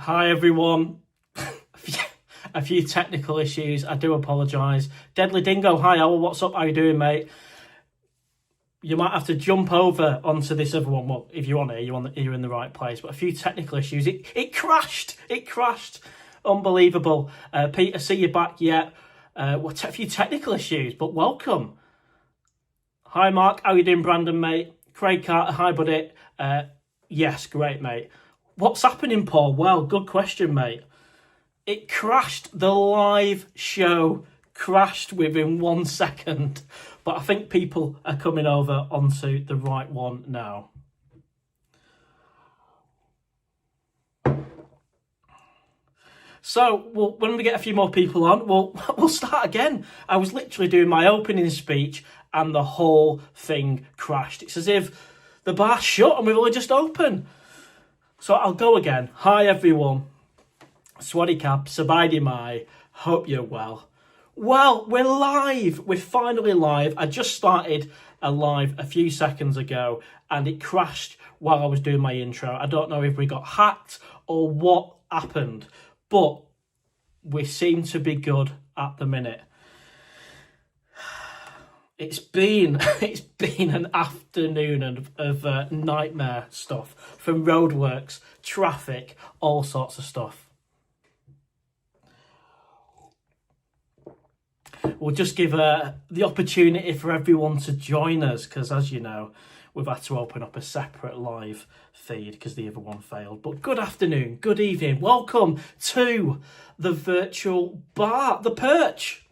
Hi everyone. A few technical issues. I do apologise. Deadly Dingo, hi Owl, what's up? How you doing, mate? You might have to jump over onto this other one. Well, if you're on here, you're in the right place. But a few technical issues. It crashed. It crashed. Unbelievable. Peter, see you back yet? A few technical issues, but welcome. Hi Mark, how you doing, Brandon, mate? Craig Carter, hi buddy. Yes, great, mate. What's happening, Paul? Well, good question, mate. It crashed. The live show crashed within 1 second. But I think people are coming over onto the right one now. So, when we get a few more people on, we'll start again. I was literally doing my opening speech and the whole thing crashed. It's as if the bar's shut and we've only just opened. So I'll go again. Hi, everyone. Swaddy Cap, Sabaidi Mai, hope you're well. Well, we're live. We're finally live. I just started a live a few seconds ago and it crashed while I was doing my intro. I don't know if we got hacked or what happened, but we seem to be good at the minute. It's been an afternoon of nightmare stuff, from roadworks, traffic, all sorts of stuff. We'll just give the opportunity for everyone to join us, because as you know, we've had to open up a separate live feed because the other one failed. But good afternoon, good evening, welcome to the virtual bar, the Perch.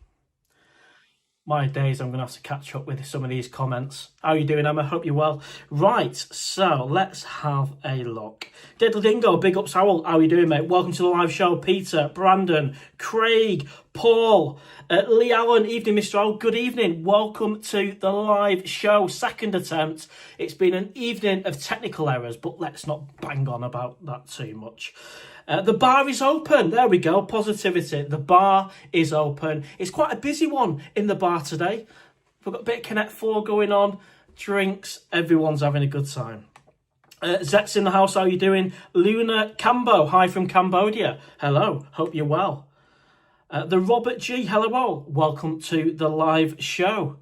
My days, I'm going to have to catch up with some of these comments. How are you doing, Emma? Hope you're well. Right, so let's have a look. Deadly Dingo, big ups, Howell. How are you doing, mate? Welcome to the live show. Peter, Brandon, Craig, Paul, Lee Allen, evening, Mr. Owl. Good evening. Welcome to the live show. Second attempt. It's been an evening of technical errors, but let's not bang on about that too much. The bar is open. There we go. Positivity. The bar is open. It's quite a busy one in the bar today. We've got a bit of Connect 4 going on. Drinks. Everyone's having a good time. Zet's in the house. How are you doing? Luna Cambo. Hi from Cambodia. Hello. Hope you're well. The Robert G. Hello all. Welcome to the live show.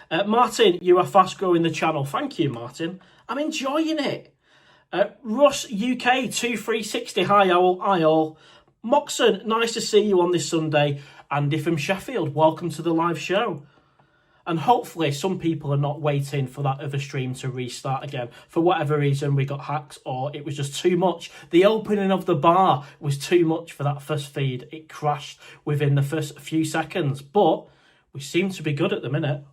Martin, you are fast growing the channel. Thank you, Martin. I'm enjoying it. Russ UK 2360, hi Owl, hi all. Moxon, nice to see you on this Sunday. Andy from Sheffield, welcome to the live show. And hopefully some people are not waiting for that other stream to restart again. For whatever reason, we got hacked or it was just too much. The opening of the bar was too much for that first feed. It crashed within the first few seconds, but we seem to be good at the minute.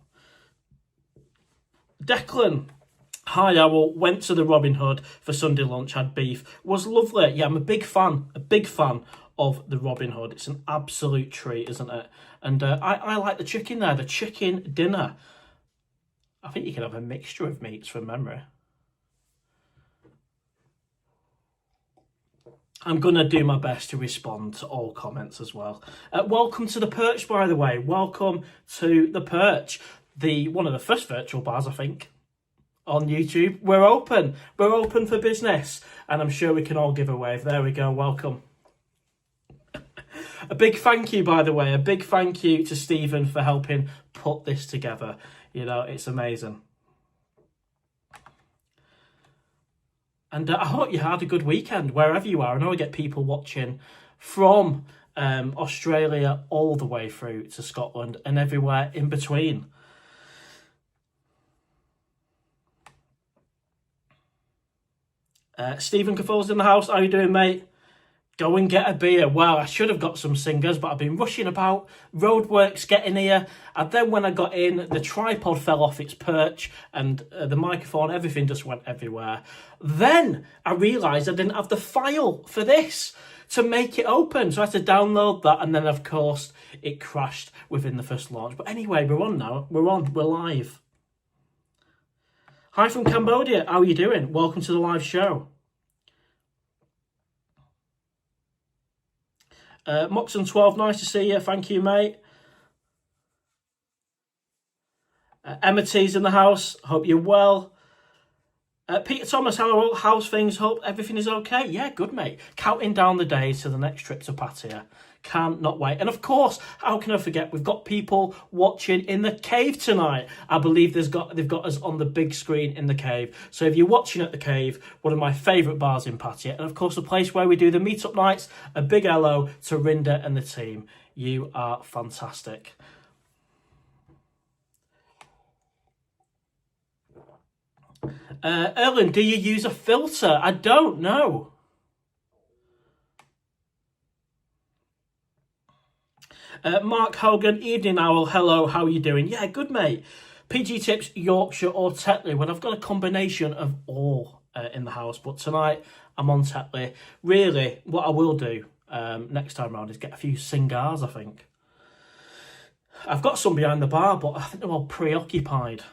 Declan, hi Owl, went to the Robin Hood for Sunday lunch, had beef. Was lovely. Yeah, I'm a big fan of the Robin Hood. It's an absolute treat, isn't it? And I like the chicken there, the chicken dinner. I think you can have a mixture of meats from memory. I'm going to do my best to respond to all comments as well. Welcome to the Perch, by the way. Welcome to the Perch. One of the first virtual bars, I think, on YouTube. We're open for business, and I'm sure we can all give a wave. There we go, welcome. A big thank you, by the way, a big thank you to Stephen for helping put this together. You know, it's amazing. And I hope you had a good weekend wherever you are. I know I get people watching from Australia all the way through to Scotland and everywhere in between. Stephen Caffo's in the house. How you doing, mate? Go and get a beer. Wow, I should have got some singers, but I've been rushing about. Roadworks getting here. And then when I got in, the tripod fell off its perch and the microphone, everything just went everywhere. Then I realised I didn't have the file for this to make it open. So I had to download that. And then, of course, it crashed within the first launch. But anyway, we're on now. We're live. Hi from Cambodia. How are you doing? Welcome to the live show. Moxon12, nice to see you. Thank you, mate. Emma T's in the house. Hope you're well. Peter Thomas, how's things? Hope everything is okay. Yeah, good, mate. Counting down the days to the next trip to Pattaya. Can't not wait. And of course, how can I forget? We've got people watching in the cave tonight. I believe they've got us on the big screen in the cave. So if you're watching at the cave, one of my favourite bars in Pattaya, and of course the place where we do the meetup nights, a big hello to Rinda and the team. You are fantastic. Erlen, do you use a filter? I don't know. Mark Hogan, evening owl, hello, how are you doing? Yeah, good, mate. PG Tips, Yorkshire or Tetley? Well, I've got a combination of all in the house, but tonight I'm on Tetley. Really, what I will do next time round is get a few cigars, I think. I've got some behind the bar, but I think they're all preoccupied.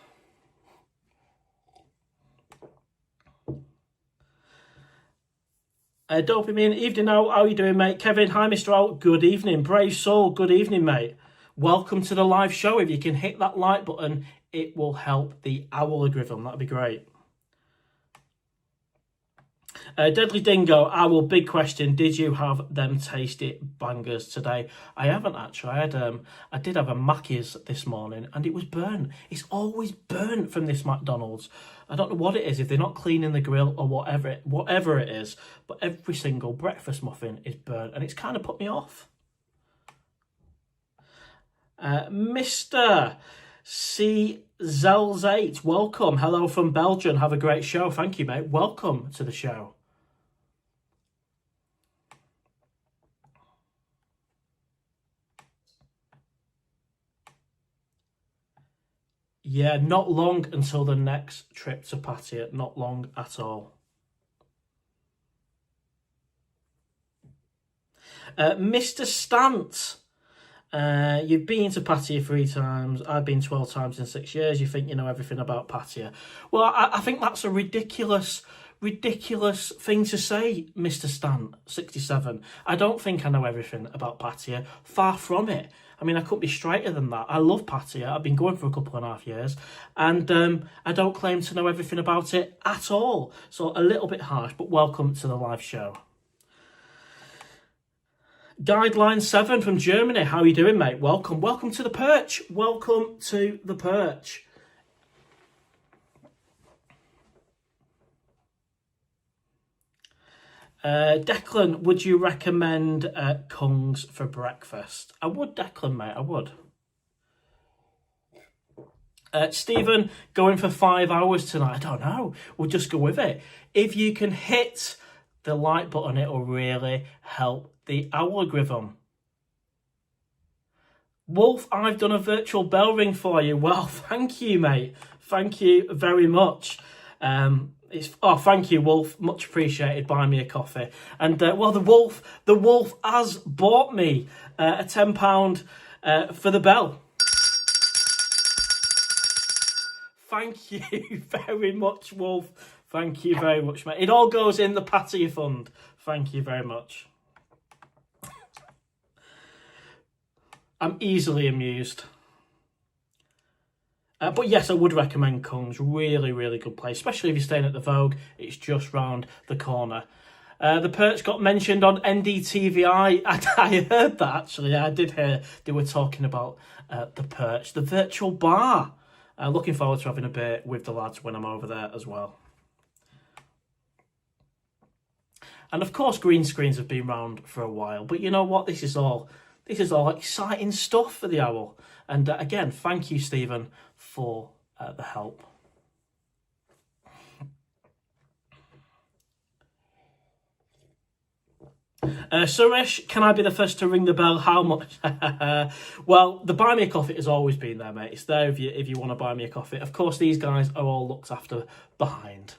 Dopamine, evening owl, how are you doing, mate? Kevin, hi, Mr. Owl, good evening. Brave Soul, good evening, mate. Welcome to the live show. If you can hit that like button, it will help the owl algorithm. That'd be great. Deadly Dingo, Owl, big question. Did you have them tasty bangers today? I haven't actually. I did have a Mackey's this morning and it was burnt. It's always burnt from this McDonald's. I don't know what it is, if they're not cleaning the grill or whatever it is, but every single breakfast muffin is burnt and it's kind of put me off. Mr. C. Zelz8, welcome. Hello from Belgium. Have a great show. Thank you, mate. Welcome to the show. Yeah, not long until the next trip to Pattaya. Not long at all. Mr. Stant. You've been to Pattaya 3 times. I've been 12 times in 6 years. You think you know everything about Pattaya. Well, I think that's a ridiculous thing to say, Mr. Stan, 67. I don't think I know everything about Pattaya. Far from it. I mean, I couldn't be straighter than that. I love Pattaya. I've been going for a couple and a half years. And I don't claim to know everything about it at all. So a little bit harsh, but welcome to the live show. Guideline 7 from Germany. How are you doing, mate? Welcome. Welcome to the Perch. Welcome to the Perch. Declan, would you recommend Kung's for breakfast? I would, Declan, mate. I would. Stephen, going for 5 hours tonight. I don't know. We'll just go with it. If you can hit the like button, it will really help the algorithm. Wolf, I've done a virtual bell ring for you. Well, thank you, mate. Thank you very much. Thank you, Wolf. Much appreciated. Buy me a coffee. And well, the Wolf has bought me a £10 for the bell. Thank you very much, Wolf. Thank you very much, mate. It all goes in the Pattaya Fund. Thank you very much. I'm easily amused. But yes, I would recommend Kung's. Really, really good place, especially if you're staying at the Vogue. It's just round the corner. The Perch got mentioned on NDTVI. I heard that, actually. I did hear they were talking about the Perch, the virtual bar. Looking forward to having a beer with the lads when I'm over there as well. And of course, green screens have been around for a while. But you know what? This is all exciting stuff for the Owl. And again, thank you, Stephen, for the help. Suresh, can I be the first to ring the bell? How much? Well, the buy me a coffee has always been there, mate. It's there if you want to buy me a coffee. Of course, these guys are all looked after behind.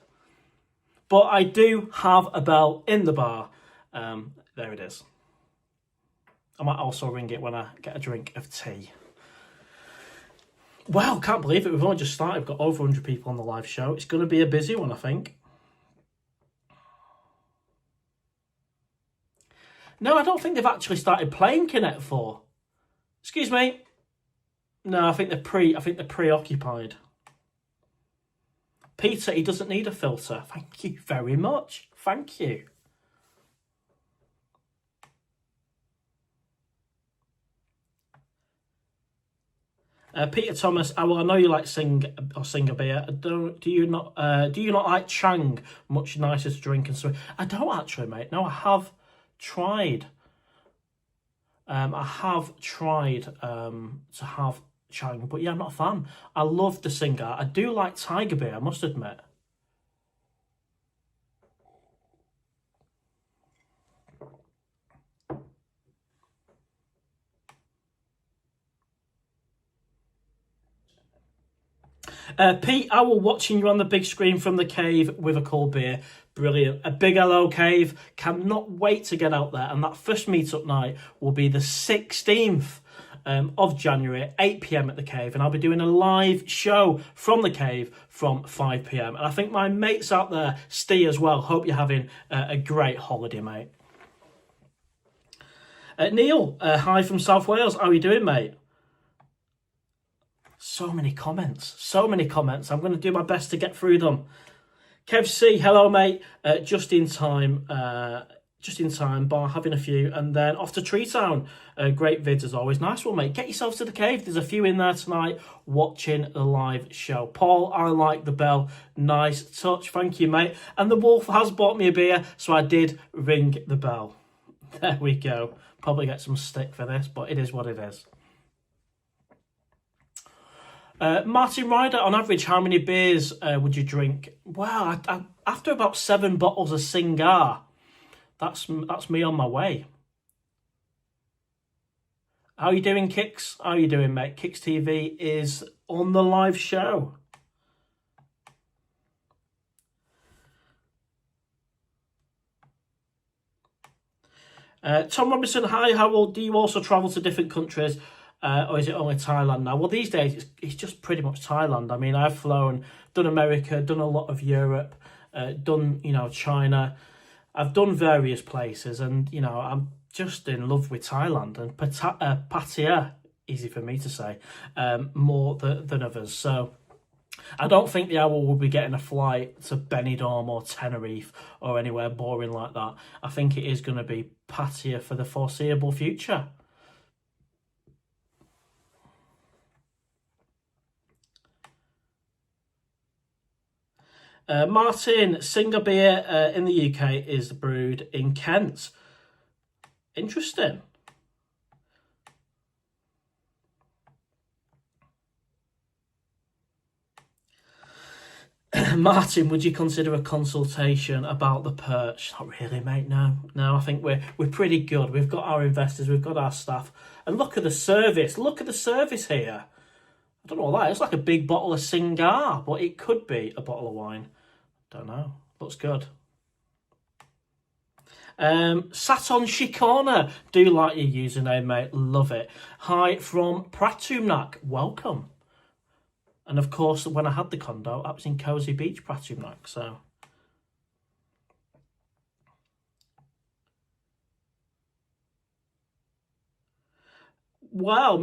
But I do have a bell in the bar. There it is. I might also ring it when I get a drink of tea. Well, can't believe it. We've only just started. We've got over 100 people on the live show. It's going to be a busy one, I think. No, I don't think they've actually started playing Connect 4. Excuse me. No, I think they're preoccupied. Peter, he doesn't need a filter. Thank you very much. Thank you. Peter Thomas, well, I know you like sing a beer. Do you not like Chang? Much nicer to drink and so. I don't actually, mate. No, I have tried. I have tried to have Chang, but yeah, I'm not a fan. I love the Singer. I do like Tiger beer, I must admit. Pete Owl, watching you on the big screen from the cave with a cold beer. Brilliant. A big hello, cave. Cannot wait to get out there. And that first meetup night will be the 16th of January, 8 p.m. at the cave. And I'll be doing a live show from the cave from 5 p.m. And I think my mates out there, Steve as well, hope you're having a great holiday, mate. Neil, hi from South Wales. How are you doing, mate? So many comments. I'm going to do my best to get through them. Kev C, hello, mate. Just in time, bar having a few, and then off to Tree Town. Great vids as always. Nice one, mate. Get yourself to the cave. There's a few in there tonight watching the live show. Paul, I like the bell. Nice touch. Thank you, mate. And the wolf has bought me a beer, so I did ring the bell. There we go. Probably get some stick for this, but it is what it is. Martin Ryder, on average, how many beers would you drink? Well, after about 7 bottles of Singar, that's me on my way. How are you doing, Kix? How are you doing, mate? Kix TV is on the live show. Tom Robinson, hi, Harold. Do you also travel to different countries? Or is it only Thailand now? Well, these days, it's just pretty much Thailand. I mean, I've flown, done America, done a lot of Europe, done, China. I've done various places, and, I'm just in love with Thailand. And Pattaya, easy for me to say, more than others. So I don't think the owl will be getting a flight to Benidorm or Tenerife or anywhere boring like that. I think it is going to be Pattaya for the foreseeable future. Martin, Singer beer in the UK is brewed in Kent. Interesting. Martin, would you consider a consultation about the PERCH? Not really, mate. No, I think we're pretty good. We've got our investors, we've got our staff, and look at the service. Look at the service here. I don't know what that is. It's like a big bottle of Singar, but it could be a bottle of wine. Don't know. Looks good. Saton Shikona. Do like your username, mate. Love it. Hi from Pratumnak. Welcome. And of course, when I had the condo, I was in Cozy Beach, Pratumnak. So. Well,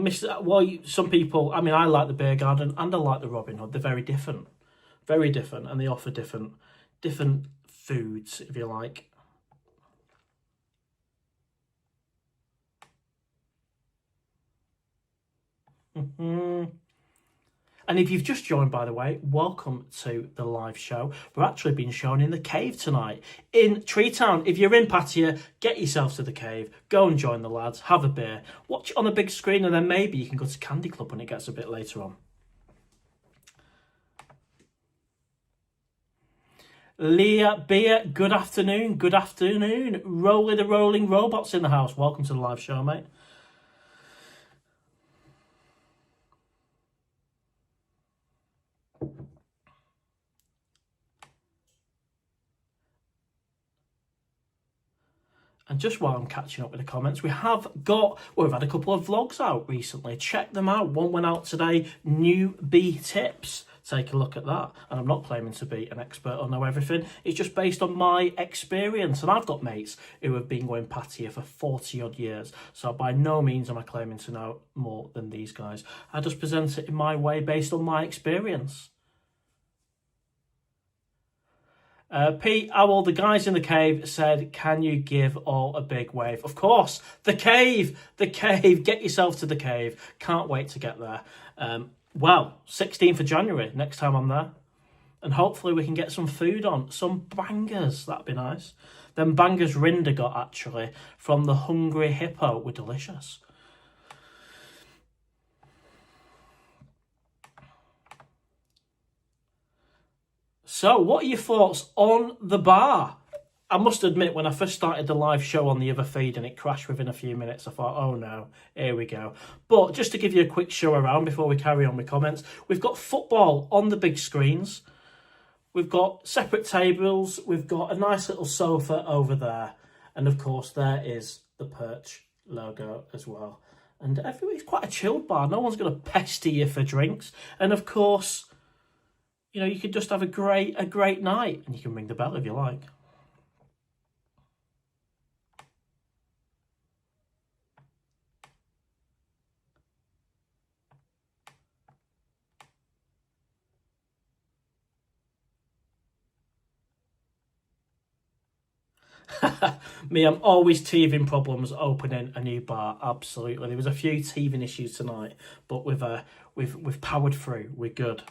some people, I mean, I like the Beer Garden and I like the Robin Hood. They're very different. Very different, and they offer different foods, if you like. And if you've just joined, by the way, welcome to the live show. We're actually being shown in the cave tonight in Tree Town. If you're in Pattaya, get yourself to the cave, go and join the lads, have a beer, watch it on the big screen, and then maybe you can go to Candy Club when it gets a bit later on. Leah Beer, good afternoon. Good afternoon. Rolly the Rolling Robots in the house. Welcome to the live show, mate. And just while I'm catching up with the comments, we've had a couple of vlogs out recently. Check them out. One went out today, newbie tips. Take a look at that. And I'm not claiming to be an expert or know everything. It's just based on my experience. And I've got mates who have been going Pattaya for 40 odd years. So by no means am I claiming to know more than these guys. I just present it in my way based on my experience. Pete Owl, the guys in the cave, said, can you give all a big wave? Of course, the cave, get yourself to the cave. Can't wait to get there. Well, 16th of January, next time I'm there. And hopefully we can get some food on, some bangers, that'd be nice. Them bangers Rinder got, actually, from the Hungry Hippo, were delicious. So, what are your thoughts on the bar? I must admit, when I first started the live show on the other feed and it crashed within a few minutes, I thought, oh no, here we go. But just to give you a quick show around before we carry on with comments, we've got football on the big screens. We've got separate tables. We've got a nice little sofa over there. And of course, there is the PERCH logo as well. And it's quite a chilled bar. No one's going to pester you for drinks. And of course, you know, you could just have a great night, and you can ring the bell if you like. Me, I'm always teething problems opening a new bar. Absolutely, there was a few teething issues tonight, but we've powered through. We're good.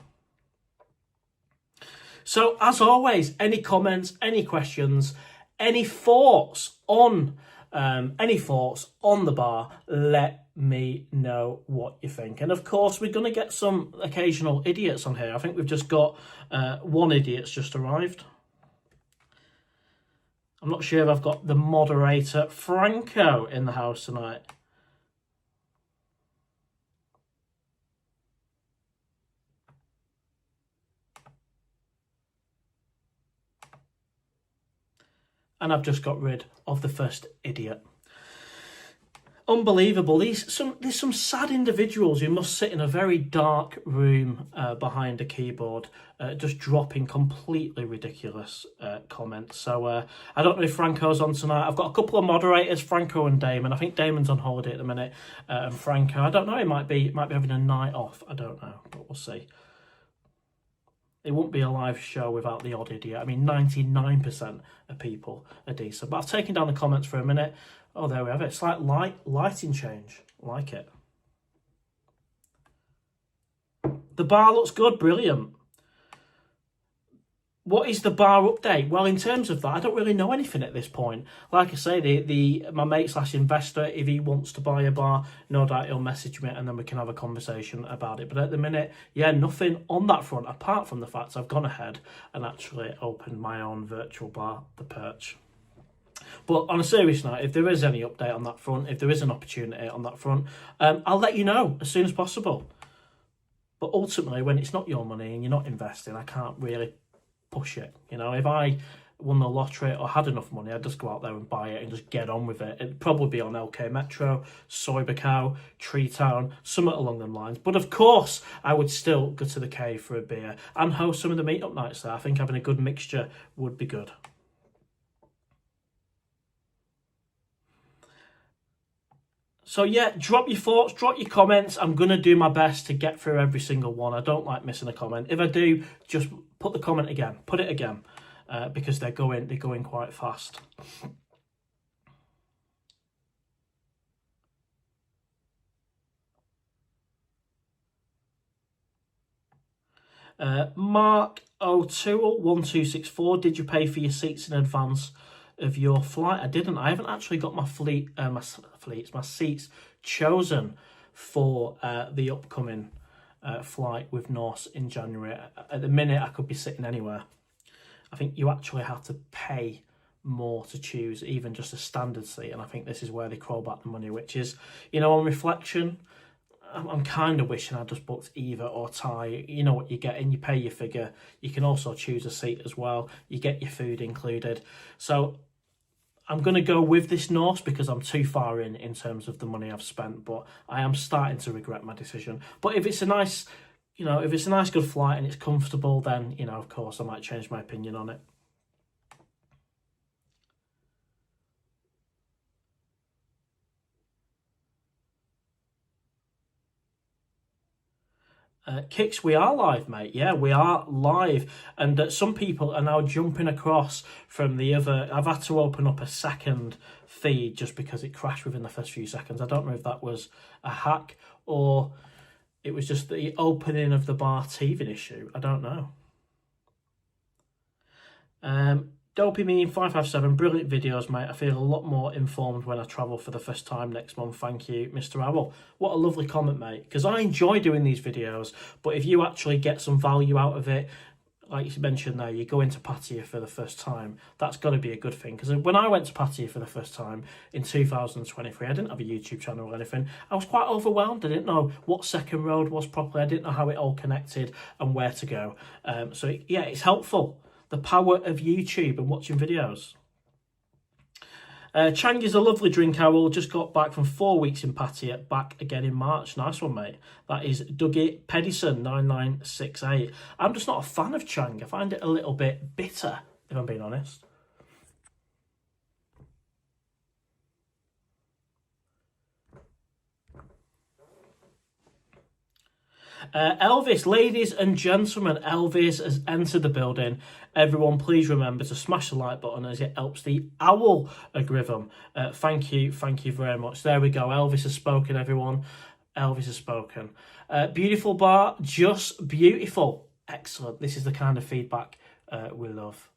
So, as always, any comments, any questions, any thoughts on the bar, let me know what you think. And of course, we're going to get some occasional idiots on here. I think we've just got one idiot's just arrived. I'm not sure if I've got the moderator, Franco, in the house tonight. And I've just got rid of the first idiot. Unbelievable. There's some sad individuals who must sit in a very dark room behind a keyboard, just dropping completely ridiculous comments. So I don't know if Franco's on tonight. I've got a couple of moderators, Franco and Damon. I think Damon's on holiday at the minute, and Franco, I don't know. He might be having a night off. I don't know, but we'll see. It won't be a live show without the odd idiot. I mean, 99% of people are decent. But I've taken down the comments for a minute. Oh, there we have it. Slight lighting change. Like it. The bar looks good. Brilliant. What is the bar update? Well, in terms of that, I don't really know anything at this point. Like I say, my mate / investor, if he wants to buy a bar, no doubt he'll message me and then we can have a conversation about it. But at the minute, yeah, nothing on that front, apart from the fact I've gone ahead and actually opened my own virtual bar, the PERCH. But on a serious note, if there is any update on that front, if there is an opportunity on that front, I'll let you know as soon as possible. But ultimately, when it's not your money and you're not investing, I can't really push it. You know, if I won the lottery or had enough money, I'd just go out there and buy it and just get on with it. It'd probably be on LK Metro, Soybecow, Tree Town, something along them lines. But of course, I would still go to the cave for a beer and host some of the meetup nights there. I think having a good mixture would be good. So yeah, drop your thoughts, drop your comments. I'm going to do my best to get through every single one. I don't like missing a comment. If I do, just put the comment again. Put it again, because they're going quite fast. Mark O'Toole 1264. Did you pay for your seats in advance of your flight? I didn't. I haven't actually got my seats chosen for the upcoming flight with Norse in January. At the minute, I could be sitting anywhere. I think you actually have to pay more to choose even just a standard seat, and I think this is where they crawl back the money, which is, you know, on reflection, I'm kind of wishing I just booked either or tie. You know what you get, and you pay your figure. You can also choose a seat as well. You get your food included. So I'm going to go with this Norse because I'm too far in terms of the money I've spent, but I am starting to regret my decision. But if it's a nice, you know, if it's a nice good flight and it's comfortable, then, you know, of course I might change my opinion on it. Kicks, we are live, mate. Yeah, we are live. And some people are now jumping across from the other. I've had to open up a second feed just because it crashed within the first few seconds. I don't know if that was a hack or it was just the opening of the bar teething issue. I don't know. Dopamine 557, brilliant videos, mate. I feel a lot more informed when I travel for the first time next month. Thank you, Mr. Owl. What a lovely comment, mate, because I enjoy doing these videos, but if you actually get some value out of it, like you mentioned there, you go into Pattaya for the first time, that's got to be a good thing. Because when I went to Pattaya for the first time in 2023, I didn't have a YouTube channel or anything. I was quite overwhelmed. I didn't know what Second Road was properly. I didn't know how it all connected and where to go. So, yeah, it's helpful. The power of YouTube and watching videos. Chang is a lovely drink, Owl. Just got back from 4 weeks in Pattaya, back again in March. Nice one, mate. That is Dougie Pedison 9968. I'm just not a fan of Chang. I find it a little bit bitter, if I'm being honest. Elvis, ladies and gentlemen, Elvis has entered the building. Everyone, please remember to smash the like button as it helps the owl algorithm. Thank you very much. There we go. Elvis has spoken, everyone. Elvis has spoken. Beautiful bar, just beautiful. Excellent. This is the kind of feedback we love.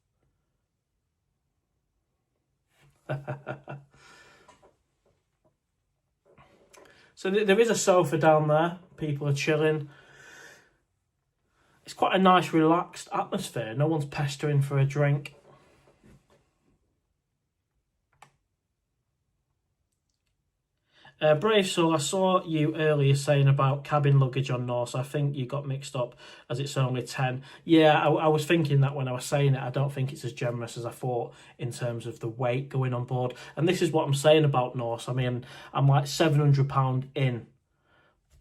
So there is a sofa down there. People are chilling. It's quite a nice, relaxed atmosphere. No one's pestering for a drink. Brave Soul, I saw you earlier saying about cabin luggage on Norse. I think you got mixed up as it's only 10. Yeah, I was thinking that when I was saying it. I don't think it's as generous as I thought in terms of the weight going on board. And this is what I'm saying about Norse. I mean, I'm like £700 in.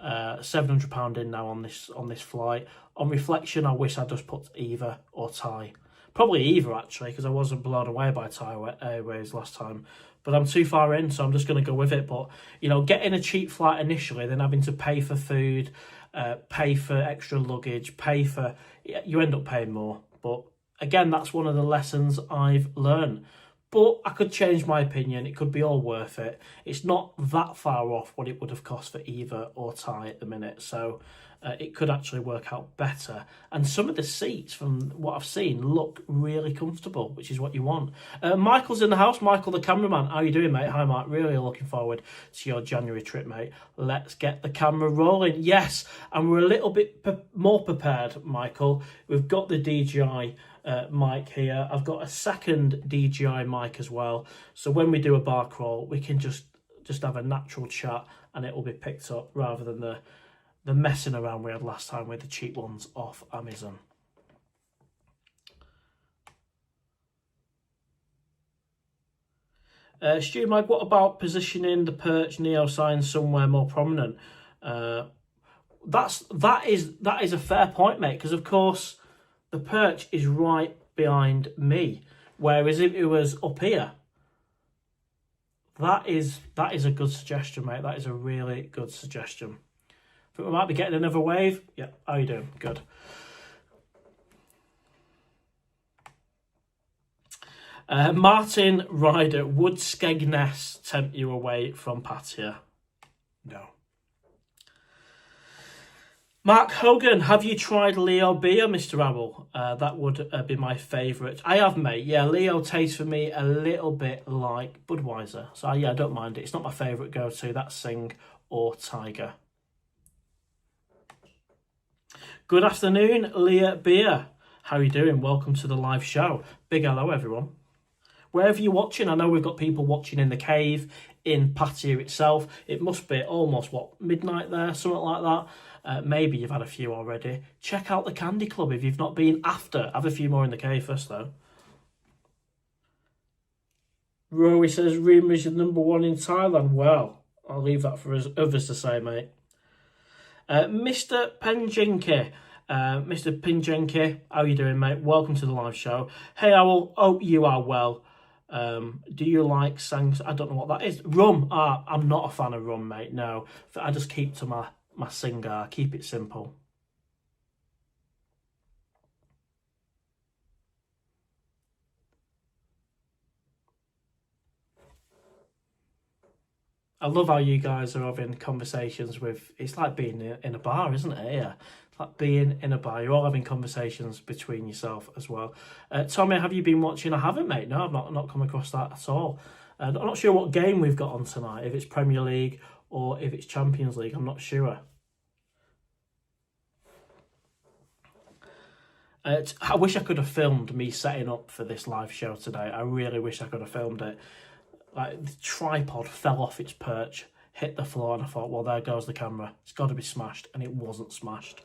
£700 in now on this flight. On reflection, I wish I'd just put either or Thai. Probably either, actually, because I wasn't blown away by Thai Airways last time. But I'm too far in, so I'm just going to go with it. But, you know, getting a cheap flight initially, then having to pay for food, pay for extra luggage, you end up paying more. But, again, that's one of the lessons I've learned. But I could change my opinion. It could be all worth it. It's not that far off what it would have cost for either or Thai at the minute. So it could actually work out better. And some of the seats, from what I've seen, look really comfortable, which is what you want. Michael's in the house. Michael, the cameraman. How you doing, mate? Hi, Mark. Really looking forward to your January trip, mate. Let's get the camera rolling. Yes, and we're a little bit more prepared, Michael. We've got the DJI mic here. I've got a second DJI mic as well, so when we do a bar crawl we can just have a natural chat and it will be picked up rather than the messing around we had last time with the cheap ones off Amazon. Stu Mag, what about positioning the Perch Neo sign somewhere more prominent? That is a fair point, mate, because of course the Perch is right behind me, whereas if it was up here, that is a good suggestion, mate. That is a really good suggestion. Think we might be getting another wave. Yeah, how you doing? Good. Martin Ryder, would Skegness tempt you away from Pattaya? No. Mark Hogan, have you tried Leo beer, Mr. Owl? That would be my favourite. I have, mate. Yeah, Leo tastes for me a little bit like Budweiser. So, yeah, I don't mind it. It's not my favourite go-to. That's Sing or Tiger. Good afternoon, Leah Beer. How are you doing? Welcome to the live show. Big hello, everyone. Wherever you're watching, I know we've got people watching in the cave, in Pattaya itself. It must be almost, midnight there, something like that. Maybe you've had a few already. Check out the Candy Club if you've not been after. Have a few more in the cave first, though. Rory says, Reem is #1 in Thailand. Well, I'll leave that for others to say, mate. Mr. Penjenke. Mr. Pinjenke, how you doing, mate? Welcome to the live show. Hey, Owl, hope you are well. Do you like sangs? I don't know what that is. Rum. I'm not a fan of rum, mate. No, I just keep to my Singar. Keep it simple. I love how you guys are having conversations with. It's like being in a bar, isn't it? Yeah, it's like being in a bar. You're all having conversations between yourself as well. Tommy, have you been watching? I haven't, mate. No, I've not come across that at all. I'm not sure what game we've got on tonight. If it's Premier League or if it's Champions League, I'm not sure. I wish I could have filmed me setting up for this live show today. I really wish I could have filmed it. Like, the tripod fell off its perch, hit the floor, and I thought, well, there goes the camera. It's got to be smashed, and it wasn't smashed.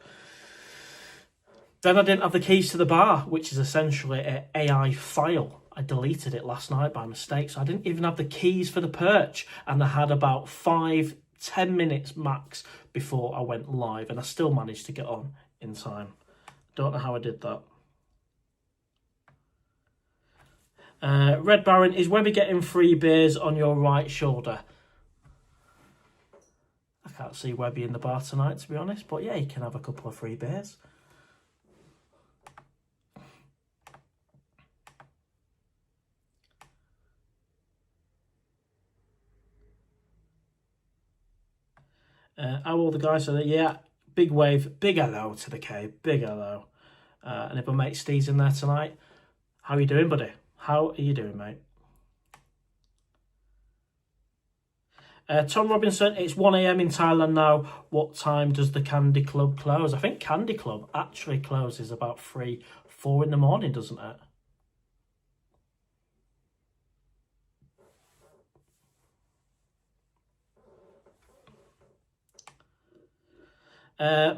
Then I didn't have the keys to the bar, which is essentially an AI file. I deleted it last night by mistake, so I didn't even have the keys for the perch, and I had about 5-10 minutes max before I went live, and I still managed to get on in time. Don't know how I did that. Red Baron, is Webby getting free beers on your right shoulder? I can't see Webby in the bar tonight, to be honest, but yeah, he can have a couple of free beers. How all the guys are there? Yeah, big wave, big hello to the cave, big hello. And if my mate Steve's in there tonight, how are you doing, buddy? How are you doing, mate? Tom Robinson, it's 1 a.m. in Thailand now. What time does the Candy Club close? I think Candy Club actually closes about 3-4 in the morning, doesn't it?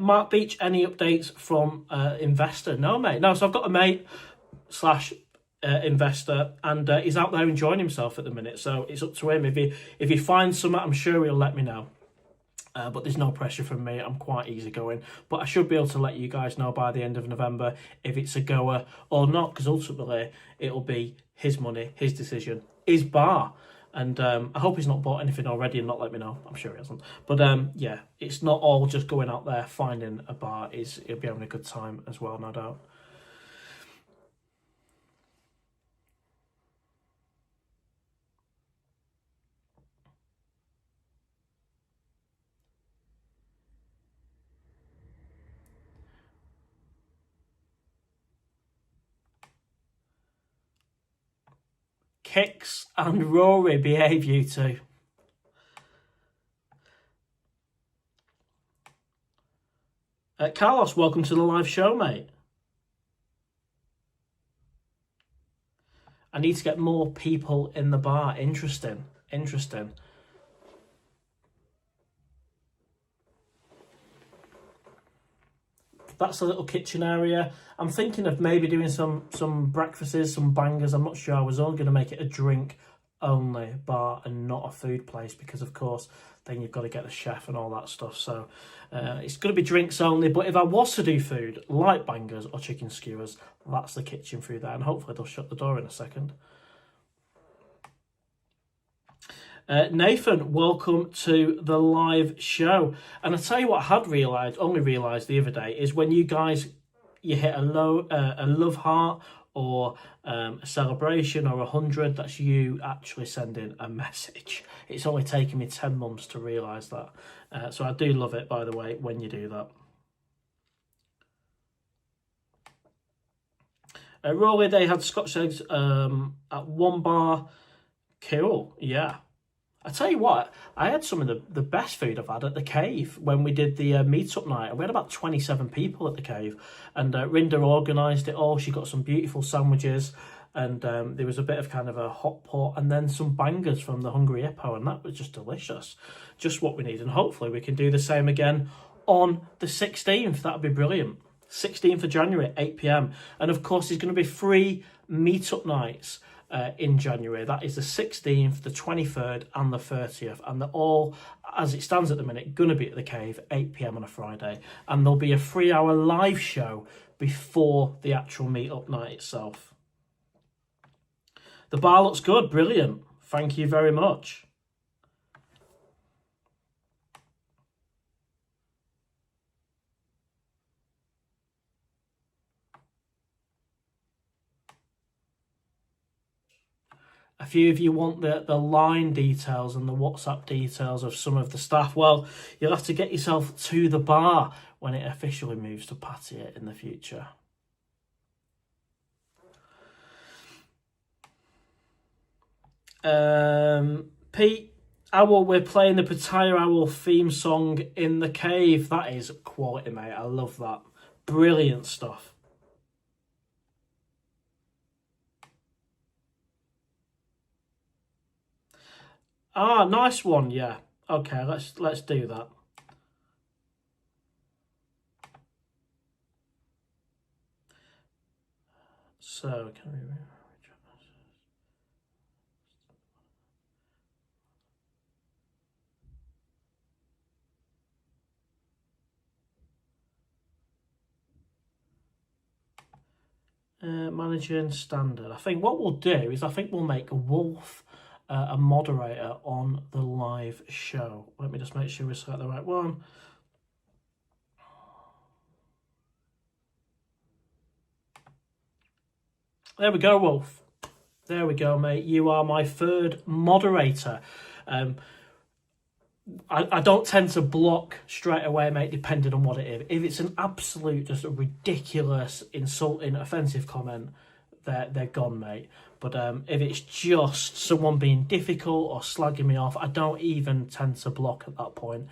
Mark Beach, any updates from investor? No, mate. No, so I've got a mate / investor, and he's out there enjoying himself at the minute, so it's up to him. If he finds something, I'm sure he'll let me know. But there's no pressure from me. I'm quite easygoing, but I should be able to let you guys know by the end of November if it's a goer or not, because ultimately it'll be his money, his decision, his bar. And I hope he's not bought anything already and not let me know. I'm sure he hasn't. But yeah, it's not all just going out there finding a bar. He'll be having a good time as well, no doubt. Kicks and Rory, behave, you two. Carlos, welcome to the live show, mate. I need to get more people in the bar. Interesting. That's a little kitchen area. I'm thinking of maybe doing some breakfasts, some bangers. I'm not sure. I was only going to make it a drink only bar and not a food place, because of course then you've got to get the chef and all that stuff. So it's going to be drinks only. But if I was to do food like bangers or chicken skewers, that's the kitchen through there, and hopefully they'll shut the door in a second. Nathan, welcome to the live show. And I tell you what I had only realised the other day, is when you guys, you hit a love heart or a celebration or 100, that's you actually sending a message. It's only taken me 10 months to realise that. So I do love it, by the way, when you do that. Rolly, they had Scotch eggs at one bar. Cool, yeah. I tell you what, I had some of the best food I've had at the cave when we did the meet-up night. We had about 27 people at the cave, and Rinda organised it all. She got some beautiful sandwiches, and there was a bit of kind of a hot pot, and then some bangers from the Hungry Hippo, and that was just delicious. Just what we need, and hopefully we can do the same again on the 16th. That would be brilliant. 16th of January, 8 p.m. And of course, there's going to be 3 meet-up nights in January. That is the 16th, the 23rd and the 30th, and they're all, as it stands at the minute, going to be at the cave 8 p.m. on a Friday, and there'll be a 3-hour live show before the actual meet-up night itself. The bar looks good, brilliant, thank you very much. A few of you want the line details and the WhatsApp details of some of the staff. Well, you'll have to get yourself to the bar when it officially moves to Pattaya in the future. Pete, Owl, we're playing the PATTAYAOWL theme song in the cave. That is quality, mate. I love that. Brilliant stuff. Ah, nice one, yeah. Okay, let's do that. So, can we... managing standard. I think what we'll do is we'll make Wolf a moderator on the live show. Let me just make sure we select the right one. There we go, Wolf. There we go, mate. You are my third moderator. I don't tend to block straight away, mate, depending on what it is. If it's an absolute, just a ridiculous, insulting, offensive comment, they're gone, mate. But if it's just someone being difficult or slagging me off, I don't even tend to block at that point.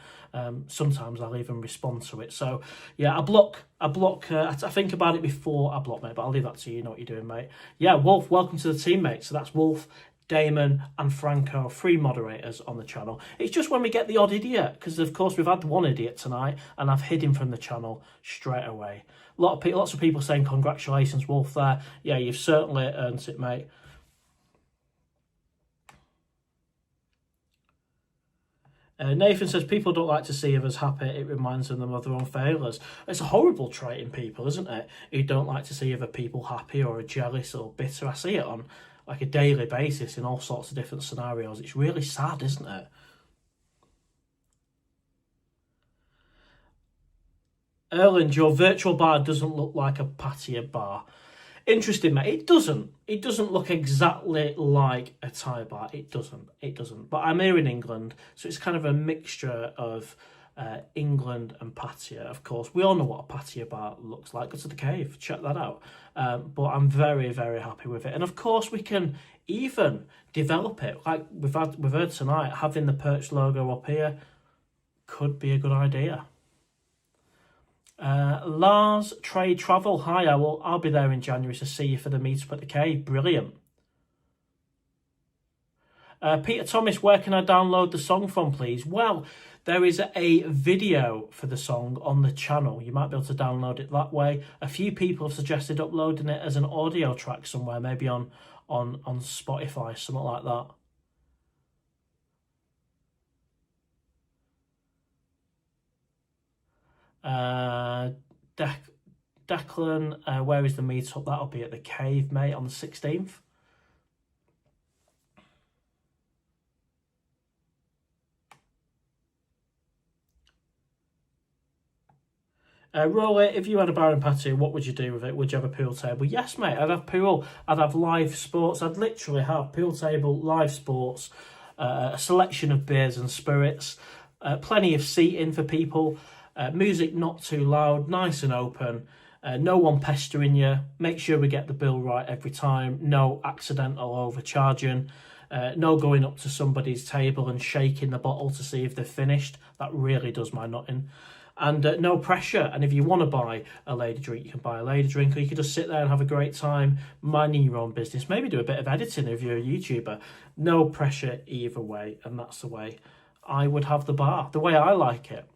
Sometimes I'll even respond to it. So, yeah, I block. I think about it before I block, mate, but I'll leave that to you. You know what you're doing, mate. Yeah, Wolf, welcome to the team, mate. So that's Wolf, Damon and Franco, 3 moderators on the channel. It's just when we get the odd idiot, because of course we've had one idiot tonight and I've hid him from the channel straight away. Lots of people saying congratulations, Wolf, there. Yeah, you've certainly earned it, mate. Nathan says people don't like to see others happy. It reminds them of their own failures. It's a horrible trait in people, isn't it? Who don't like to see other people happy or are jealous or bitter. I see it on like a daily basis in all sorts of different scenarios. It's really sad, isn't it? Erland, your virtual bar doesn't look like a Pattaya bar. Interesting, mate. It doesn't. It doesn't look exactly like a Thai bar. It doesn't. It doesn't. But I'm here in England, so it's kind of a mixture of England and Pattaya. Of course, we all know what a Pattaya bar looks like. Go to the cave, check that out. But I'm very, very happy with it. And of course, we can even develop it. Like we've heard tonight, having the PERCH logo up here could be a good idea. Lars Trade Travel, hi, I'll be there in January to see you for the meetup at the cave. Brilliant. Peter Thomas, where can I download the song from, please? Well, there is a video for the song on the channel. You might be able to download it that way. A few people have suggested uploading it as an audio track somewhere, maybe on Spotify, something like that. Declan, where is the meetup? That'll be at the cave, mate, on the 16th. Roller, if you had a bar in Pattaya, what would you do with it? Would you have a pool table? Yes, mate, I'd have pool. I'd have live sports. I'd literally have pool table, live sports, a selection of beers and spirits, plenty of seating for people, music not too loud, nice and open, no one pestering you. Make sure we get the bill right every time. No accidental overcharging. No going up to somebody's table and shaking the bottle to see if they're finished. That really does my nutting. And no pressure. And if you want to buy a lady drink, you can buy a lady drink, or you can just sit there and have a great time minding your own business. Maybe do a bit of editing if you're a YouTuber. No pressure either way. And that's the way I would have the bar, the way I like it.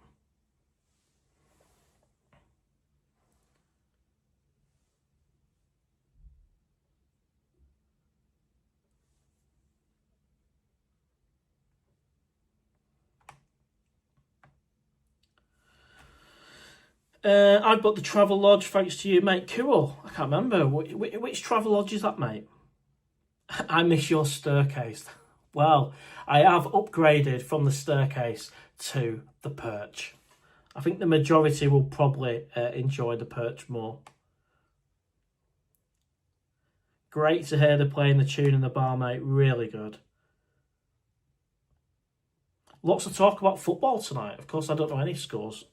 I've booked the Travel Lodge, thanks to you, mate. Cool. I can't remember. Which Travel Lodge is that, mate? I miss your staircase. Well, I have upgraded from the staircase to the PERCH. I think the majority will probably enjoy the PERCH more. Great to hear they're playing the tune in the bar, mate. Really good. Lots of talk about football tonight. Of course, I don't know any scores.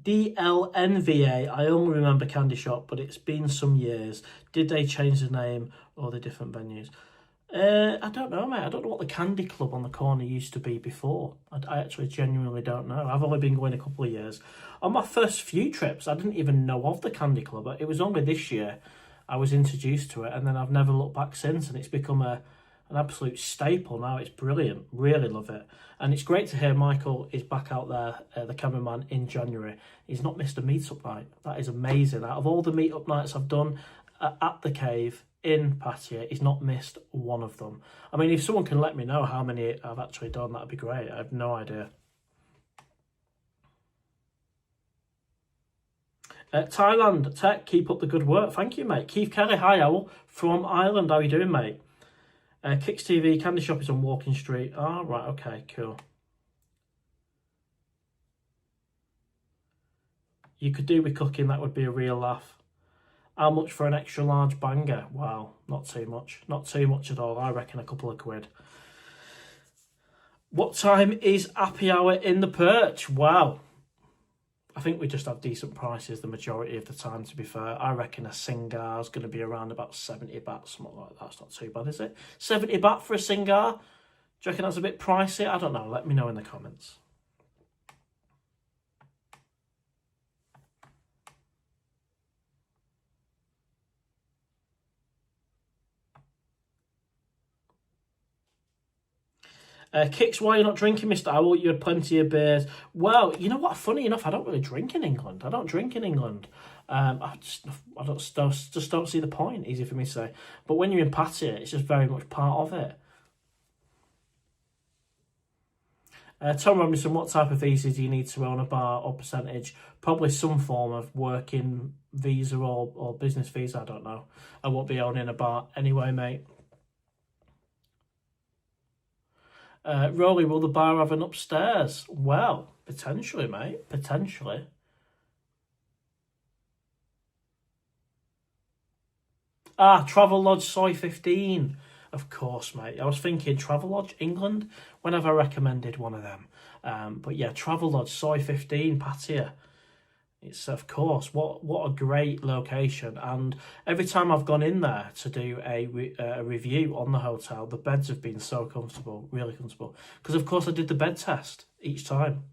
DLNVA, I only remember Candy Shop, but it's been some years. Did they change the name or the different venues? I don't know, mate. I don't know what the Candy Club on the corner used to be before. I actually genuinely don't know. I've only been going a couple of years. On my first few trips, I didn't even know of the Candy Club. It was only this year I was introduced to it, and then I've never looked back since, and it's become an absolute staple now. It's brilliant. Really love it. And it's great to hear Michael is back out there, the cameraman, in January. He's not missed a meet-up night. That is amazing. Out of all the meet-up nights I've done at the cave in Pattaya, he's not missed one of them. I mean, if someone can let me know how many I've actually done, that'd be great. I have no idea. Thailand Tech, keep up the good work. Thank you, mate. Keith Kelly, hi, Owl, from Ireland. How are you doing, mate? Kicks TV, Candy Shop is on Walking Street. Oh, right, okay, cool. You could do with cooking, that would be a real laugh. How much for an extra large banger? Wow, not too much. Not too much at all. I reckon a couple of quid. What time is happy hour in the Perch? Wow. I think we just have decent prices the majority of the time, to be fair. I reckon a Singar is going to be around about 70 baht, something like that. That's not too bad, is it? 70 baht for a Singar? Do you reckon that's a bit pricey? I don't know. Let me know in the comments. Kicks, why you're not drinking, Mr. Owl? You had plenty of beers. Well, you know what? Funny enough, I don't really drink in England. I don't drink in England. I just don't see the point. Easy for me to say. But when you're in Pattaya, it's just very much part of it. Tom Robinson, what type of visa do you need to own a bar or percentage? Probably some form of working visa or business visa. I don't know. I won't be owning a bar anyway, mate. Rolly, will the bar have an upstairs? Well, potentially, mate. Potentially. Travel Lodge Soy 15. Of course, mate. I was thinking Travel Lodge England. When have I recommended one of them? But yeah, Travel Lodge Soy 15, Pattaya. It's, of course, what a great location. And every time I've gone in there to do a review on the hotel, the beds have been so comfortable, really comfortable. Because, of course, I did the bed test each time.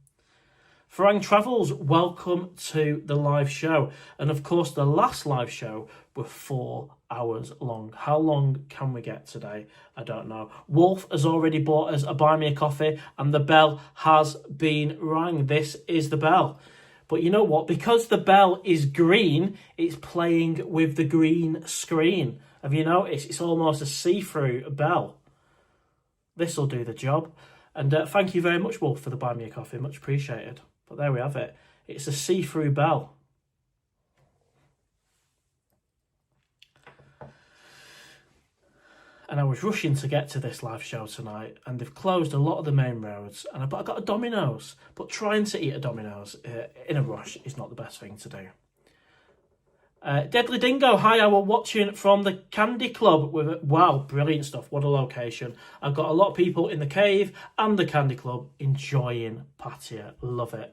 Farang Travels, welcome to the live show. And, of course, the last live show were 4 hours long. How long can we get today? I don't know. Wolf has already bought us a Buy Me a Coffee, and the bell has been rang. This is the bell. But you know what? Because the bell is green, it's playing with the green screen. Have you noticed? It's almost a see-through bell. This will do the job. And thank you very much, Wolf, for the Buy Me a Coffee. Much appreciated. But there we have it. It's a see-through bell. And I was rushing to get to this live show tonight, and they've closed a lot of the main roads, and I got a Domino's, but trying to eat a Domino's in a rush is not the best thing to do. Deadly Dingo, hi, I was watching from the Candy Club. Wow, brilliant stuff, what a location. I've got a lot of people in the cave and the Candy Club enjoying Pattaya, love it.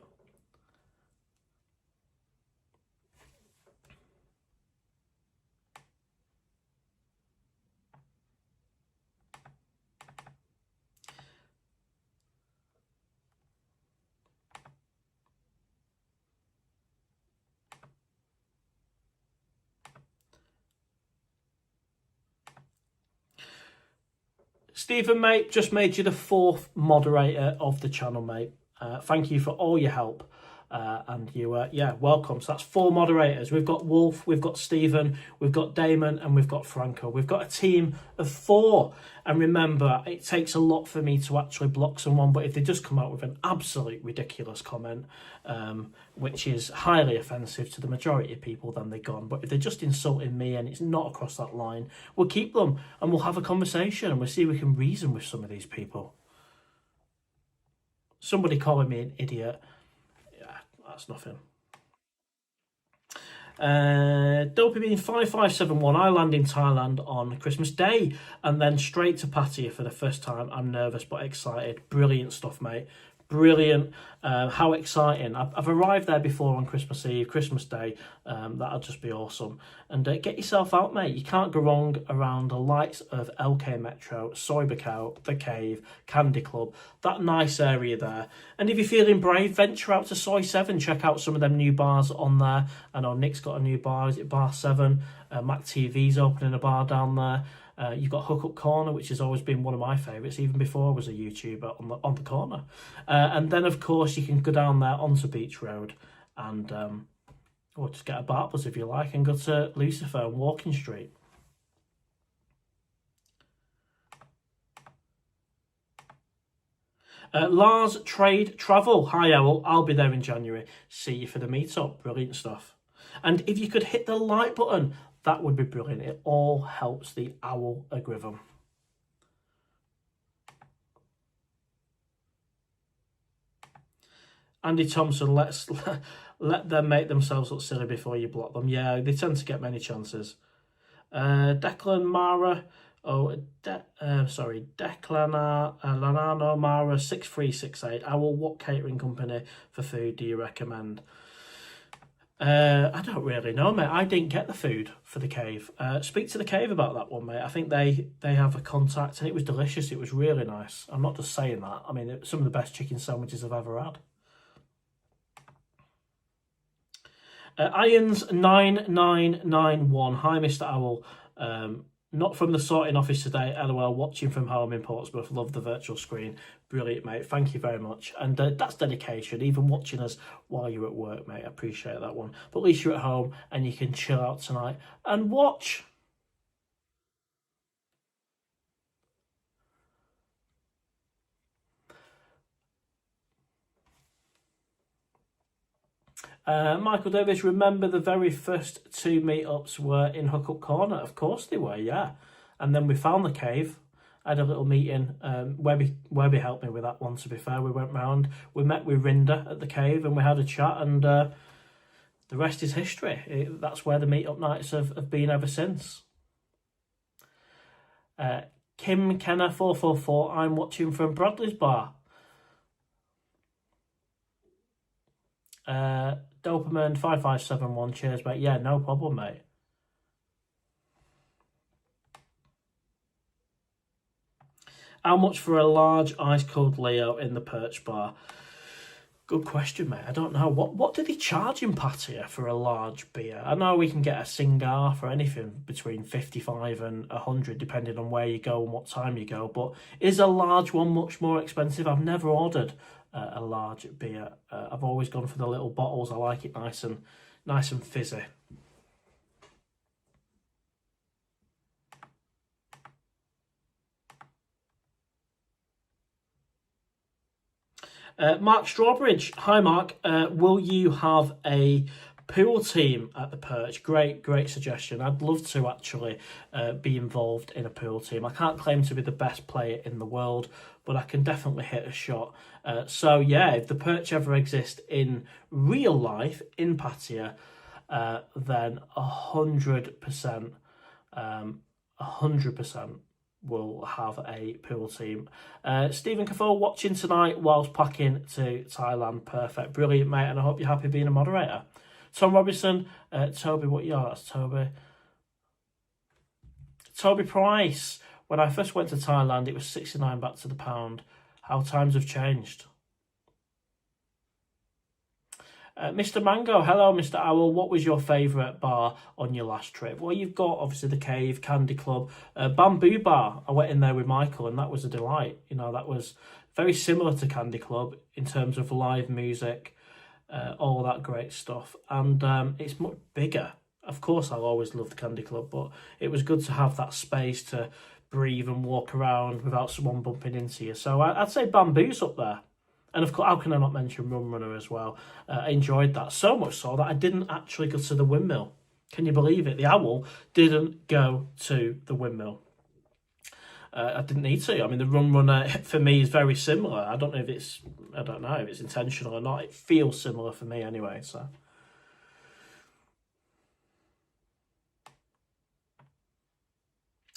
Stephen, mate, just made you the 4th moderator of the channel, mate. Thank you for all your help. and you, yeah, welcome. So that's 4 moderators. We've got Wolf, we've got Stephen, we've got Damon, and we've got Franco. We've got a team of 4. And remember, it takes a lot for me to actually block someone, but if they just come out with an absolute ridiculous comment, which is highly offensive to the majority of people, then they're gone. But if they're just insulting me and it's not across that line, we'll keep them and we'll have a conversation and we'll see if we can reason with some of these people. Somebody calling me an idiot, yeah, that's nothing. Dopamine 5571. I land in Thailand on Christmas Day and then straight to Pattaya for the first time. I'm nervous but excited. Brilliant stuff, mate. Brilliant. How exciting. I've arrived there before on Christmas Eve, Christmas Day. That'll just be awesome. And get yourself out, mate. You can't go wrong around the lights of LK Metro, Soy Bacau, The Cave, Candy Club, that nice area there. And if you're feeling brave, venture out to Soy 7. Check out some of them new bars on there. I know Nick's got a new bar. Is it Bar 7? Mac TV's opening a bar down there. You've got Hookup Corner, which has always been one of my favourites, even before I was a YouTuber on the corner. And then, of course, you can go down there onto Beach Road and or just get a Bartles if you like and go to Lucifer and Walking Street. Lars Trade Travel. Hi, Owl. I'll be there in January. See you for the meetup. Brilliant stuff. And if you could hit the like button, that would be brilliant. It all helps the owl algorithm. Andy Thompson, let them make themselves look silly before you block them. Yeah, they tend to get many chances. Declan Mara, Declan Lanano Mara 6368. Owl, what catering company for food do you recommend? I don't really know, mate. I didn't get the food for the cave. Speak to the cave about that one, mate. I think they have a contact and it was delicious. It was really nice. I'm not just saying that. I mean, it was some of the best chicken sandwiches I've ever had. Irons 9991. Hi, Mr. Owl. Not from the sorting office today, LOL, watching from home in Portsmouth. Love the virtual screen. Brilliant, mate. Thank you very much. And that's dedication, even watching us while you're at work, mate. I appreciate that one. But at least you're at home and you can chill out tonight and watch. Michael Davis, remember the very first 2 meetups were in Hookup Corner? Of course they were, yeah. And then we found the cave. I had a little meeting. Webby helped me with that one, to be fair. We went round. We met with Rinda at the cave and we had a chat and the rest is history. That's where the meetup nights have been ever since. Kim Kenner 444, I'm watching from Bradley's Bar. Dopamine 5571, cheers, mate. Yeah, no problem, mate. How much for a large ice cold Leo in the Perch bar? Good question, mate. I don't know. What do they charge in Pattaya for a large beer? I know we can get a Singar for anything between 55 and 100, depending on where you go and what time you go. But is a large one much more expensive? I've never ordered a large beer. I've always gone for the little bottles. I like it nice and fizzy. Mark Strawbridge, hi Mark. Will you have a pool team at the Perch? Great suggestion. I'd love to actually be involved in a pool team. I can't claim to be the best player in the world, but I can definitely hit a shot. So yeah, if the Perch ever exist in real life in Pattaya, then 100%, 100% will have a pool team. Stephen Cafoe watching tonight whilst packing to Thailand. Perfect, brilliant, mate, and I hope you're happy being a moderator. Tom Robinson, Toby, what you are? That's Toby. Toby Price. When I first went to Thailand, it was 69 baht to the pound. How times have changed. Mr. Mango, hello, Mr. Owl. What was your favourite bar on your last trip? Well, you've got, obviously, the Cave, Candy Club, Bamboo Bar. I went in there with Michael, and that was a delight. You know, that was very similar to Candy Club in terms of live music. all that great stuff. And it's much bigger. Of course, I'll always love the Candy Club, but it was good to have that space to breathe and walk around without someone bumping into you. So I'd say Bamboo's up there. And of course, how can I not mention Rum Runner as well? I enjoyed that so much so that I didn't actually go to the windmill. Can you believe it? The owl didn't go to the windmill. I didn't need to. I mean, the Rum Runner for me is very similar. I don't know if it's intentional or not. It feels similar for me anyway. So.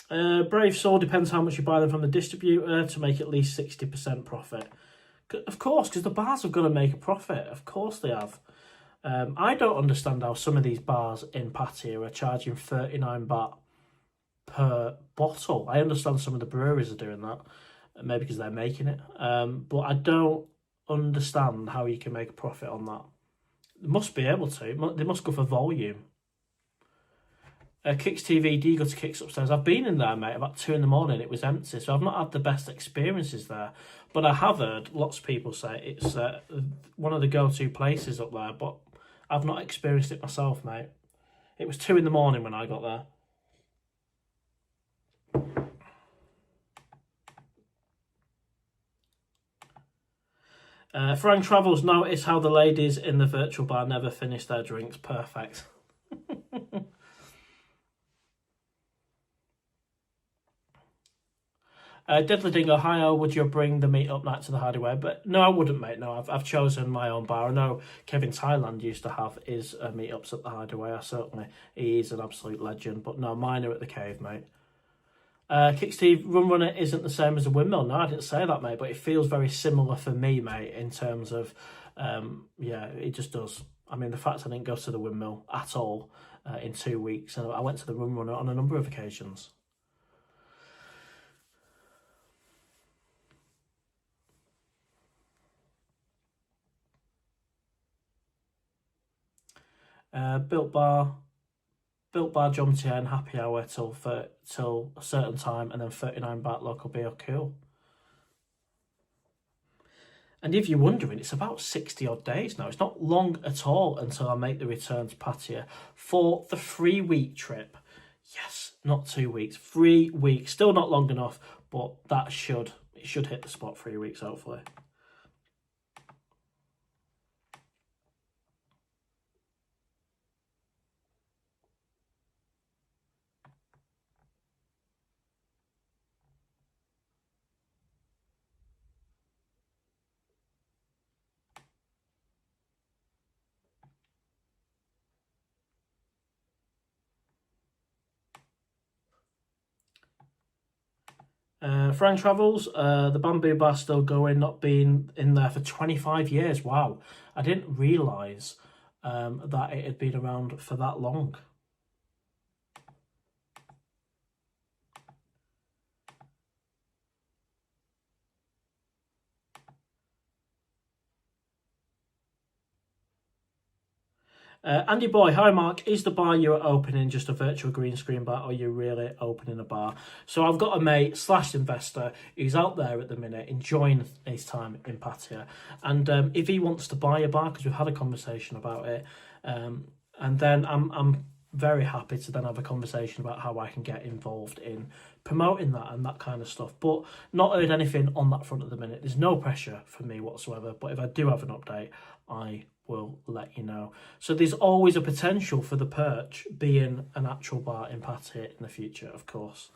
Brave Soul depends how much you buy them from the distributor to make at least 60% profit. Of course, because the bars have got to make a profit. Of course they have. I don't understand how some of these bars in Pattaya are charging 39 baht per bottle. I understand some of the breweries are doing that, maybe because they're making it. But I don't understand how you can make a profit on that. They must be able to. They must go for volume. Kicks TV, do you go to Kicks upstairs? I've been in there, mate, about 2 in the morning. It was empty, so I've not had the best experiences there. But I have heard lots of people say it's one of the go-to places up there, but I've not experienced it myself, mate. It was 2 in the morning when I got there. Frank Travels, notice how the ladies in the virtual bar never finish their drinks. Perfect. Deadly Dingo, hi, would you bring the meet-up night to the Hardyware? But no, I wouldn't, mate. No, I've chosen my own bar. I know Kevin Thailand used to have his meet-ups at the Hardyware. Certainly, he is an absolute legend. But no, mine are at the Cave, mate. Kick Steve, Rum Runner isn't the same as a windmill. No, I didn't say that, mate. But it feels very similar for me, mate, in terms of, yeah, it just does. I mean, the fact I didn't go to the windmill at all in 2 weeks. And I went to the Rum Runner on a number of occasions. Built Bar John Tien happy hour till a certain time, and then 39 baht local beer. Cool. And if you're wondering, it's about 60 odd days now. It's not long at all until I make the return to Pattaya for the 3-week trip. Yes, not 2 weeks, 3 weeks. Still not long enough, but it should hit the spot 3 weeks hopefully. Frank Travels, the Bamboo Bar still going, not been in there for 25 years. Wow, I didn't realise that it had been around for that long. Andy Boy, hi Mark, is the bar you're opening just a virtual green screen bar, or are you really opening a bar? So I've got a mate / investor who's out there at the minute enjoying his time in Pattaya, and if he wants to buy a bar, because we've had a conversation about it, and then I'm very happy to then have a conversation about how I can get involved in promoting that and that kind of stuff. But not heard anything on that front at the minute. There's no pressure for me whatsoever, but if I do have an update, I will let you know. So there's always a potential for the Perch being an actual bar in Pattaya in the future, of course.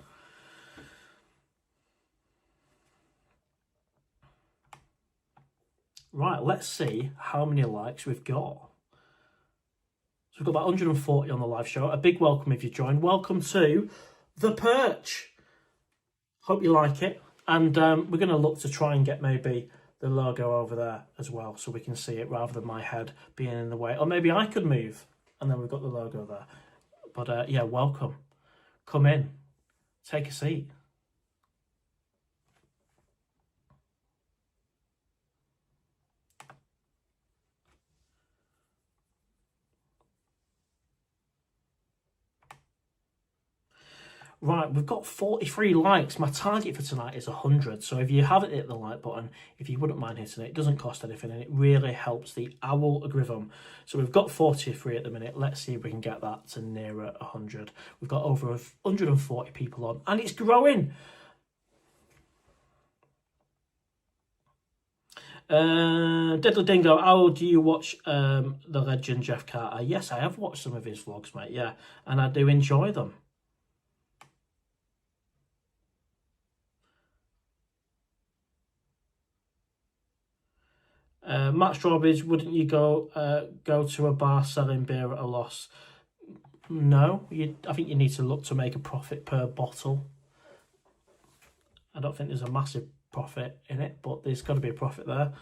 Right, let's see how many likes we've got. So we've got about 140 on the live show. A big welcome if you joined. Welcome to the Perch. Hope you like it. And we're going to look to try and get maybe the logo over there as well, so we can see it rather than my head being in the way. Or maybe I could move, and then we've got the logo there. But yeah, welcome. Come in. Take a seat. Right, we've got 43 likes. My target for tonight is 100. So if you haven't hit the like button, if you wouldn't mind hitting it, it doesn't cost anything and it really helps the owl algorithm. So we've got 43 at the minute. Let's see if we can get that to nearer 100. We've got over 140 people on and it's growing. Diddle Dingo, how do you watch the legend Jeff Carter? Yes, I have watched some of his vlogs, mate, yeah, and I do enjoy them. Matt Strawbridge, wouldn't you go to a bar selling beer at a loss? No, I think you need to look to make a profit per bottle. I don't think there's a massive profit in it, but there's got to be a profit there.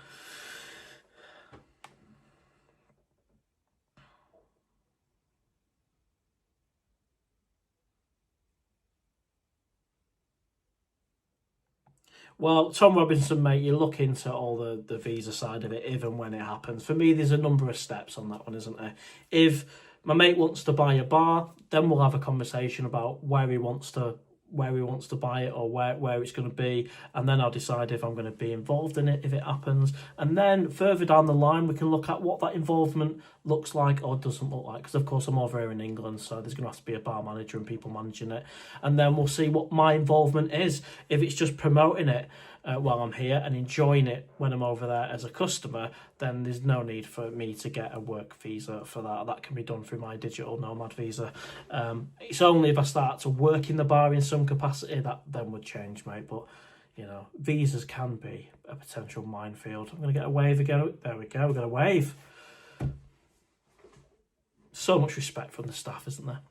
Well, Tom Robinson, mate, you look into all the visa side of it, even when it happens. For me, there's a number of steps on that one, isn't there? If my mate wants to buy a bar, then we'll have a conversation about where he wants to buy it or where it's going to be, and then I'll decide if I'm going to be involved in it if it happens. And then further down the line we can look at what that involvement looks like or doesn't look like, because of course I'm over here in England, so there's going to have to be a bar manager and people managing it, and then we'll see what my involvement is. If it's just promoting it while I'm here and enjoying it when I'm over there as a customer, then there's no need for me to get a work visa for that. That can be done through my digital nomad visa. It's only if I start to work in the bar in some capacity that then would change, mate. But you know, visas can be a potential minefield. I'm going to get a wave again. There we go, we've got a wave. So much respect from the staff, isn't there?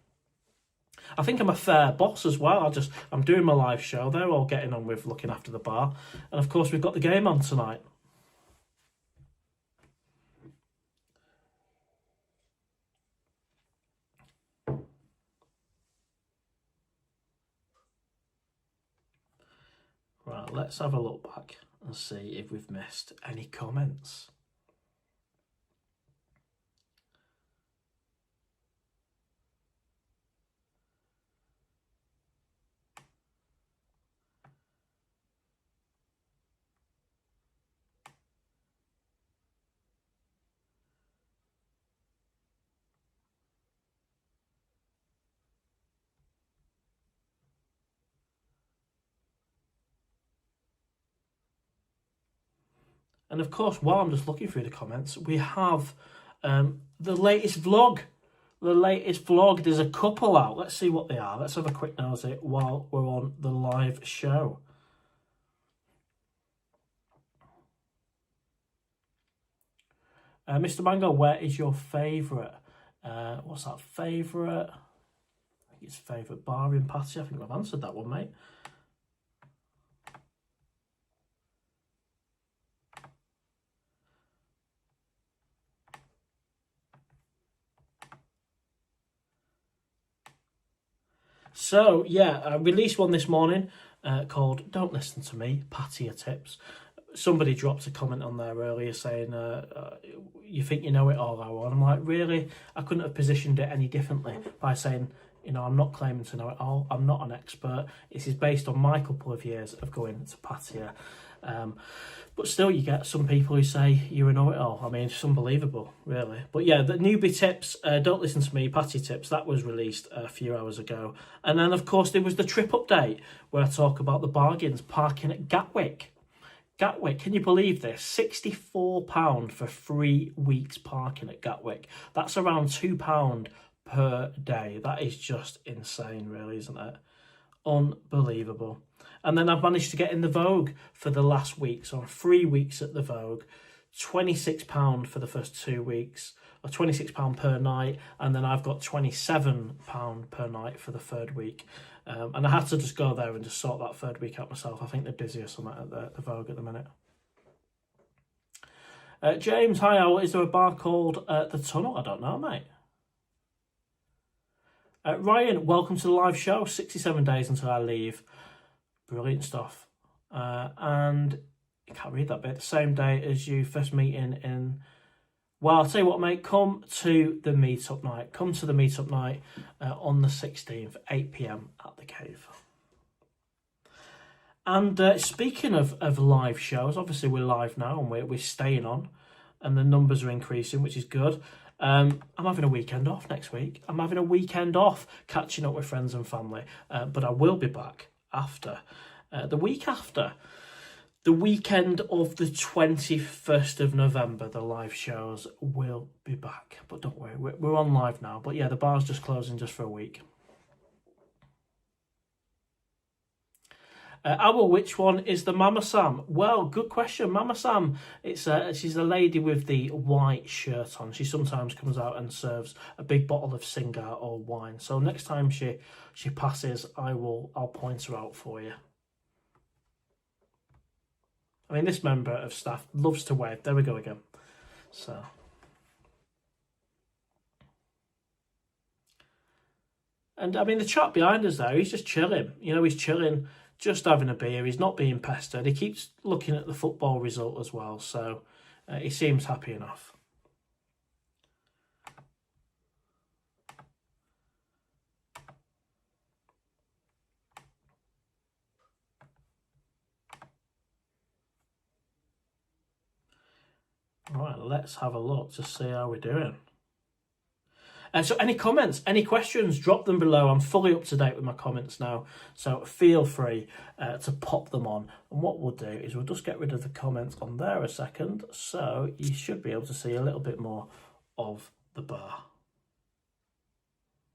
I think I'm a fair boss as well. I'm doing my live show. They're all getting on with looking after the bar. And of course, we've got the game on tonight. Right, let's have a look back and see if we've missed any comments. And of course, while I'm just looking through the comments, we have the latest vlog. The latest vlog. There's a couple out. Let's see what they are. Let's have a quick nosy while we're on the live show. Mr. Mango, where is your favourite? What's that favourite? I think it's favourite bar in Patty. I think I've answered that one, mate. So, yeah, I released one this morning called Don't Listen to Me, Pattaya Tips. Somebody dropped a comment on there earlier saying, you think you know it all, Owl? And I'm like, really? I couldn't have positioned it any differently by saying, you know, I'm not claiming to know it all. I'm not an expert. This is based on my couple of years of going to Pattaya. But still, you get some people who say you're a know-it-all. I mean, it's unbelievable, really. But yeah, the newbie tips, Don't Listen to Me, Patty Tips, that was released a few hours ago. And then, of course, there was the trip update where I talk about the bargains parking at Gatwick. Gatwick, can you believe this? £64 for 3 weeks parking at Gatwick. That's around £2 per day. That is just insane, really, isn't it? Unbelievable. And then I've managed to get in the Vogue for the last week. So 3 weeks at the Vogue, £26 for the first 2 weeks, or £26 per night. And then I've got £27 per night for the third week. And I had to just go there and just sort that third week out myself. I think they're busy or something at the Vogue at the minute. James, hi, Owl. Is there a bar called The Tunnel? I don't know, mate. Ryan, welcome to the live show. 67 days until I leave. Brilliant stuff. And I can't read that bit. The same day as you, first meeting in Well, I'll tell you what, mate, come to the meet-up night. Come to the meet-up night on the 16th, 8 p.m. at the Cave. And speaking of live shows, obviously we're live now and we're staying on and the numbers are increasing, which is good. I'm having a weekend off next week. I'm having a weekend off catching up with friends and family, but I will be back after. The week after. The weekend of the 21st of November, the live shows will be back. But don't worry, we're on live now. But yeah, the bar's just closing just for a week. Owl, which one is the Mama Sam? Well, good question, Mama Sam. She's the lady with the white shirt on. She sometimes comes out and serves a big bottle of Singar or wine. So next time she passes, I'll point her out for you. I mean, this member of staff loves to wave. There we go again. So. And I mean, the chap behind us there, he's just chilling. You know, he's chilling, just having a beer. He's not being pestered. He keeps looking at the football result as well. So he seems happy enough. Right, let's have a look to see how we're doing. So any comments, any questions, drop them below. I'm fully up to date with my comments now, so feel free to pop them on. And what we'll do is we'll just get rid of the comments on there a second, so you should be able to see a little bit more of the bar.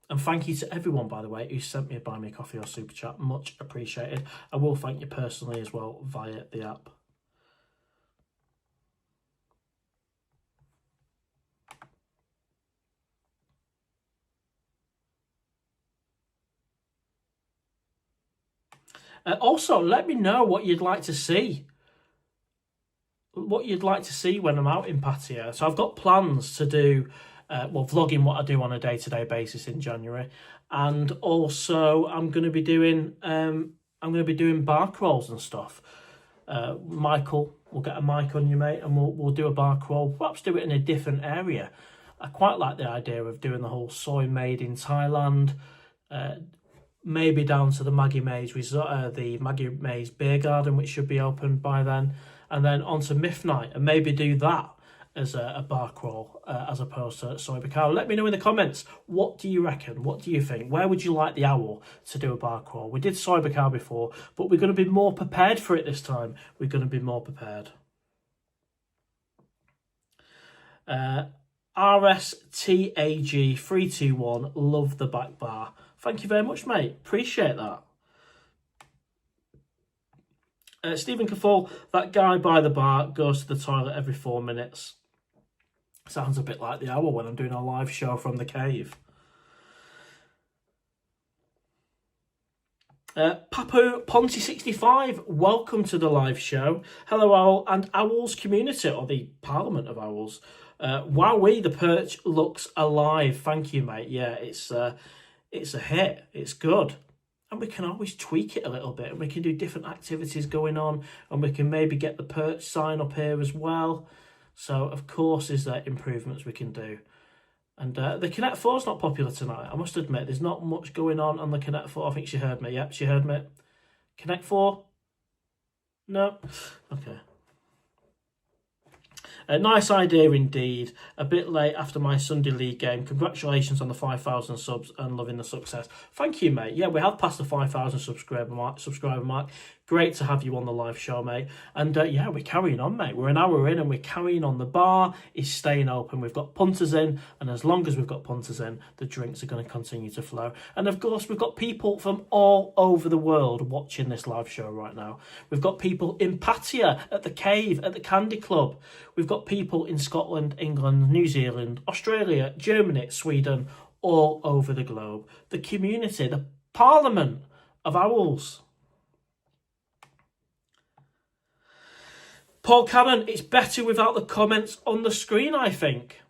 And thank you to everyone, by the way, who sent me a buy me a coffee or super chat. Much appreciated. I will thank you personally as well via the app. Also, let me know what you'd like to see. What you'd like to see when I'm out in Pattaya. So I've got plans to do, vlogging what I do on a day-to-day basis in January, and also I'm going to be doing bar crawls and stuff. Michael, we'll get a mic on you, mate, and we'll do a bar crawl. Perhaps do it in a different area. I quite like the idea of doing the whole soy made in Thailand. Maybe down to the Maggie Mays beer garden, which should be open by then, and then onto Myth Night, and maybe do that as a bar crawl as opposed to Soy Bacao. Let me know in the comments, what do you reckon? What do you think? Where would you like the Owl to do a bar crawl? We did Soy Bacao before, but we're going to be more prepared for it this time. We're going to be more prepared. RSTAG321, love the back bar. Thank you very much, mate. Appreciate that. Stephen Caffall, that guy by the bar goes to the toilet every 4 minutes. Sounds a bit like the Owl when I'm doing a live show from the Cave. Papu Ponty65, welcome to the live show. Hello, Owl and Owls community, or the Parliament of Owls. Wowee, the perch looks alive. Thank you, mate. Yeah, it's a hit. It's good. And we can always tweak it a little bit, and we can do different activities going on, and we can maybe get the perch sign up here as well. So, of course, is there improvements we can do. And the Connect 4 is not popular tonight. I must admit, there's not much going on the Connect 4. I think she heard me. Yep, she heard me. Connect 4? No? Okay. A nice idea indeed. A bit late after my Sunday League game. Congratulations on the 5,000 subs and loving the success. Thank you, mate. Yeah, we have passed the 5,000 subscriber mark. Great to have you on the live show, mate. And yeah, we're carrying on, mate. We're an hour in and we're carrying on. The bar is staying open. We've got punters in, and as long as we've got punters in, the drinks are going to continue to flow. And of course, we've got people from all over the world watching this live show right now. We've got people in Pattaya, at the Cave, at the Candy Club. We've got people in Scotland, England, New Zealand, Australia, Germany, Sweden, all over the globe. The community, the Parliament of Owls. Paul Cannon, it's better without the comments on the screen, I think.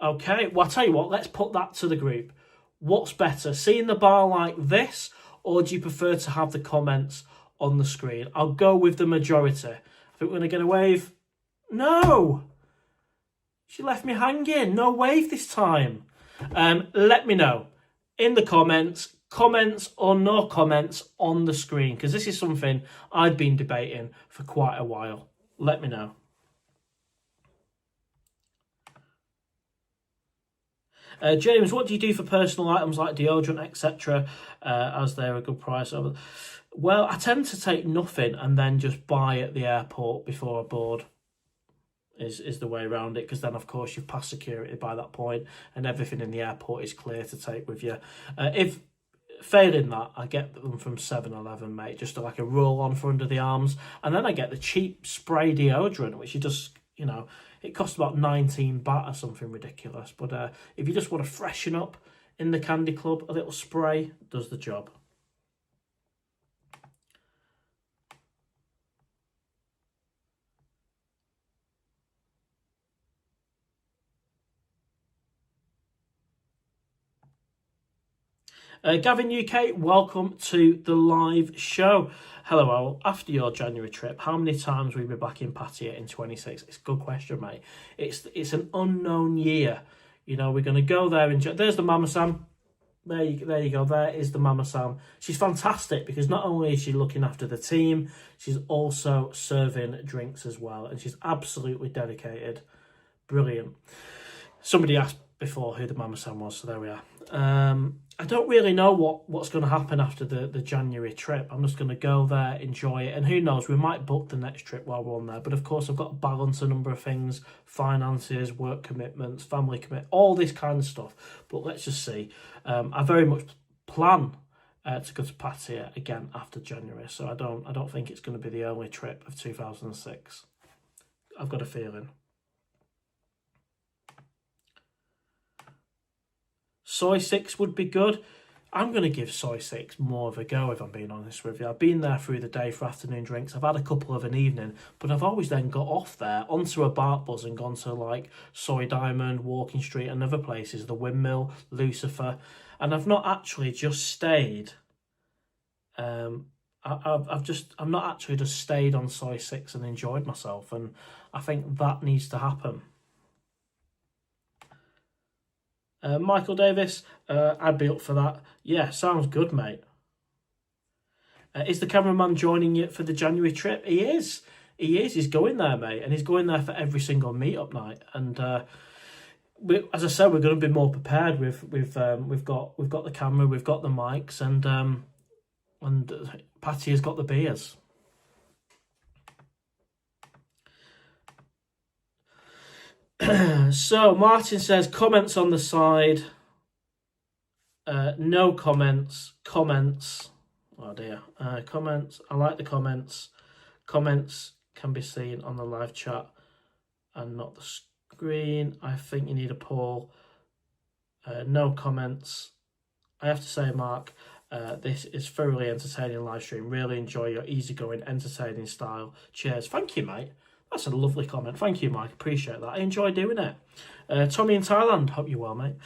Okay, well, I'll tell you what, let's put that to the group. What's better, seeing the bar like this, or do you prefer to have the comments on the screen? I'll go with the majority. I think we're going to get a wave. No! She left me hanging. No wave this time. Let me know in the comments or no comments on the screen, because this is something I've been debating for quite a while. Let me know. James, what do you do for personal items like deodorant, etc., as they're a good price? Well, I tend to take nothing and then just buy at the airport before I board. Is the way around it, because then of course you've passed security by that point and everything in the airport is clear to take with you. If failing that, I get them from 7-Eleven, mate, just like a roll on for under the arms, and then I get the cheap spray deodorant, which you just, you know, it costs about 19 baht or something ridiculous, but if you just want to freshen up in the candy club, a little spray does the job. Gavin UK, welcome to the live show. Hello, Owl. After your January trip, how many times will you be back in Pattaya in 26? It's a good question, mate. It's an unknown year. You know, we're going to go there. There's the Mama Sam. There you go. There is the Mama Sam. She's fantastic because not only is she looking after the team, she's also serving drinks as well. And she's absolutely dedicated. Brilliant. Somebody asked before who the Mama Sam was, so there we are. I don't really know what's going to happen after the January trip. I'm just going to go there, enjoy it, and who knows, we might book the next trip while we're on there. But of course, I've got to balance a number of things: finances, work commitments, family commit, all this kind of stuff. But let's just see. I very much plan to go to Pattaya again after January, so I don't think it's going to be the only trip of 2006. I've got a feeling. Soy 6 would be good. I'm going to give Soy 6 more of a go, if I'm being honest with you. I've been there through the day for afternoon drinks. I've had a couple of an evening, but I've always then got off there onto a BART bus and gone to like Soy Diamond, Walking Street and other places, the Windmill, Lucifer. And I've not actually just stayed. I've not actually just stayed on Soy 6 and enjoyed myself. And I think that needs to happen. Michael Davis, I'd be up for that. Yeah, sounds good, mate. Is the cameraman joining you for the January trip? He is. He's going there, mate, and he's going there for every single meetup night. And as I said, we're going to be more prepared. We've got the camera, we've got the mics, and Patty has got the beers. So Martin says comments on the side. No comments. Comments. Oh dear. Comments. I like the comments. Comments can be seen on the live chat and not the screen. I think you need a poll. No comments. I have to say, Mark, this is thoroughly entertaining live stream. Really enjoy your easygoing, entertaining style. Cheers. Thank you, mate. That's a lovely comment. Thank you, Mike. Appreciate that. I enjoy doing it. Tommy in Thailand. Hope you're well, mate.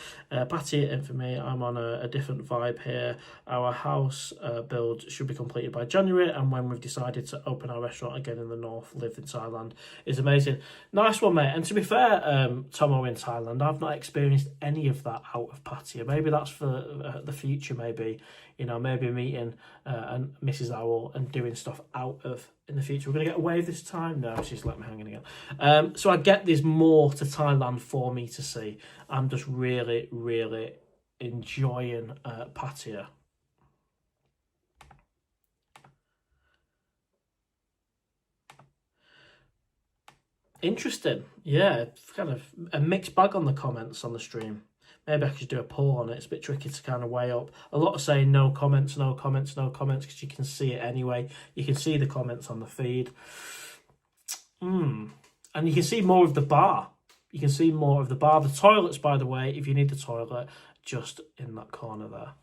Patty in for me. I'm on a different vibe here. Our house build should be completed by January, and when we've decided to open our restaurant again in the north, live in Thailand is amazing. Nice one, mate. And to be fair, Tomo in Thailand, I've not experienced any of that out of Pattaya. Maybe that's for the future, maybe. You know, maybe meeting and Mrs. Owl and doing stuff out of in the future. We're going to get a wave this time. No, she's let me hanging again. So I get there's more to Thailand for me to see. I'm just really, really enjoying Pattaya. Interesting. Yeah, kind of a mixed bag on the comments on the stream. Maybe I could do a poll on it. It's a bit tricky to kind of weigh up. A lot of saying no comments, no comments, no comments, because you can see it anyway. You can see the comments on the feed. And you can see more of the bar. You can see more of the bar. The toilets, by the way, if you need the toilet, just in that corner there.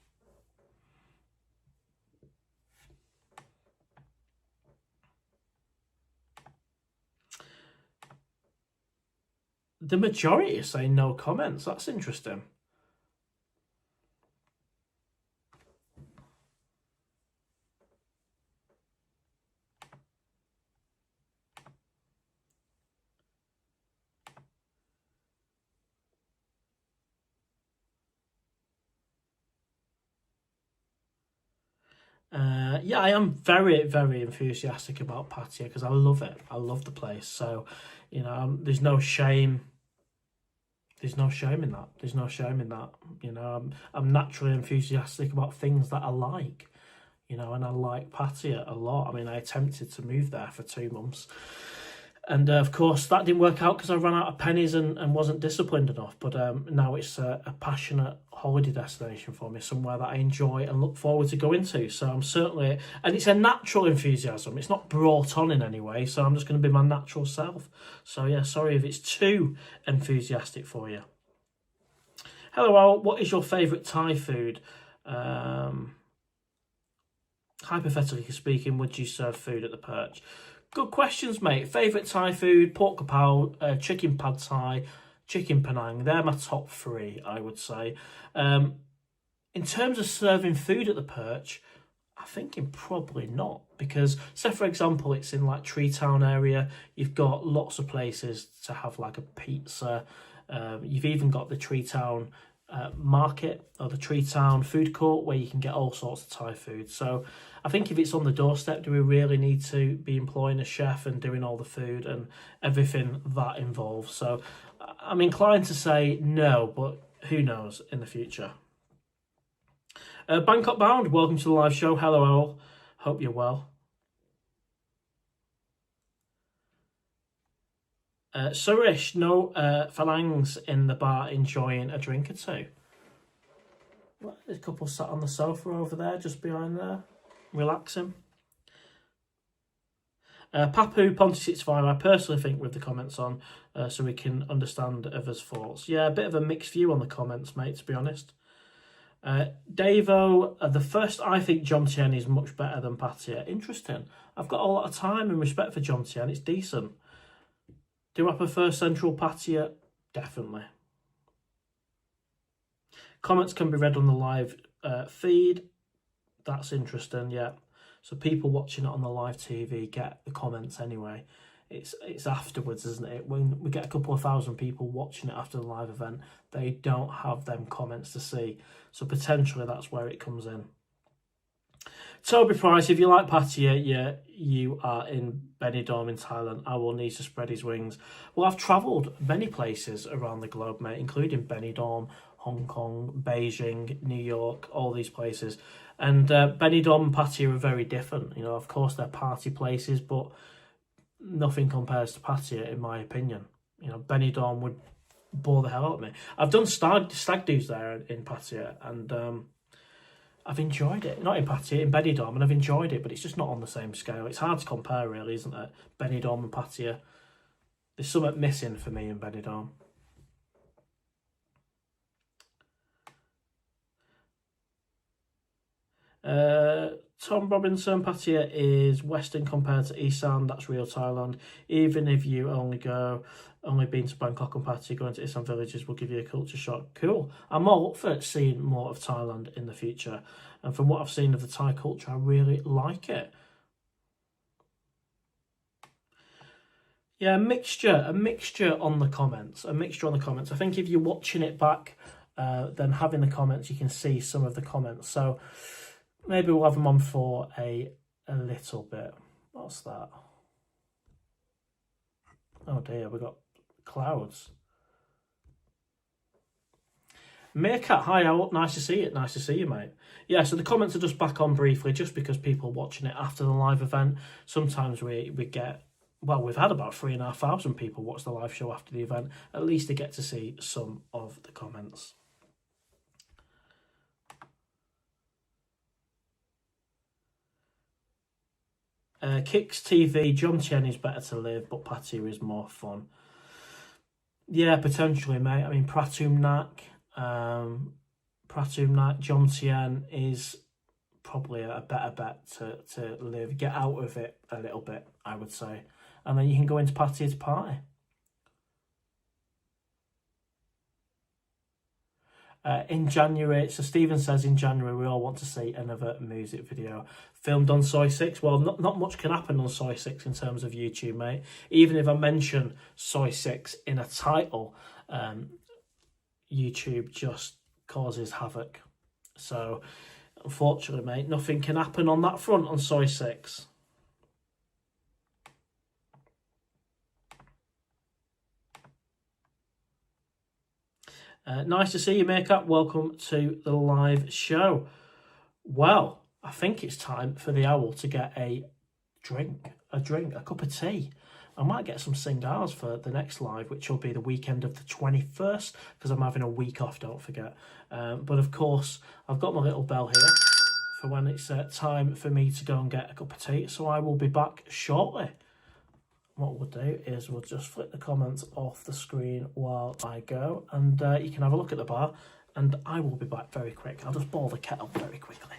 The majority is saying no comments. That's interesting. Yeah, I am very, very enthusiastic about Pattaya because I love it. I love the place. So, there's no shame. There's no shame in that. There's no shame in that. I'm naturally enthusiastic about things that I like. And I like Pattaya a lot. I mean, I attempted to move there for 2 months. And of course, that didn't work out because I ran out of pennies and wasn't disciplined enough. But now it's a passionate holiday destination for me, somewhere that I enjoy and look forward to going to. So I'm certainly, and it's a natural enthusiasm. It's not brought on in any way. So I'm just going to be my natural self. So yeah, sorry if it's too enthusiastic for you. Hello, Al. What is your favourite Thai food? Hypothetically speaking, would you serve food at the Perch? Good questions, mate. Favourite Thai food, pork kapow, chicken pad Thai, chicken Penang. They're my top 3, I would say. In terms of serving food at the Perch, I'm thinking probably not. Because, say for example, it's in like Tree Town area. You've got lots of places to have like a pizza. You've even got the Tree Town market or the Tree Town food court where you can get all sorts of Thai food. So I think if it's on the doorstep, do we really need to be employing a chef and doing all the food and everything that involves? So I'm inclined to say no, but who knows in the future. Bangkok Bound, welcome to the live show. Hello all, hope you're well. Surish, no phalangs in the bar enjoying a drink or two. Well, there's a couple sat on the sofa over there, just behind there, relaxing. Papu Ponty65, I personally think with the comments on, so we can understand others' thoughts. Yeah, a bit of a mixed view on the comments, mate, to be honest. Davo, the first, I think Jomtien is much better than Pattaya. Interesting. I've got a lot of time and respect for Jomtien. It's decent. Do I prefer Central Pattaya? Definitely. Comments can be read on the live feed. That's interesting, yeah. So people watching it on the live TV get the comments anyway. It's afterwards, isn't it? When we get a couple of thousand people watching it after the live event, they don't have them comments to see. So potentially that's where it comes in. Toby Price, if you like Pattaya, yeah, you are in Benidorm in Thailand. I will need to spread his wings. Well, I've travelled many places around the globe, mate, including Benidorm, Hong Kong, Beijing, New York, all these places. And Benidorm and Pattaya are very different. Of course, they're party places, but nothing compares to Pattaya, in my opinion. Benidorm would bore the hell out of me. I've done stag do's there in Pattaya, and I've enjoyed it. Not in Pattaya, in Benidorm, and I've enjoyed it, but it's just not on the same scale. It's hard to compare, really, isn't it? Benidorm and Pattaya. There's something missing for me in Benidorm. Tom Robinson, Pattaya is Western compared to Isan. That's real Thailand. Even if you only been to Bangkok and Pattaya, going to Isan villages will give you a culture shock. Cool. I'm all up for seeing more of Thailand in the future. And from what I've seen of the Thai culture, I really like it. Yeah, a mixture on the comments. I think if you're watching it back, then having the comments, you can see some of the comments. So maybe we'll have them on for a little bit. What's that? Oh dear, we've got clouds. Meerkat, hi, nice to see you. Nice to see you, mate. Yeah, so the comments are just back on briefly, just because people are watching it after the live event. Sometimes we get, well, we've had about 3,500 people watch the live show after the event. At least they get to see some of the comments. Kicks TV, Jomtien is better to live, but Pattaya is more fun. Yeah, potentially, mate. I mean, Pratumnak, Jomtien is probably a better bet to live. Get out of it a little bit, I would say. And then you can go into Pattaya to party. In January, so Stephen says in January we all want to see another music video filmed on Soy 6. Well, not much can happen on Soy 6 in terms of YouTube, mate. Even if I mention Soy 6 in a title, YouTube just causes havoc. So Unfortunately, mate, nothing can happen on that front on Soy 6. Nice to see you, Makeup. Welcome to the live show. Well, I think it's time for the owl to get a cup of tea. I might get some cigars for the next live, which will be the weekend of the 21st, because I'm having a week off, don't forget. But of course, I've got my little bell here for when it's time for me to go and get a cup of tea. So I will be back shortly. What we'll do is we'll just flip the comments off the screen while I go, and you can have a look at the bar, and I will be back very quick. I'll just boil the kettle very quickly.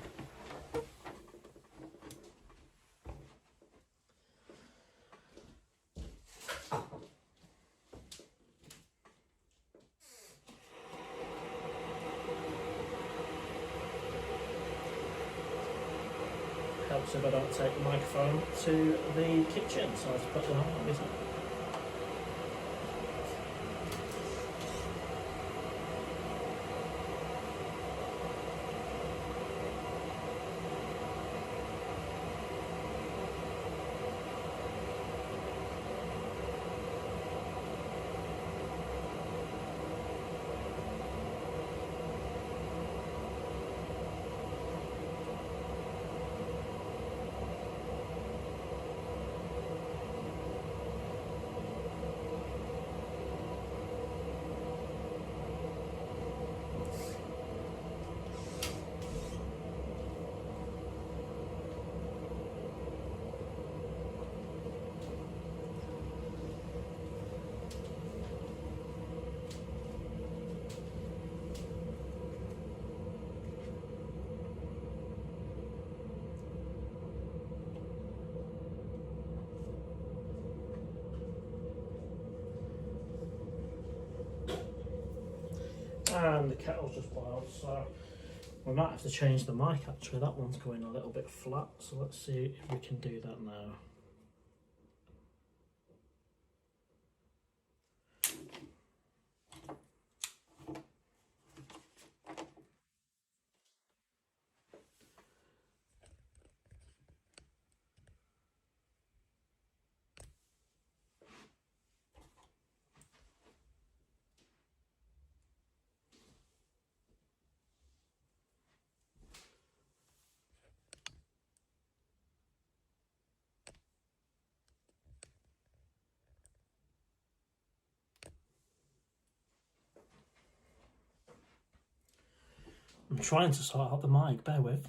Helps if I don't take the microphone to the kitchen, so I have to put it on, obviously. And the kettle's just boiled, so we might have to change the mic actually. That one's going a little bit flat, so let's see if we can do that now. I'm trying to sort out the mic, bear with.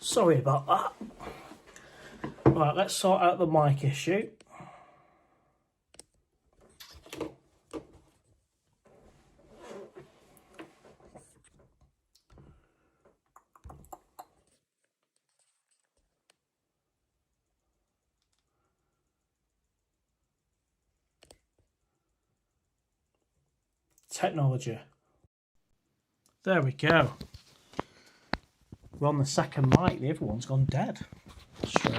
Sorry about that. Right, let's sort out the mic issue. Technology. There we go. We're on the second mic, the other one's gone dead. Sure.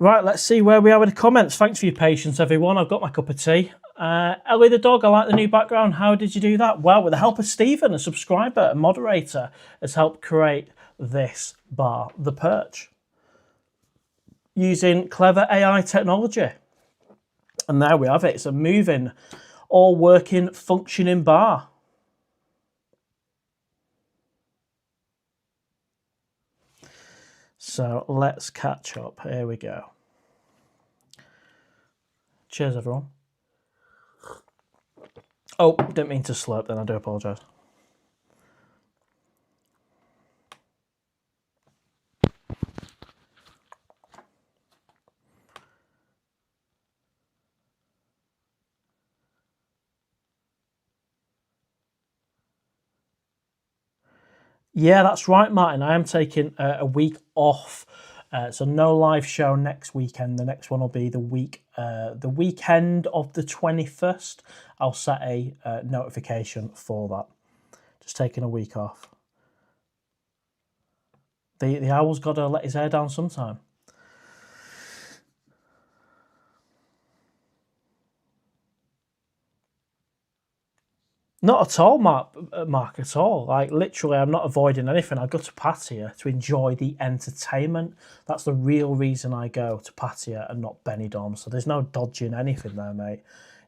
Right, let's see where we are with the comments. Thanks for your patience, everyone. I've got my cup of tea. Ellie the dog, I like the new background. How did you do that? Well, with the help of Stephen, a subscriber, a moderator, has helped create this bar, the PERCH, using clever AI technology. And there we have it. It's a moving, all working, functioning bar. So let's catch up. Here we go. Cheers, everyone. Oh, didn't mean to slurp then. I do apologise. Yeah, that's right, Martin. I am taking a week off. So no live show next weekend. The next one will be the weekend of the 21st. I'll set a notification for that. Just taking a week off. The owl's got to let his hair down sometime. Not at all, Mark, at all. Like, literally, I'm not avoiding anything. I go to Pattaya to enjoy the entertainment. That's the real reason I go to Pattaya and not Benidorm. So there's no dodging anything there, mate.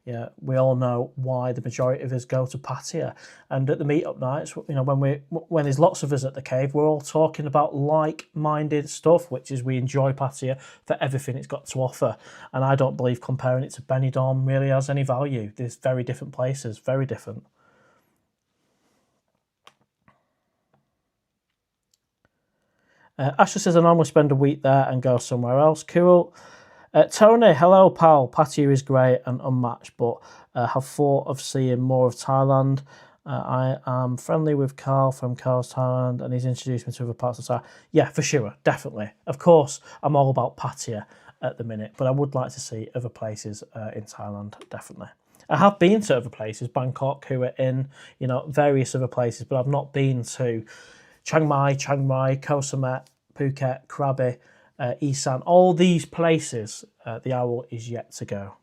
Yeah, we all know why the majority of us go to Pattaya. And at the meetup nights, you know, when there's lots of us at the cave, we're all talking about like-minded stuff, which is we enjoy Pattaya for everything it's got to offer. And I don't believe comparing it to Benidorm really has any value. There's very different places, very different. Ashley says, I normally spend a week there and go somewhere else. Cool. Tony, hello, pal. Pattaya is great and unmatched, but have thought of seeing more of Thailand. I am friendly with Carl from Carl's Thailand, and he's introduced me to other parts of Thailand. Yeah, for sure, definitely. Of course, I'm all about Pattaya at the minute, but I would like to see other places in Thailand, definitely. I have been to other places, Bangkok, Hua Hin, you know, various other places, but I've not been to Chiang Mai, Koh Samet, Phuket, Krabi, Isan, all these places, the owl is yet to go.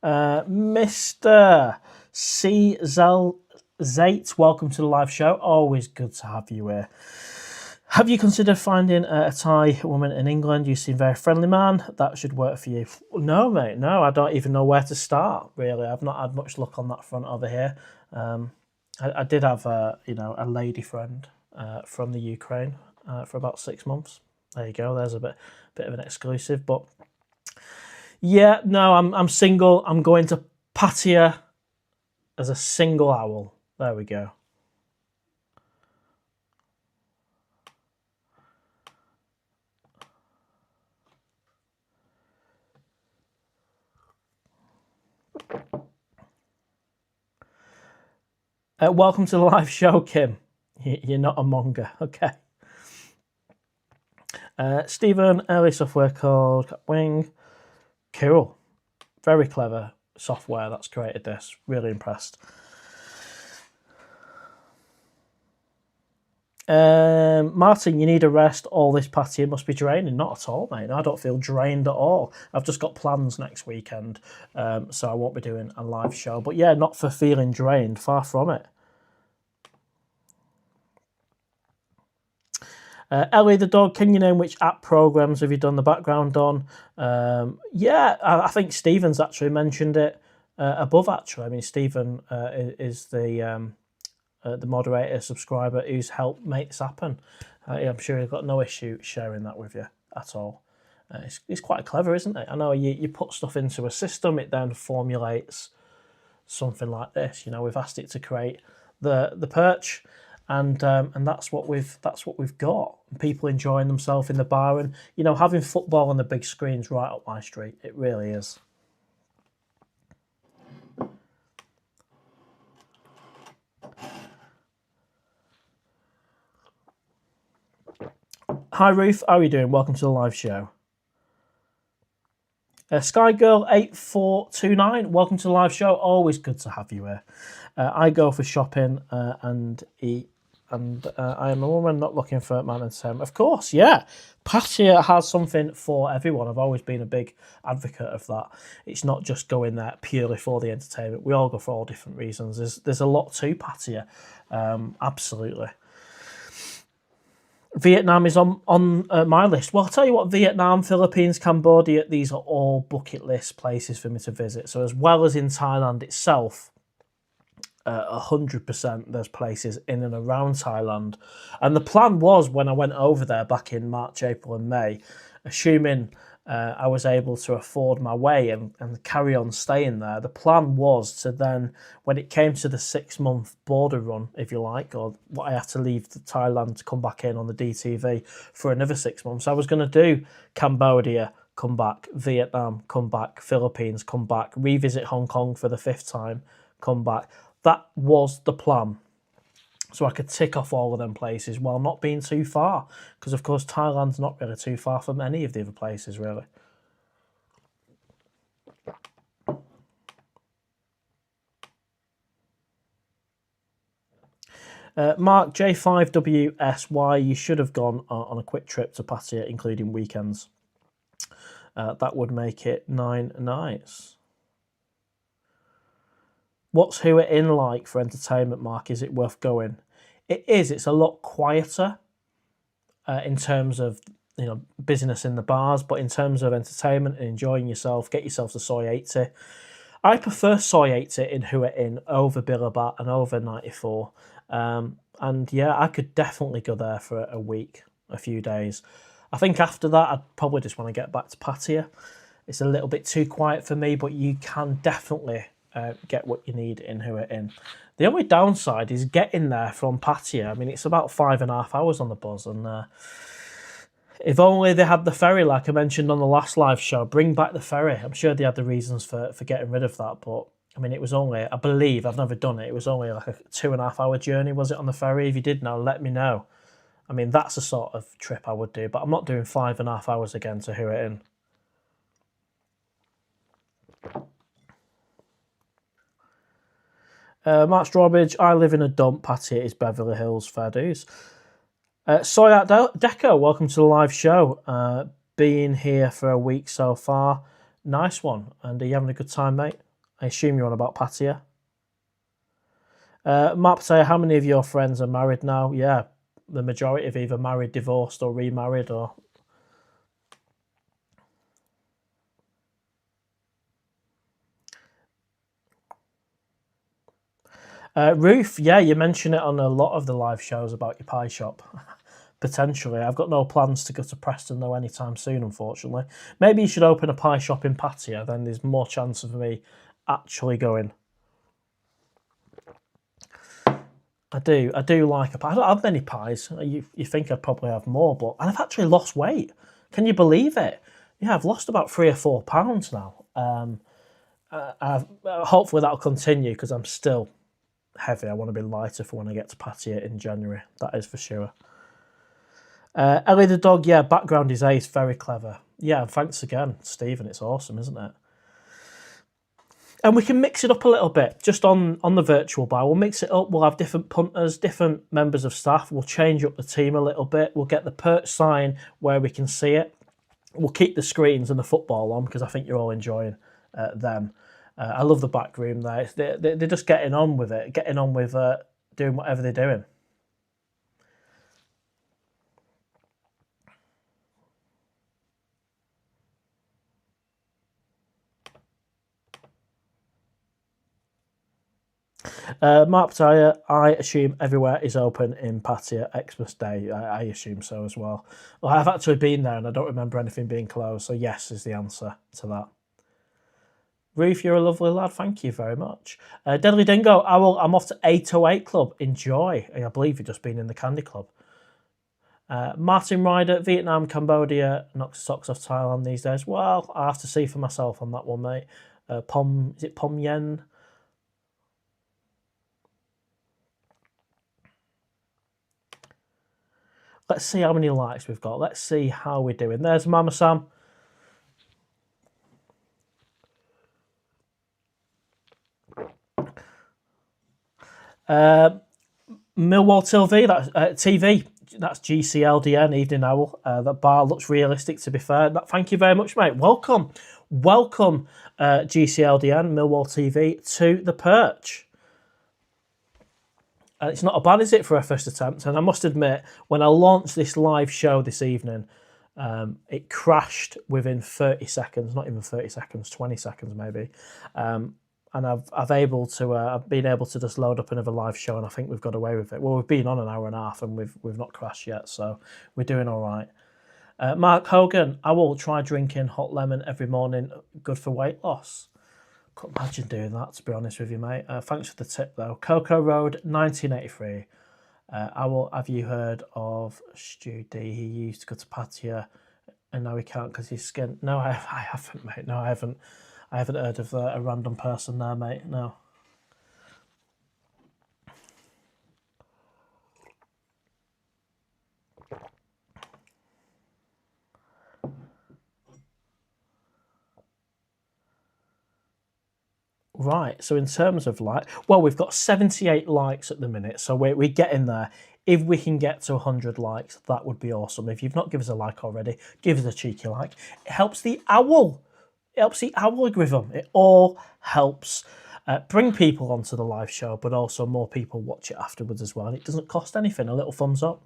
Mr. C. Zate, welcome to the live show. Always good to have you here. Have you considered finding a Thai woman in England? You seem a very friendly man. That should work for you. No, mate, no. I don't even know where to start, really. I've not had much luck on that front over here. I did have a lady friend from the Ukraine for about 6 months. There you go. There's a bit of an exclusive, but yeah, no, I'm single. I'm going to Pattaya as a single owl. There we go. Welcome to the live show, Kim. You're not a monger, okay. Stephen, early software called Wing. Cool. Very clever software that's created this. Really impressed. Martin, you need a rest. All this Pattaya must be draining. Not at all, mate. I don't feel drained at all. I've just got plans next weekend, so I won't be doing a live show. But yeah, not for feeling drained. Far from it. Ellie the dog, can you name which app programs have you done the background on? Yeah, I think Stephen's actually mentioned it above, actually. I mean, Stephen is the moderator, subscriber who's helped make this happen. I'm sure he's got no issue sharing that with you at all. It's quite clever, isn't it? I know you put stuff into a system, it then formulates something like this. You know, we've asked it to create the PERCH, and that's what we've got. People enjoying themselves in the bar, and you know, having football on the big screens right up my street. It really is. Hi Ruth, how are you doing? Welcome to the live show. Skygirl8429, welcome to the live show. Always good to have you here. I go for shopping and eat, and I am a woman not looking for man entertainment. Of course, yeah. Pattaya has something for everyone. I've always been a big advocate of that. It's not just going there purely for the entertainment. We all go for all different reasons. There's a lot to Pattaya, absolutely. Vietnam is on my list. Well, I'll tell you what, Vietnam, Philippines, Cambodia, these are all bucket list places for me to visit. So as well as in Thailand itself, 100% there's places in and around Thailand. And the plan was when I went over there back in March, April and May, assuming I was able to afford my way and carry on staying there, the plan was to then, when it came to the 6-month border run, if you like, or what I had to leave Thailand to come back in on the DTV for another 6 months, I was going to do Cambodia, come back, Vietnam, come back, Philippines, come back, revisit Hong Kong for the 5th time, come back. That was the plan. So I could tick off all of them places while not being too far. Because, of course, Thailand's not really too far from any of the other places, really. Mark J5WSY, you should have gone on a quick trip to Pattaya, including weekends. That would make it 9 nights. What's Hua Hin like for entertainment, Mark? Is it worth going? It is. It's a lot quieter in terms of business in the bars, but in terms of entertainment and enjoying yourself, get yourself to Soi 80. I prefer Soi 80 in Hua Hin over Billabat and over 94. And yeah, I could definitely go there for a week, a few days. I think after that, I'd probably just want to get back to Pattaya. It's a little bit too quiet for me, but you can definitely get what you need in Hua Hin. The only downside is getting there from Pattaya. I mean, it's about 5.5 hours on the bus, and if only they had the ferry, like I mentioned on the last live show, bring back the ferry. I'm sure they had the reasons for getting rid of that, but I mean, it was only, I believe, I've never done it, it was only like a 2.5 hour journey, was it, on the ferry? If you did know, let me know. I mean, that's the sort of trip I would do, but I'm not doing 5.5 hours again to Hua Hin. Mark Strawbridge, I live in a dump. Pattaya is Beverly Hills. Fair dues. Soyat Deco, welcome to the live show. Been here for a week so far. Nice one. And are you having a good time, mate? I assume you're on about Pattaya. Mark Pattaya, how many of your friends are married now? Yeah, the majority have either married, divorced, or remarried, or... Ruth, yeah, you mention it on a lot of the live shows about your pie shop. Potentially. I've got no plans to go to Preston though anytime soon, unfortunately. Maybe you should open a pie shop in Pattaya, then there's more chance of me actually going. I do like a pie. I don't have many pies. You think I'd probably have more, but I've actually lost weight. Can you believe it? Yeah, I've lost about 3 or 4 pounds now. Hopefully that'll continue because I'm still heavy. I want to be lighter for when I get to Pattaya in January. That is for sure. Ellie the dog, yeah, background is ace, very clever. Yeah, thanks again, Stephen. It's awesome, isn't it? And we can mix it up a little bit, just on the virtual bar. We'll mix it up. We'll have different punters, different members of staff. We'll change up the team a little bit. We'll get the PERCH sign where we can see it. We'll keep the screens and the football on because I think you're all enjoying them. I love the back room there. They're just getting on with it, getting on with doing whatever they're doing. Mark Pattaya, I assume everywhere is open in Pattaya Xmas Day. I assume so as well. Well, I've actually been there and I don't remember anything being closed, so yes is the answer to that. Ruth, you're a lovely lad. Thank you very much. Deadly Dingo, I'm off to 808 Club. Enjoy. I believe you've just been in the Candy Club. Martin Ryder, Vietnam, Cambodia, knocks the socks off Thailand these days. Well, I have to see for myself on that one, mate. Is it Pom Yen? Let's see how many likes we've got. Let's see how we're doing. There's Mama Sam. Millwall TV, that's GCLDN, Evening Owl. That bar looks realistic, to be fair. Thank you very much, mate. Welcome, GCLDN, Millwall TV, to the Perch. And it's not a bad, is it, for a first attempt? And I must admit, when I launched this live show this evening, it crashed within 30 seconds, not even 30 seconds, 20 seconds maybe. And I've been able to just load up another live show, and I think we've got away with it. Well, we've been on an hour and a half, and we've not crashed yet, so we're doing all right. Mark Hogan, I will try drinking hot lemon every morning. Good for weight loss. Couldn't imagine doing that, to be honest with you, mate. Thanks for the tip, though. Coco Road, 1983. Have you heard of Stu D? He used to go to Pattaya, and now he can't because he's skinned. No, I haven't, mate. No, I haven't. I haven't heard of a random person there, mate. No. Right, so in terms of we've got 78 likes at the minute, so we're getting there. If we can get to 100 likes, that would be awesome. If you've not given us a like already, give us a cheeky like. It helps the owl. It helps the algorithm. It all helps bring people onto the live show, but also more people watch it afterwards as well. And it doesn't cost anything, a little thumbs up.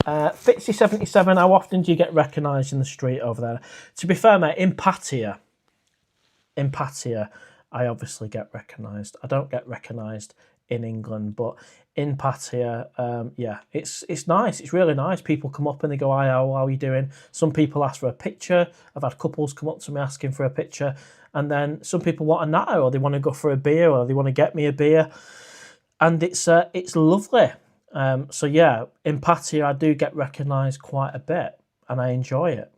Fitzy77, how often do you get recognised in the street over there? To be fair, mate, in Pattaya, I obviously get recognised. I don't get recognised in England, but in Pattaya, yeah, it's nice. It's really nice. People come up and they go, "Hi, how are you doing?" Some people ask for a picture. I've had couples come up to me asking for a picture, and then some people want a natter, or they want to go for a beer, or they want to get me a beer, and it's lovely. So yeah, in Pattaya, I do get recognised quite a bit, and I enjoy it.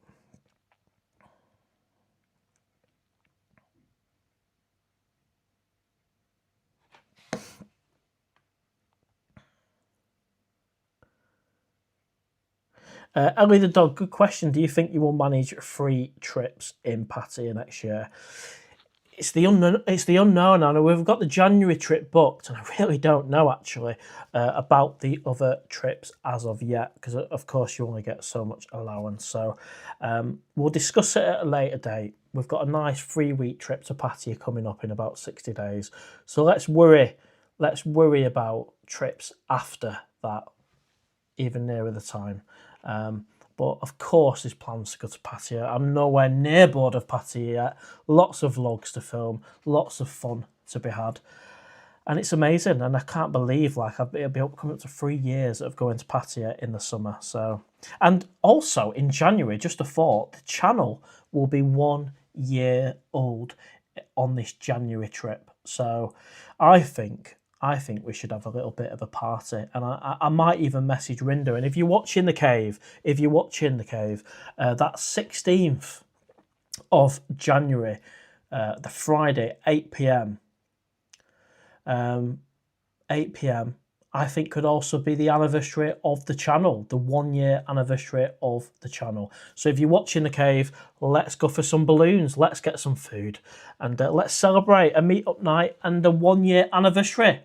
Ellie the Dog, good question. Do you think you will manage free trips in Pattaya next year? It's the unknown. I know we've got the January trip booked, and I really don't know actually about the other trips as of yet, because of course you only get so much allowance. So we'll discuss it at a later date. We've got a nice 3-week trip to Pattaya coming up in about 60 days. So let's worry about trips after that, even nearer the time. But of course there's plans to go to Pattaya. I'm nowhere near bored of Pattaya yet. Lots of vlogs to film, lots of fun to be had. And it's amazing, and I can't believe it'll be coming up to 3 years of going to Pattaya in the summer. So, and also in January, just a thought, the channel will be 1 year old on this January trip. So I think we should have a little bit of a party, and I might even message Rinder. And if you're watching the cave, that 16th of January, the Friday, 8 p.m. 8 p.m. I think could also be the anniversary of the channel, the 1 year anniversary of the channel. So if you're watching the cave, let's go for some balloons, let's get some food, and let's celebrate a meet-up night and the 1 year anniversary.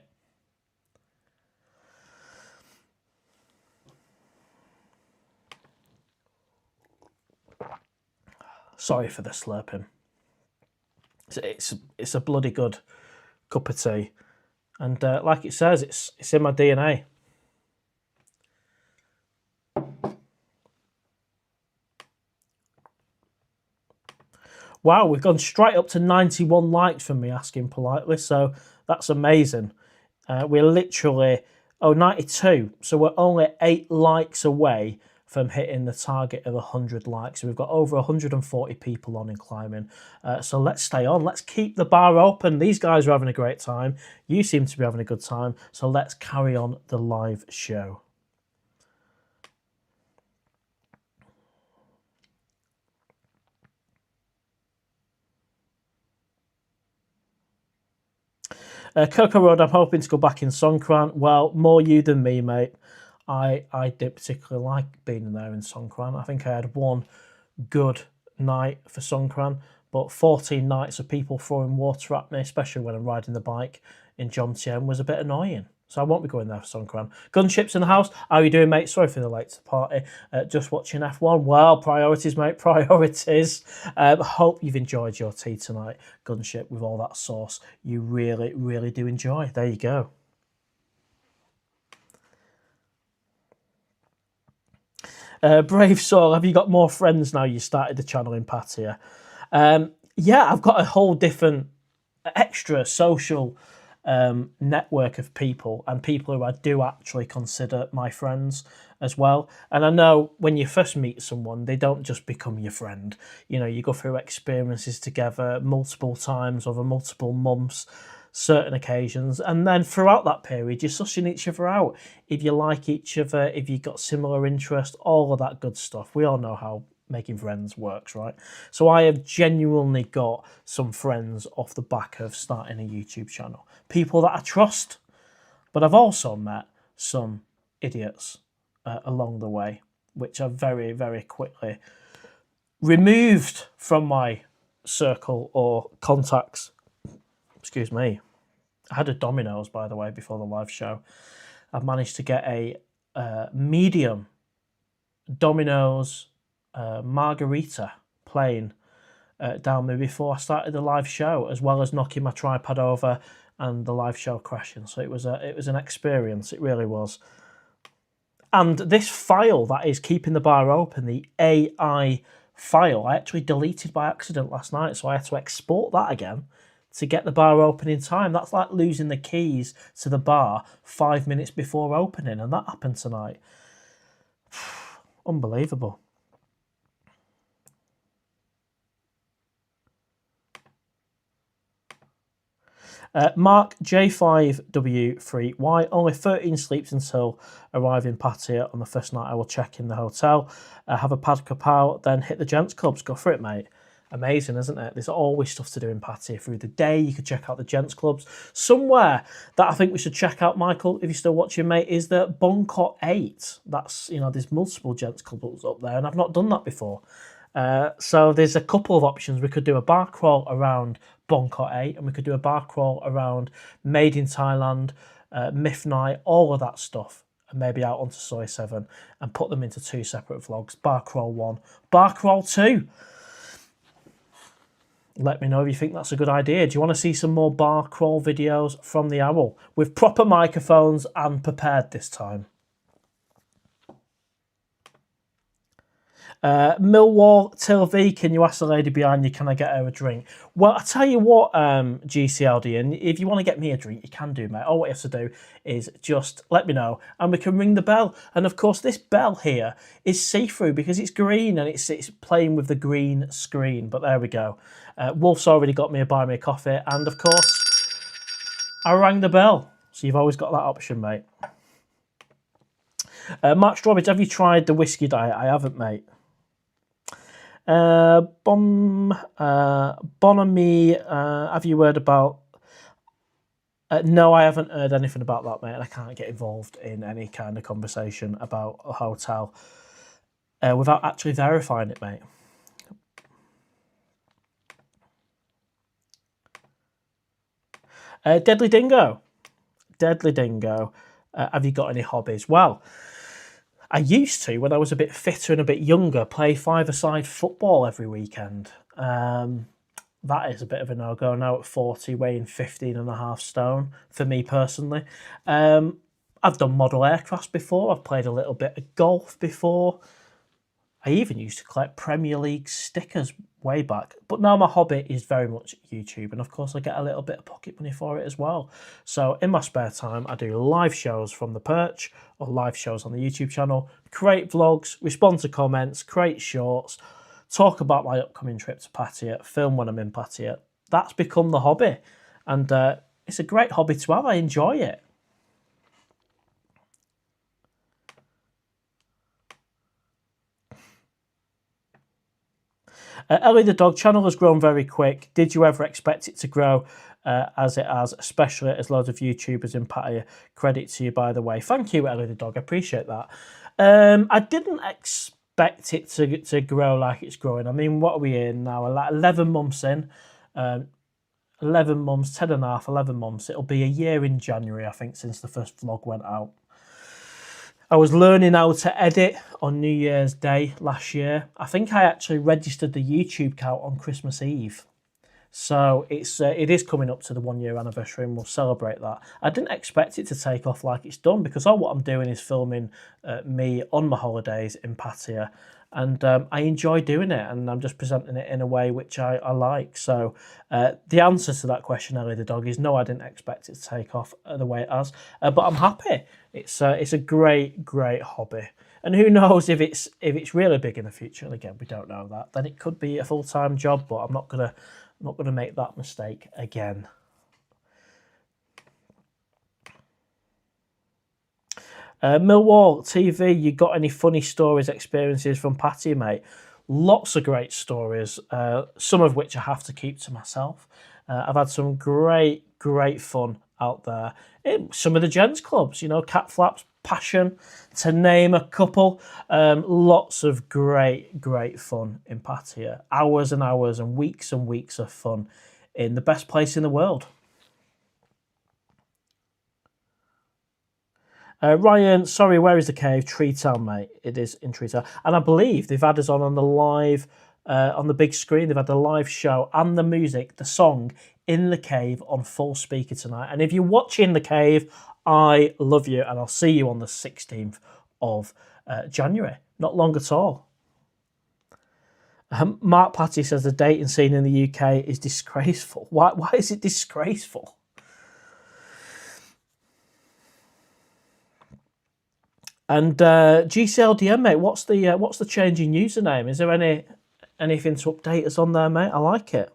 Sorry for the slurping. It's a bloody good cup of tea, and like it says, it's in my DNA. Wow, we've gone straight up to 91 likes from me asking politely, so that's amazing. We're literally 92, so we're only 8 likes away from hitting the target of 100 likes. So we've got over 140 people on in climbing. So let's stay on. Let's keep the bar open. These guys are having a great time. You seem to be having a good time. So let's carry on the live show. Coco Road, I'm hoping to go back in Songkran. Well, more you than me, mate. I didn't particularly like being there in Songkran. I think I had one good night for Songkran, but 14 nights of people throwing water at me, especially when I'm riding the bike in Jomtien, was a bit annoying. So I won't be going there for Songkran. Gunships in the house. How are you doing, mate? Sorry for the late to the party. Just watching F1. Well, priorities, mate. Priorities. Hope you've enjoyed your tea tonight, Gunship, with all that sauce. You really, really do enjoy. There you go. Brave Soul, have you got more friends now you started the channel in Pattaya? Yeah, I've got a whole different extra social network of people, and people who I do actually consider my friends as well. And I know when you first meet someone, they don't just become your friend. You know, you go through experiences together multiple times over multiple months, certain occasions, and then throughout that period, you're sussing each other out. If you like each other, if you've got similar interests, all of that good stuff. We all know how making friends works, right? So I have genuinely got some friends off the back of starting a YouTube channel. People that I trust, but I've also met some idiots along the way, which I've very, very quickly removed from my circle or contacts. Excuse me. I had a Domino's, by the way, before the live show. I've managed to get a medium Domino's margarita plain down me before I started the live show, as well as knocking my tripod over and the live show crashing. So it was an experience. It really was. And this file that is keeping the bar open, the AI file, I actually deleted by accident last night, so I had to export that again to get the bar open in time. That's like losing the keys to the bar 5 minutes before opening, and that happened tonight. Unbelievable. Mark J5W3, why only 13 sleeps until arriving Pattaya on the first night? I will check in the hotel, have a pad kapow, then hit the gents clubs. Go for it, mate. Amazing, isn't it? There's always stuff to do in Pattaya through the day. You could check out the gents clubs. Somewhere that I think we should check out, Michael, if you're still watching, mate, is the Bangkok 8. That's, you know, there's multiple gents clubs up there, and I've not done that before. So there's a couple of options. We could do a bar crawl around Bangkok 8, and we could do a bar crawl around Made in Thailand, Myth Night, all of that stuff, and maybe out onto Soy 7 and put them into 2 separate vlogs. Bar crawl 1, bar crawl 2. Let me know if you think that's a good idea. Do you want to see some more bar crawl videos from the Owl with proper microphones and prepared this time? Millwall Tilv, can you ask the lady behind you, can I get her a drink? Well, I tell you what, GCLD, and if you want to get me a drink, you can do, mate. All what you have to do is just let me know, and we can ring the bell. And of course, this bell here is see-through because it's green, and it's playing with the green screen. But there we go. Wolf's already got me a buy me a coffee, and of course, I rang the bell. So you've always got that option, mate. Mark Strawbridge, have you tried the whiskey diet? I haven't, mate. Bonamy, have you heard about... no, I haven't heard anything about that, mate, and I can't get involved in any kind of conversation about a hotel without actually verifying it, mate. Deadly Dingo. Deadly Dingo, have you got any hobbies? Well, I used to, when I was a bit fitter and a bit younger, play five-a-side football every weekend. That is a bit of a no-go now at 40, weighing 15.5 stone, for me personally. I've done model aircrafts before. I've played a little bit of golf before. I even used to collect Premier League stickers way back. But now my hobby is very much YouTube. And of course, I get a little bit of pocket money for it as well. So in my spare time, I do live shows from the Perch or live shows on the YouTube channel, create vlogs, respond to comments, create shorts, talk about my upcoming trip to Pattaya, film when I'm in Pattaya. That's become the hobby. And it's a great hobby to have. I enjoy it. Ellie the dog channel has grown very quick. Did you ever expect it to grow as it has, especially as loads of YouTubers in Pattaya? Credit to you, by the way. Thank you, Ellie the dog. I appreciate that. I didn't expect it to grow like it's growing. I mean, what are we in now? Like 11 months in. 11 months, 10 and a half, 11 months. It'll be a year in January, I think, since the first vlog went out. I was learning how to edit on New Year's Day last year. I think I actually registered the YouTube account on Christmas Eve. So it is coming up to the 1 year anniversary and we'll celebrate that. I didn't expect it to take off like it's done because all what I'm doing is filming me on my holidays in Pattaya. And I enjoy doing it, and I'm just presenting it in a way which I like. So the answer to that question, Ellie the dog, is no, I didn't expect it to take off the way it has. But I'm happy. It's a great hobby. And who knows if it's really big in the future. And again, we don't know that. Then it could be a full-time job, but I'm not gonna make that mistake again. Millwall TV, you got any funny stories, experiences from Pattaya, mate? Lots of great stories, some of which I have to keep to myself. I've had some great fun out there. In some of the gents clubs, you know, Cat Flaps, Passion, to name a couple. Lots of great fun in Pattaya. Hours and hours and weeks of fun in the best place in the world. Ryan, sorry, where is the cave? Tree Town, mate. It is in Tree Town. And I believe they've had us on the live, on the big screen. They've had the live show and the music, the song, in the cave on full speaker tonight. And if you're watching the cave, I love you. And I'll see you on the 16th of January. Not long at all. Mark Patty says the dating scene in the UK is disgraceful. Why is it disgraceful? And GCLDM, mate, what's the change in username? Is there anything to update us on there, mate? I like it.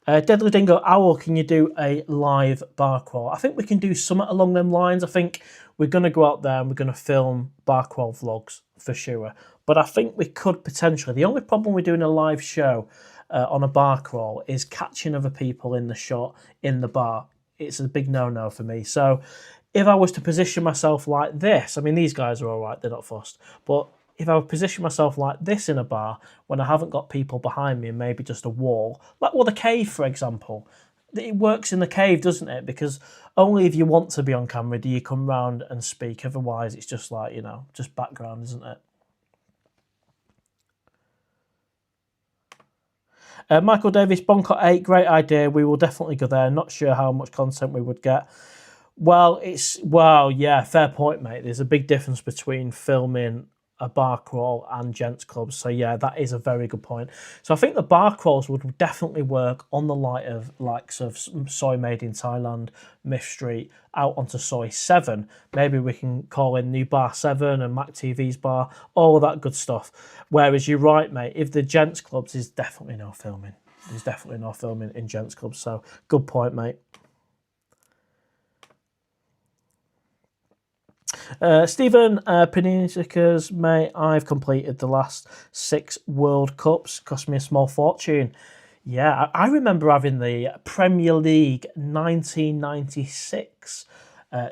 Deadly Dingo Owl, can you do a live bar crawl? I think we can do something along them lines. I think we're going to go out there and we're going to film bar crawl vlogs for sure. But I think we could potentially. The only problem with doing a live show on a bar crawl is catching other people in the shot in the bar. It's a big no-no for me. So if I was to position myself like this, I mean, these guys are all right, they're not fussed. But if I would position myself like this in a bar when I haven't got people behind me and maybe just a wall, like the cave, for example, it works in the cave, doesn't it? Because only if you want to be on camera do you come round and speak. Otherwise, it's just like, you know, just background, isn't it? Michael Davis, Boncott 8, great idea. We will definitely go there. Not sure how much content we would get. Well, yeah, fair point, mate. There's a big difference between filming a bar crawl and gents clubs. So yeah, that is a very good point. So I think the bar crawls would definitely work on the likes of Soy Made in Thailand, Myth Street, out onto Soy 7. Maybe we can call in New Bar 7 and Mac TV's bar, all of that good stuff. Whereas you're right, mate, if the gents clubs, there's definitely no filming. There's definitely no filming in gents clubs. So good point, mate. Stephen Paninsicas, mate, I've completed the last 6 World Cups. Cost me a small fortune. Yeah, I remember having the Premier League 1996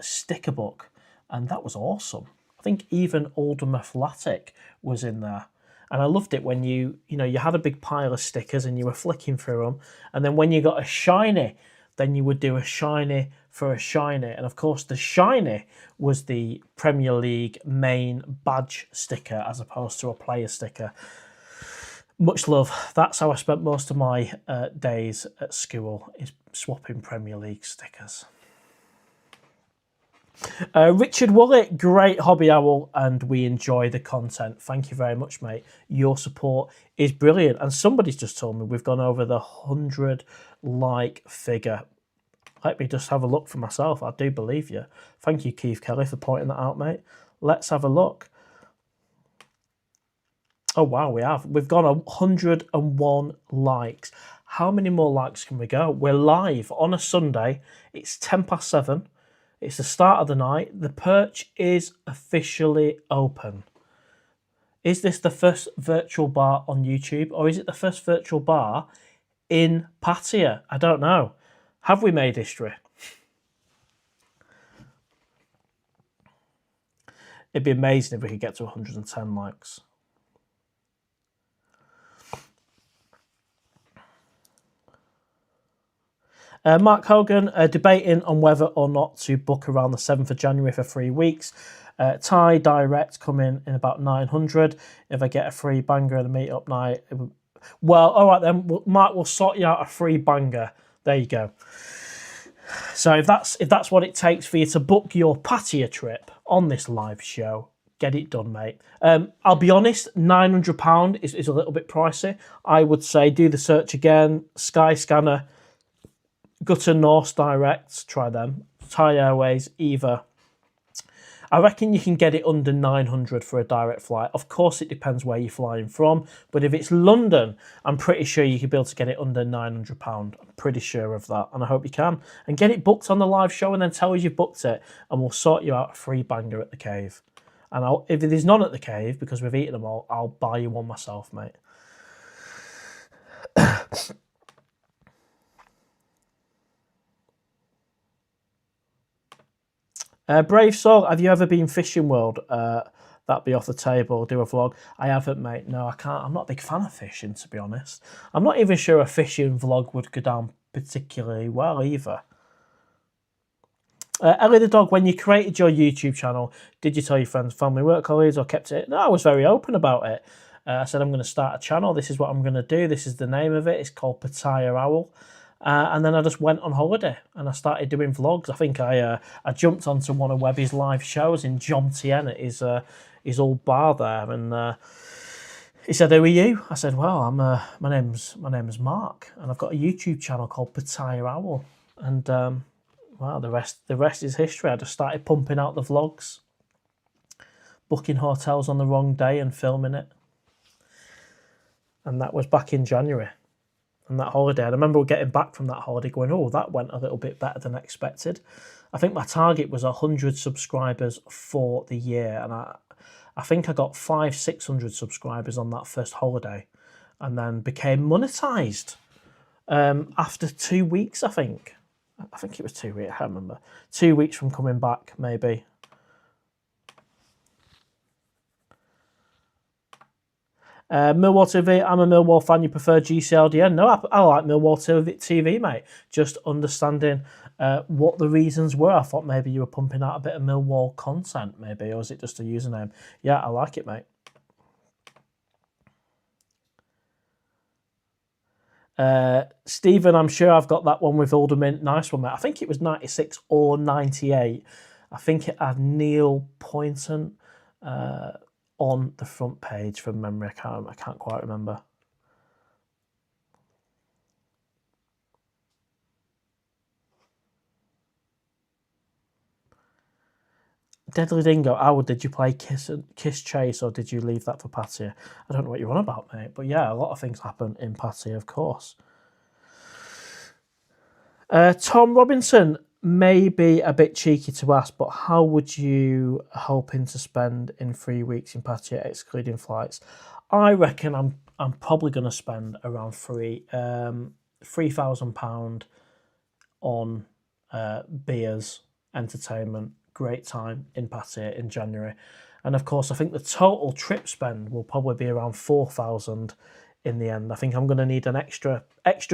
sticker book, and that was awesome. I think even Oldham Athletic was in there. And I loved it when you had a big pile of stickers and you were flicking through them. And then when you got a shiny, then you would do a shiny for a shiny. And of course, the shiny was the Premier League main badge sticker as opposed to a player sticker. Much love. That's how I spent most of my days at school, is swapping Premier League stickers. Richard Woollett, great hobby owl, and we enjoy the content. Thank you very much, mate. Your support is brilliant. And somebody's just told me we've gone over the 100 like figure. Let me just have a look for myself. I do believe you. Thank you, Keith Kelly, for pointing that out, mate. Let's have a look. Oh, wow, we have. We've got 101 likes. How many more likes can we go? We're live on a Sunday. It's 7:10. It's the start of the night. The Perch is officially open. Is this the first virtual bar on YouTube, or is it the first virtual bar in Pattaya? I don't know. Have we made history? It'd be amazing if we could get to 110 likes. Mark Hogan debating on whether or not to book around the 7th of January for 3 weeks. Thai direct coming in about 900. If I get a free banger and a meet-up night, well, all right then. Mark will sort you out a free banger. There you go. So if that's what it takes for you to book your Pattaya trip on this live show, get it done, mate. I'll be honest, £900 is a little bit pricey. I would say do the search again. Skyscanner, go to Norse Direct, try them. Thai Airways, either. I reckon you can get it under 900 for a direct flight. Of course, it depends where you're flying from, but if it's London, I'm pretty sure you could be able to get it under £900. I'm pretty sure of that, and I hope you can. And get it booked on the live show, and then tell us you've booked it, and we'll sort you out a free banger at the cave. And if there's none at the cave, because we've eaten them all, I'll buy you one myself, mate. Brave Soul, have you ever been fishing world? That'd be off the table. Do a vlog. I haven't, mate. No, I can't. I'm not a big fan of fishing, to be honest. I'm not even sure a fishing vlog would go down particularly well either. Ellie the Dog, when you created your YouTube channel, did you tell your friends, family, work colleagues, or kept it? No, I was very open about it. I said, I'm going to start a channel. This is what I'm going to do. This is the name of it. It's called Pattayaaowl. And then I just went on holiday and I started doing vlogs. I think I jumped onto one of Webby's live shows in Jomtien at his old bar there, and he said, "Who are you?" I said, "Well, my name's Mark, and I've got a YouTube channel called Pattayaaowl." And well, the rest is history. I just started pumping out the vlogs, booking hotels on the wrong day and filming it, and that was back in January. And that holiday, and I remember getting back from that holiday going, oh, that went a little bit better than expected. I think my target was 100 subscribers for the year, and I think I got 500-600 subscribers on that first holiday, and then became monetized after 2 weeks. I think it was 2 weeks. I can't remember. 2 weeks from coming back, maybe. Millwall TV, I'm a Millwall fan. You prefer GCLDN? No, I like Millwall TV, mate. Just understanding what the reasons were. I thought maybe you were pumping out a bit of Millwall content, maybe, or is it just a username? Yeah, I like it, mate. Stephen, I'm sure I've got that one with Aldermint. Nice one, mate. I think it was 96 or 98. I think it had Neil Poynton on the front page from memory. I can't quite remember. Deadly Dingo, Howard, did you play Kiss Chase, or did you leave that for Pattaya? I don't know what you're on about, mate. But yeah, a lot of things happen in Pattaya, of course. Tom Robinson, may be a bit cheeky to ask, but how would you hoping to spend in 3 weeks in Pattaya, excluding flights? I reckon I'm probably going to spend around £3,000 on beers, entertainment, great time in Pattaya in January, and of course I think the total trip spend will probably be around 4,000 in the end. I think I'm going to need an extra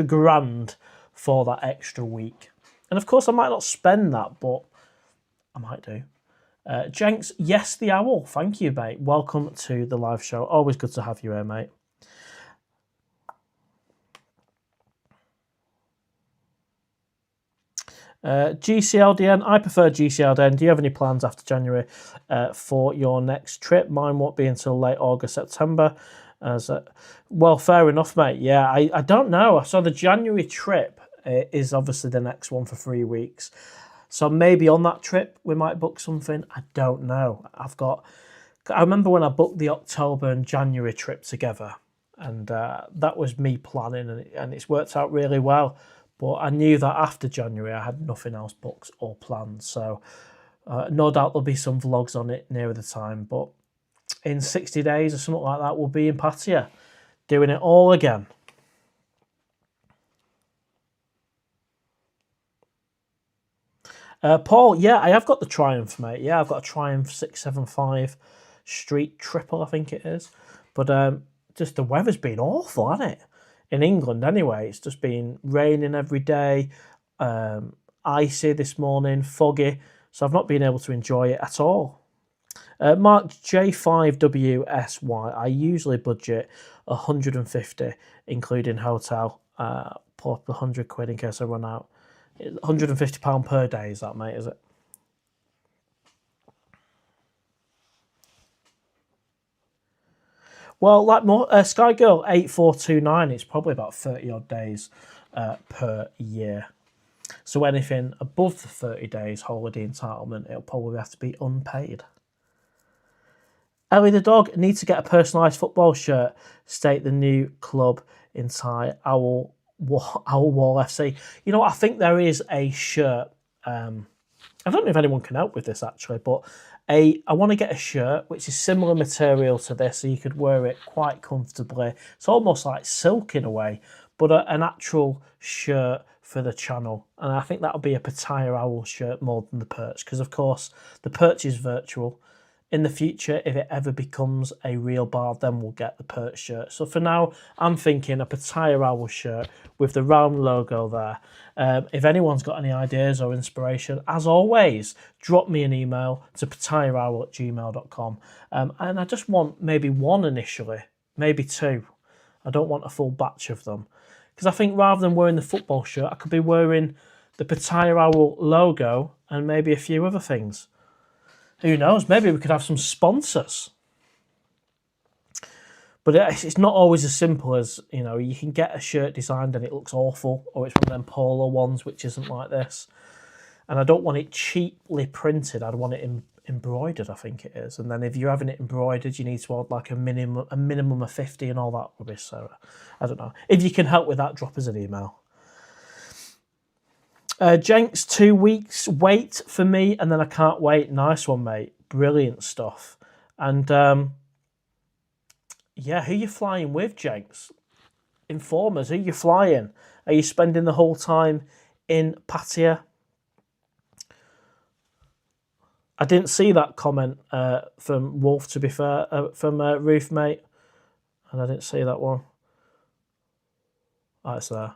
grand for that extra week. And of course, I might not spend that, but I might do. Jenks, yes, the owl. Thank you, mate. Welcome to the live show. Always good to have you here, mate. GCLDN, I prefer GCLDN. Do you have any plans after January for your next trip? Mine won't be until late August, September. Well, fair enough, mate. Yeah, I don't know. So the January trip is obviously the next one for 3 weeks. So maybe on that trip we might book something. I don't know. I remember when I booked the October and January trip together, and that was me planning, and it's worked out really well. But I knew that after January I had nothing else booked or planned. So no doubt there'll be some vlogs on it nearer the time. But in 60 days or something like that, we'll be in Pattaya doing it all again. Paul, yeah, I have got the Triumph, mate. Yeah, I've got a Triumph 675 Street Triple, I think it is. But just the weather's been awful, hasn't it? In England, anyway. It's just been raining every day, icy this morning, foggy. So I've not been able to enjoy it at all. Mark J5WSY, I usually budget 150, including hotel, pull up 100 quid in case I run out. £150 per day, is that, mate, is it? Well, like Sky Girl 8429, it's probably about 30 odd days per year. So anything above the 30 days holiday entitlement, it'll probably have to be unpaid. Ellie the dog needs to get a personalised football shirt. State the new club in Thai, Owl Wall FC. You know, I think there is a shirt. I don't know if anyone can help with this actually, but I want to get a shirt which is similar material to this, so you could wear it quite comfortably. It's almost like silk in a way, but an actual shirt for the channel. And I think that'll be a PATTAYAOWL shirt more than the PERCH, because of course the PERCH is virtual. In the future, if it ever becomes a real bar, then we'll get the PERCH shirt. So for now, I'm thinking a PATTAYAOWL shirt with the round logo there. If anyone's got any ideas or inspiration, as always, drop me an email to pattayaowl@gmail.com. And I just want maybe one initially, maybe two. I don't want a full batch of them. Because I think rather than wearing the football shirt, I could be wearing the PATTAYAOWL logo and maybe a few other things. Who knows? Maybe we could have some sponsors. But it's not always as simple as, you know, you can get a shirt designed and it looks awful, or it's one of them polo ones which isn't like this. And I don't want it cheaply printed. I'd want it embroidered, I think it is. And then if you're having it embroidered, you need to add like a minimum of 50 and all that rubbish. So I don't know. If you can help with that, drop us an email. Jenks, 2 weeks wait for me, and then I can't wait. Nice one, mate. Brilliant stuff. And yeah, who you flying with, Jenks? Inform us. Who you flying? Are you spending the whole time in Pattaya? I didn't see that comment from Wolf, to be fair, from Ruth, mate. And I didn't see that one. Oh, it's there.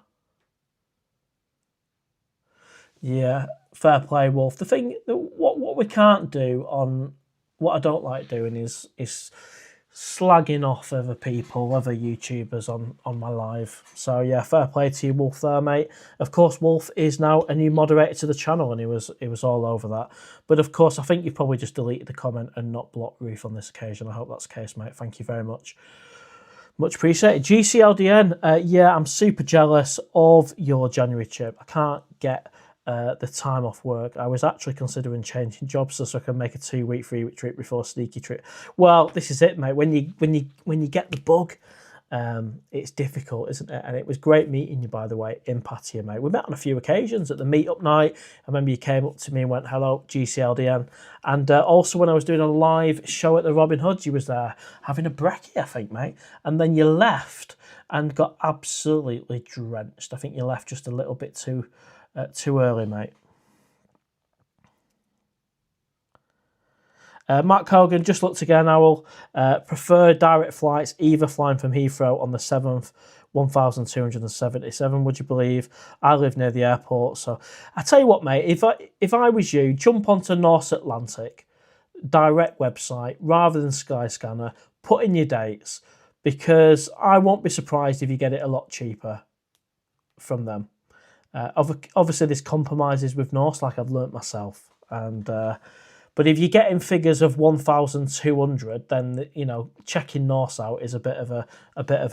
Yeah, fair play, Wolf. The thing, what we can't do on, what I don't like doing is slagging off other people, other YouTubers on my live. So yeah, fair play to you, Wolf, there, mate. Of course, Wolf is now a new moderator to the channel, and he was all over that. But of course, I think you probably just deleted the comment and not blocked Ruth on this occasion. I hope that's the case, mate. Thank you very much. Much appreciated. GCLDN, yeah, I'm super jealous of your January trip. I can't get the time off work. I was actually considering changing jobs so I can make a 2-week, 3-week trip before sneaky trip. Well, this is it, mate. When you get the bug, it's difficult, isn't it? And it was great meeting you, by the way, in Pattaya, mate. We met on a few occasions at the meet-up night. I remember you came up to me and went, hello, GCLDN. And also when I was doing a live show at the Robin Hood, you was there having a brekkie, I think, mate. And then you left and got absolutely drenched. I think you left just a little bit too early, mate. Mark Hogan, just looked again, Owl. Prefer direct flights, either flying from Heathrow on the 7th, 1,277, would you believe? I live near the airport, so I tell you what, mate, if I was you, jump onto North Atlantic, direct website, rather than Skyscanner, put in your dates, because I won't be surprised if you get it a lot cheaper from them. Obviously, this compromises with Norse, like I've learnt myself. And but if you're getting figures of 1,200, then you know checking Norse out is a bit of a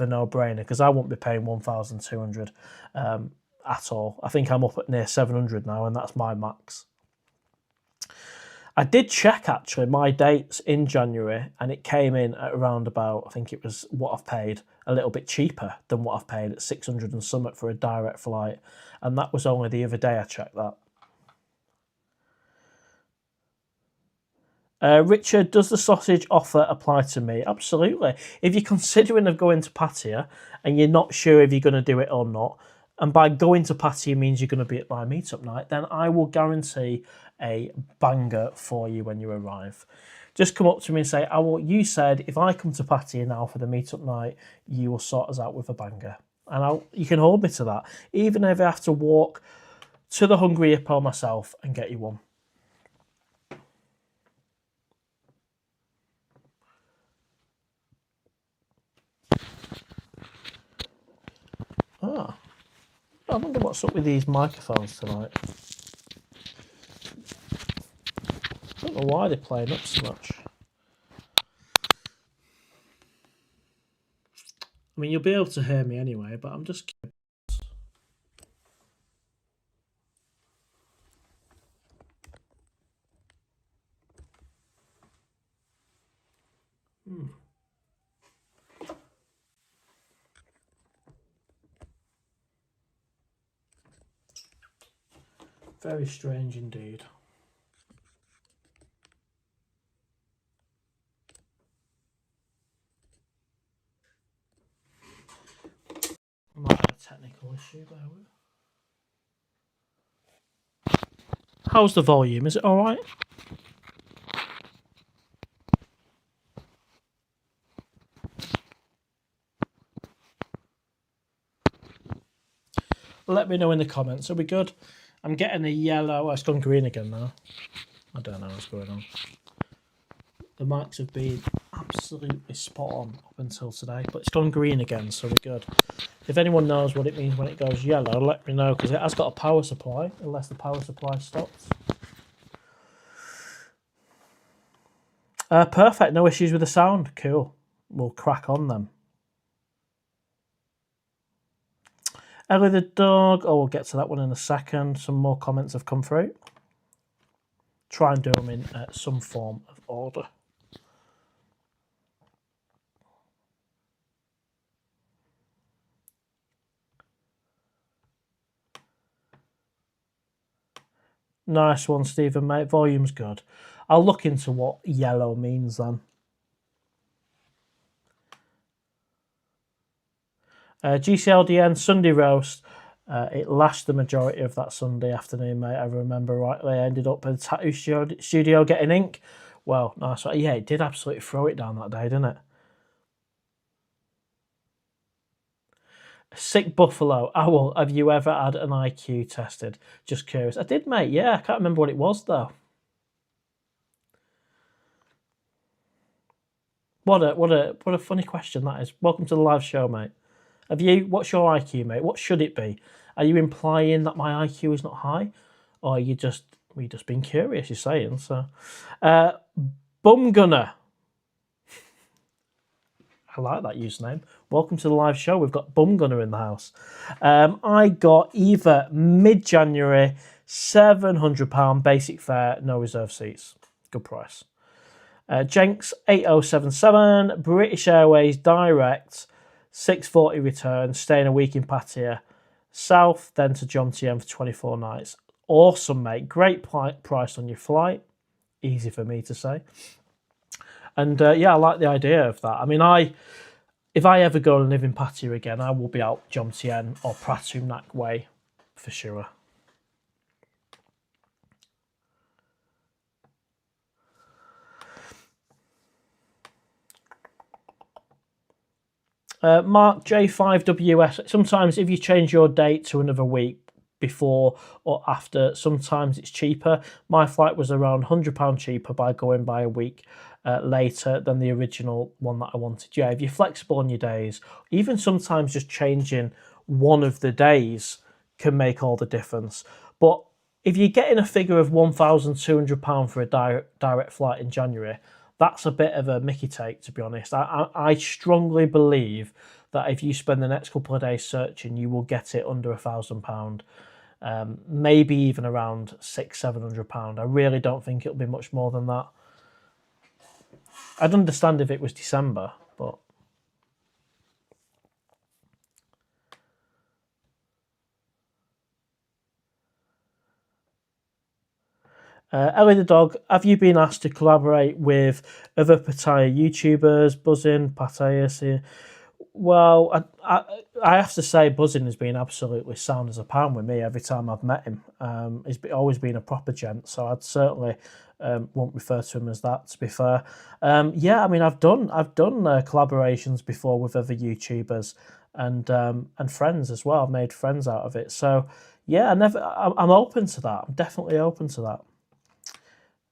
no-brainer, because I won't be paying 1,200 at all. I think I'm up at near 700 now, and that's my max. I did check actually my dates in January, and it came in at around about, I think it was what I've paid, a little bit cheaper than what I've paid at 600 and something for a direct flight. And that was only the other day I checked that. Richard, does the sausage offer apply to me? Absolutely. If you're considering of going to Pattaya and you're not sure if you're going to do it or not, and by going to Pattaya means you're going to be at my meetup night, then I will guarantee a banger for you when you arrive. Just come up to me and say, you said if I come to Pattaya now for the meetup night, you will sort us out with a banger. And you can hold me to that, even if I have to walk to the Hungry Hippo myself and get you one. Ah, I wonder what's up with these microphones tonight. I don't know why they're playing up so much. I mean, you'll be able to hear me anyway, but I'm just... Very strange indeed. I might have a technical issue there. How's the volume? Is it all right? Let me know in the comments. Are we good? I'm getting a yellow. Oh, it's gone green again now. I don't know what's going on. The mics have been absolutely spot on up until today, but it's gone green again, so we're good. If anyone knows what it means when it goes yellow, let me know, because it has got a power supply, unless the power supply stops. Perfect, no issues with the sound. Cool. We'll crack on then. Ellie the dog. Oh, we'll get to that one in a second. Some more comments have come through. Try and do them in some form of order. Nice one, Stephen, mate. Volume's good. I'll look into what yellow means then. GCLDN Sunday roast. It lashed the majority of that Sunday afternoon, mate. I remember rightly. I ended up at the tattoo studio getting ink. Well, nice. Yeah, it did absolutely throw it down that day, didn't it? Sick Buffalo. Owl, have you ever had an IQ tested? Just curious. I did, mate. Yeah, I can't remember what it was, though. What a funny question that is. Welcome to the live show, mate. What's your IQ, mate? What should it be? Are you implying that my IQ is not high? Or are you just being curious, you're saying? So Bum Gunner. I like that username. Welcome to the live show. We've got Bum Gunner in the house. I got either mid-January, £700 basic fare, no reserve seats. Good price. Jenks 8077, British Airways direct, 640 return, staying a week in Pattaya, south, then to Jomtien for 24 nights. Awesome, mate. Great price on your flight. Easy for me to say. And yeah, I like the idea of that. I mean, if I ever go and live in Pattaya again, I will be out Jomtien or Pratumnak way for sure. Mark J5WS. Sometimes if you change your date to another week before or after, sometimes it's cheaper. My flight was around £100 cheaper by going by a week later than the original one that I wanted. Yeah, if you're flexible on your days, even sometimes just changing one of the days can make all the difference. But if you're getting a figure of £1,200 for a direct flight in January, that's a bit of a Mickey take, to be honest. I strongly believe that if you spend the next couple of days searching, you will get it under £1,000, maybe even around £600-700. I really don't think it'll be much more than that. I'd understand if it was December, but Ellie the dog, have you been asked to collaborate with other Pattaya YouTubers, Buzzin, Pattaya? Well, I have to say, Buzzin has been absolutely sound as a pound with me every time I've met him. Always been a proper gent, so I'd certainly won't refer to him as that. To be fair, yeah, I mean, I've done collaborations before with other YouTubers and friends as well. I've made friends out of it, so yeah, I'm open to that. I'm definitely open to that.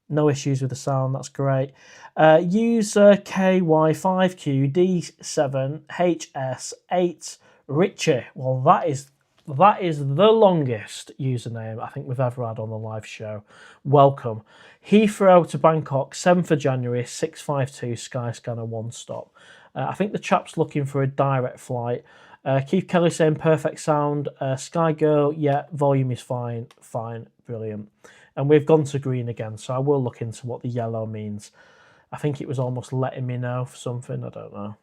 No issues with the sound, that's great. User KY5QD7HS8 Richie. Well, that is the longest username I think we've ever had on the live show. Welcome. Heathrow to Bangkok, 7th of January, 652 Skyscanner 1 stop. I think the chap's looking for a direct flight. Keith Kelly saying perfect sound. Sky Girl, yeah, volume is fine, brilliant. And we've gone to green again, so I will look into what the yellow means. I think it was almost letting me know for something, I don't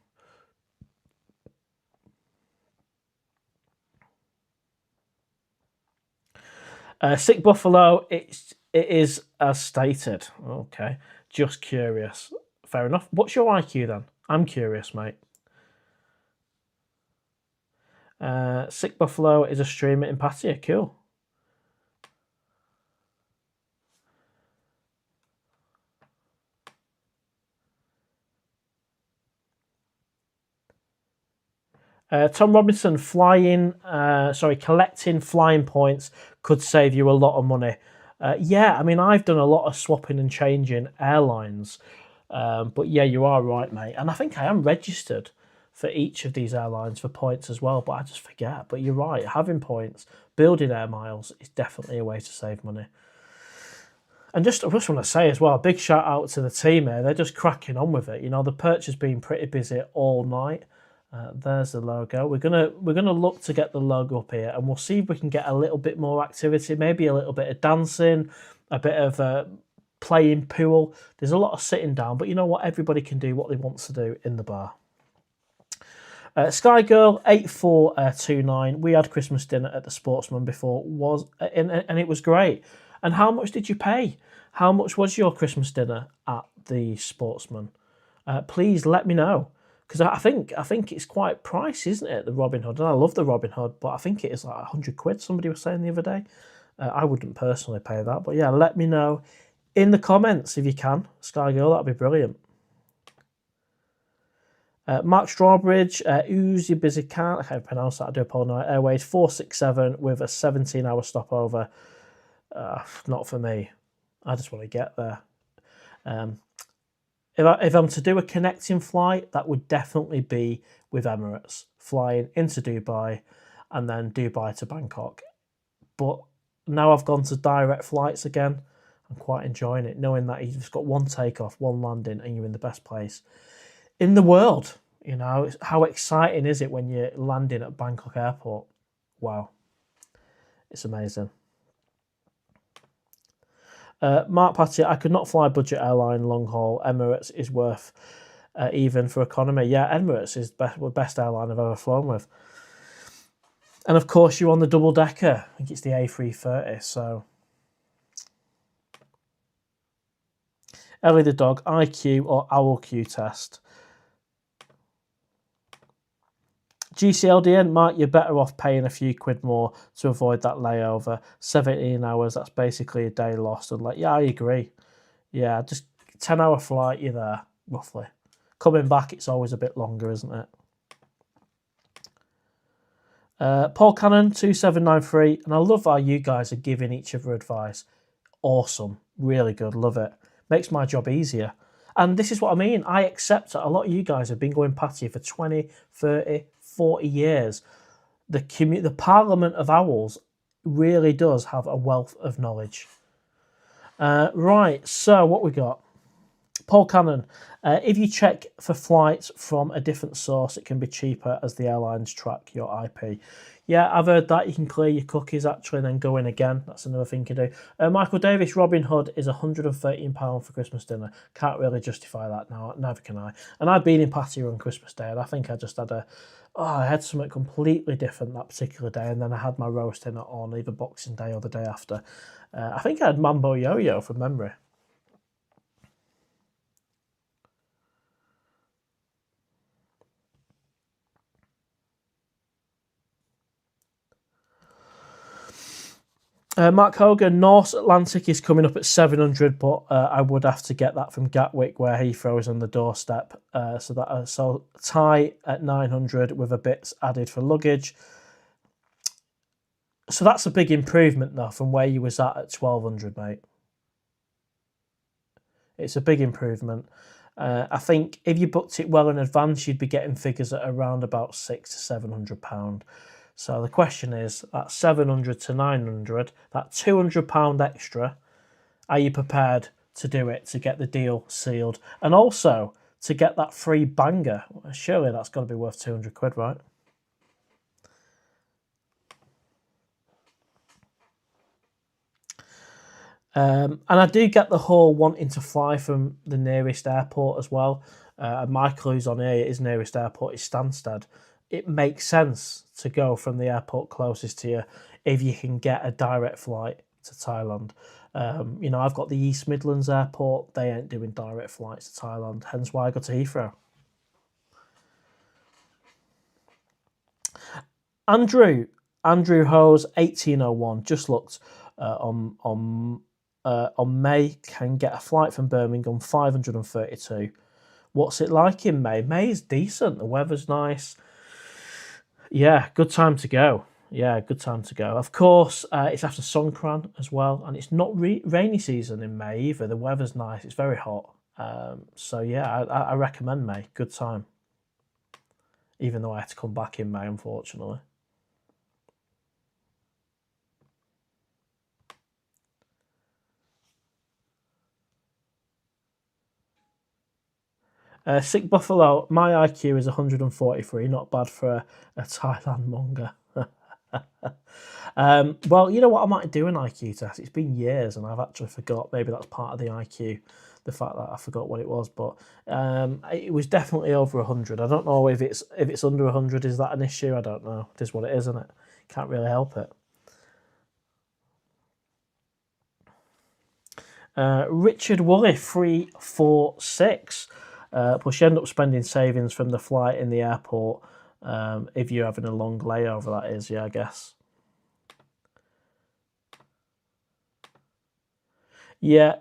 know. Sick Buffalo, it is as stated. Okay, just curious. Fair enough. What's your IQ then? I'm curious, mate. Sick Buffalo is a streamer in Pattaya. Cool. Tom Robinson, collecting flying points could save you a lot of money. Yeah, I mean, I've done a lot of swapping and changing airlines. But yeah, you are right, mate. And I think I am registered for each of these airlines for points as well, but I just forget. But you're right, having points, building air miles is definitely a way to save money. And I just want to say as well, a big shout out to the team here. They're just cracking on with it. You know, the PERCH has been pretty busy all night. There's the logo. We're gonna look to get the logo up here, and we'll see if we can get a little bit more activity, maybe a little bit of dancing, a bit of playing pool. There's a lot of sitting down, but you know what? Everybody can do what they want to do in the bar. Sky Girl 8429. We had Christmas dinner at the Sportsman before, and it was great. And how much did you pay? How much was your Christmas dinner at the Sportsman? Please let me know. Because I think it's quite pricey, isn't it, the Robin Hood? And I love the Robin Hood, but I think it is like 100 quid, somebody was saying the other day. I wouldn't personally pay that. But yeah, let me know in the comments if you can. Sky Girl, that'd be brilliant. Mark Strawbridge, Uzi Busy Cat, I can't pronounce that, I do apologise. Airways 467 with a 17-hour stopover. Not for me. I just want to get there. If I'm to do a connecting flight, that would definitely be with Emirates, flying into Dubai and then Dubai to Bangkok. But now I've gone to direct flights again, I'm quite enjoying it, knowing that you've just got one takeoff, one landing, and you're in the best place in the world. You know, how exciting is it when you're landing at Bangkok Airport? Wow, it's amazing. Mark Patty, I could not fly budget airline long haul. Emirates is worth even for economy. Yeah, Emirates is the best airline I've ever flown with. And of course, you're on the double decker. I think it's the A330. So, Ellie the dog, IQ or OWL Q test. GCLDN, Mark, you're better off paying a few quid more to avoid that layover. 17 hours, that's basically a day lost. And like, yeah, I agree. Yeah, just 10-hour flight, you're there, roughly. Coming back, it's always a bit longer, isn't it? Paul Cannon, 2793. And I love how you guys are giving each other advice. Awesome. Really good. Love it. Makes my job easier. And this is what I mean. I accept that a lot of you guys have been going Pattaya for 20, 30, 40 years. The Parliament of Owls really does have a wealth of knowledge. Right, so what we got? Paul Cannon, if you check for flights from a different source, it can be cheaper as the airlines track your IP. Yeah, I've heard that. You can clear your cookies actually and then go in again. That's another thing to do. Michael Davis, Robin Hood is £113 for Christmas dinner. Can't really justify that now. Neither can I. And I've been in Pattaya on Christmas Day and I think I just had I had something completely different that particular day, and then I had my roast dinner on either Boxing Day or the day after. I think I had Mambo Yo-Yo from memory. Mark Hogan, North Atlantic is coming up at 700, but I would have to get that from Gatwick, where Heathrow is on the doorstep. So Thai at 900 with a bits added for luggage. So that's a big improvement though from where you was at 1200, mate. It's a big improvement. I think if you booked it well in advance, you'd be getting figures at around about £600 to £700. So the question is, that 700 to 900, that £200 extra, are you prepared to do it to get the deal sealed? And also to get that free banger. Surely that's got to be worth 200 quid, right? And I do get the whole wanting to fly from the nearest airport as well. Michael, who's on here, his nearest airport is Stansted. It makes sense to go from the airport closest to you if you can get a direct flight to Thailand. I've got the East Midlands airport. They ain't doing direct flights to Thailand, hence why I go to Heathrow. Andrew Hose, 1801, just looked on May, can get a flight from Birmingham, 532. What's it like in May? May is decent. The weather's nice. Yeah, good time to go. Of course, it's after Songkran as well, and it's not rainy season in May either. The weather's nice. It's very hot. I recommend May. Good time. Even though I had to come back in May, unfortunately. Sick Buffalo, my IQ is 143, not bad for a Thailand monger. Well, you know what, I might do an IQ test. It's been years and I've actually forgot. Maybe that's part of the IQ, the fact that I forgot what it was. But it was definitely over 100. I don't know if it's under 100. Is that an issue? I don't know. It is what it is, isn't it? Can't really help it. Richard Woolley, 346. Plus you end up spending savings from the flight in the airport if you're having a long layover, that is, yeah, I guess. Yeah,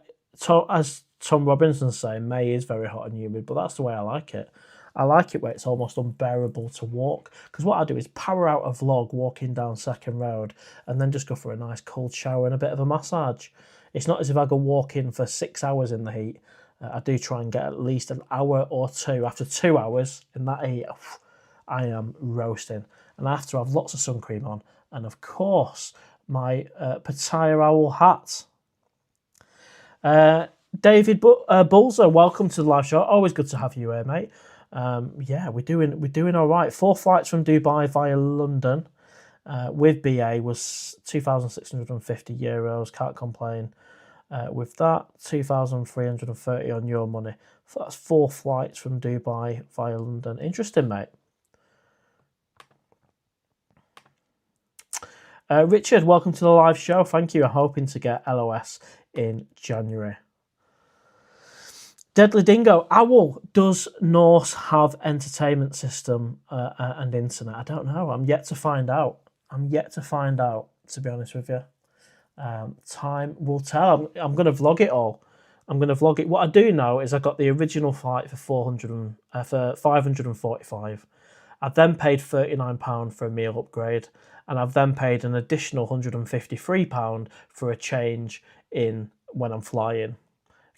as Tom Robinson's saying, May is very hot and humid, but that's the way I like it. I like it where it's almost unbearable to walk, because what I do is power out a vlog walking down Second Road and then just go for a nice cold shower and a bit of a massage. It's not as if I go walking for 6 hours in the heat. I do try and get at least an hour or two. After 2 hours in that heat, I am roasting. And I have to have lots of sun cream on. And of course, my PATTAYAOWL hat. David Bulzer, welcome to the live show. Always good to have you here, mate. Yeah, we're doing all right. 4 flights from Dubai via London with BA was €2,650. Can't complain. With that, 2,330 on your money. So that's 4 flights from Dubai via London. Interesting, mate. Richard, welcome to the live show. Thank you. I'm hoping to get LOS in January. Deadly Dingo, Owl, does Norse have entertainment system and internet? I don't know. I'm yet to find out, to be honest with you. Time will tell. I'm going to vlog it all. What I do know is I got the original flight for 545. I've then paid £39 for a meal upgrade, and I've then paid an additional £153 for a change in when I'm flying,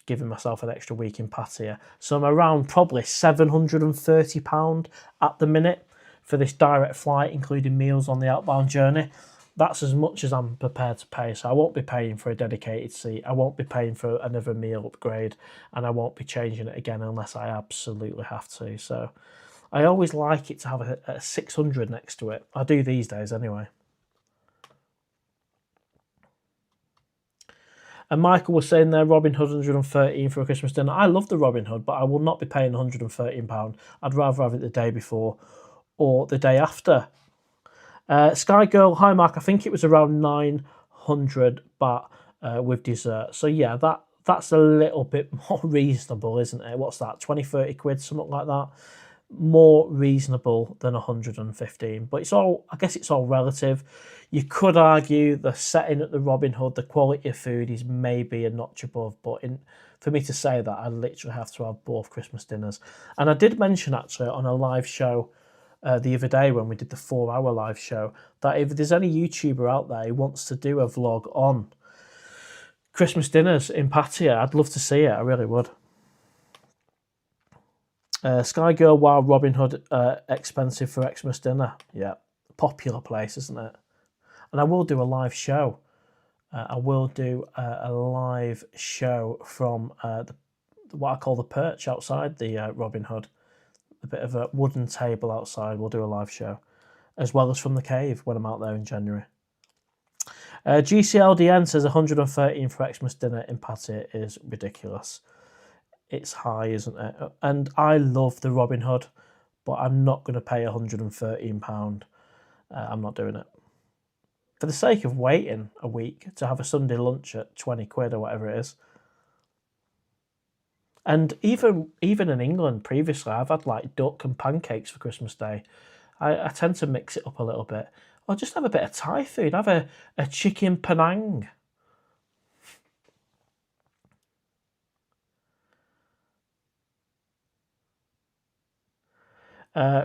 giving myself an extra week in Pattaya. So I'm around probably £730 at the minute for this direct flight, including meals on the outbound journey. That's as much as I'm prepared to pay. So I won't be paying for a dedicated seat. I won't be paying for another meal upgrade, and I won't be changing it again unless I absolutely have to. So I always like it to have a 600 next to it. I do these days anyway. And Michael was saying there, Robin Hood 113 for a Christmas dinner. I love the Robin Hood, but I will not be paying £113. I'd rather have it the day before or the day after. Sky Girl, hi Mark, I think it was around 900 baht with dessert. So yeah, that's a little bit more reasonable, isn't it? What's that, 20, 30 quid, something like that? More reasonable than 115. But I guess it's all relative. You could argue the setting at the Robin Hood, the quality of food is maybe a notch above, but for me to say that, I literally have to have both Christmas dinners. And I did mention actually on a live show the other day when we did the 4-hour live show that if there's any YouTuber out there who wants to do a vlog on Christmas dinners in Pattaya, I'd love to see it. I really would. Sky Girl, wow, Robin Hood, expensive for Xmas dinner. Yeah, popular place, isn't it? And I will do a live show. I will do a live show from what I call the PERCH outside the Robin Hood. A bit of a wooden table outside. We'll do a live show, as well as from the cave when I'm out there in January. GCLDN says 113 for Xmas dinner in Pattaya is ridiculous. It's high, isn't it? And I love the Robin Hood, but I'm not going to pay £113. I'm not doing it. For the sake of waiting a week to have a Sunday lunch at 20 quid or whatever it is. And even in England previously, I've had like duck and pancakes for Christmas Day. I tend to mix it up a little bit. Or just have a bit of Thai food. Have a chicken Penang.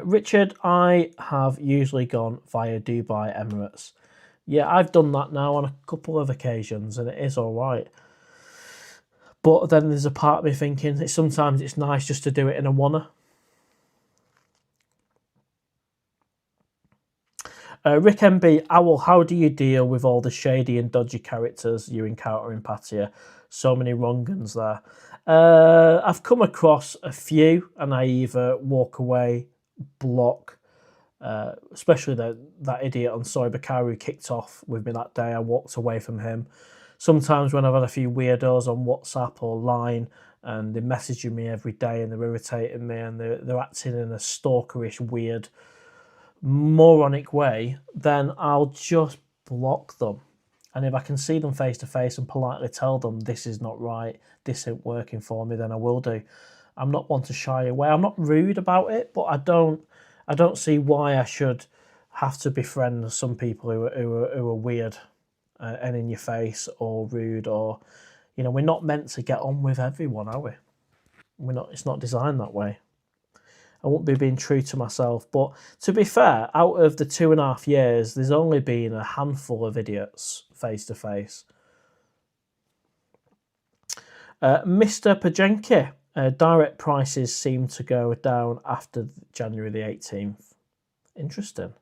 Richard, I have usually gone via Dubai Emirates. Yeah, I've done that now on a couple of occasions, and it is all right. But then there's a part of me thinking sometimes it's nice just to do it in a wanna. Rick MB, Owl, how do you deal with all the shady and dodgy characters you encounter in Pattaya? So many wrong uns there. I've come across a few, and I either walk away, block, especially that idiot on Soy Bakar who kicked off with me that day. I walked away from him. Sometimes when I've had a few weirdos on WhatsApp or Line and they're messaging me every day and they're irritating me and they're acting in a stalkerish, weird, moronic way, then I'll just block them. And if I can see them face to face and politely tell them this is not right, this ain't working for me, then I will do. I'm not one to shy away. I'm not rude about it, but I don't see why I should have to befriend some people who are weird and in your face or rude, or we're not meant to get on with everyone, are we? We're not. It's not designed that way. I won't be being true to myself, but to be fair, out of the 2.5 years, there's only been a handful of idiots face to face. Mr. Pajenki, direct prices seem to go down after January the 18th. Interesting.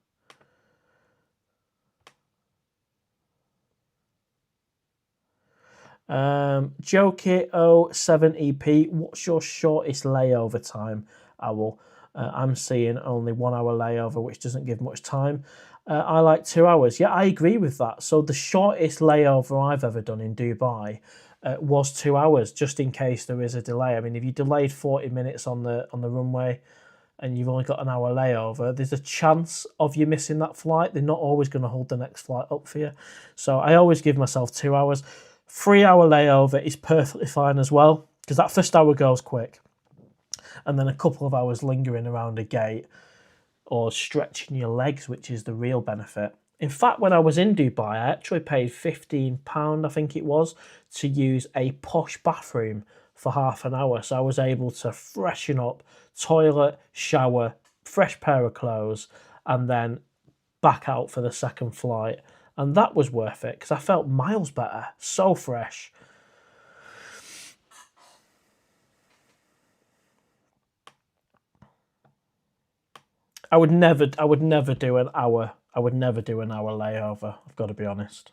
Jokey07EP, what's your shortest layover time, Owl? I'm seeing only 1 hour layover, which doesn't give much time. I like 2 hours. Yeah, I agree with that. So the shortest layover I've ever done in Dubai was 2 hours, just in case there is a delay. I mean, if you delayed 40 minutes on the runway and you've only got an hour layover, there's a chance of you missing that flight. They're not always going to hold the next flight up for you. So I always give myself 2 hours. 3 hour layover is perfectly fine as well, because that first hour goes quick. And then a couple of hours lingering around a gate or stretching your legs, which is the real benefit. In fact, when I was in Dubai, I actually paid £15, I think it was, to use a posh bathroom for half an hour. So I was able to freshen up, toilet, shower, fresh pair of clothes, and then back out for the second flight. And that was worth it because I felt miles better, so fresh. I would never do an hour I would never do an hour layover, I've got to be honest.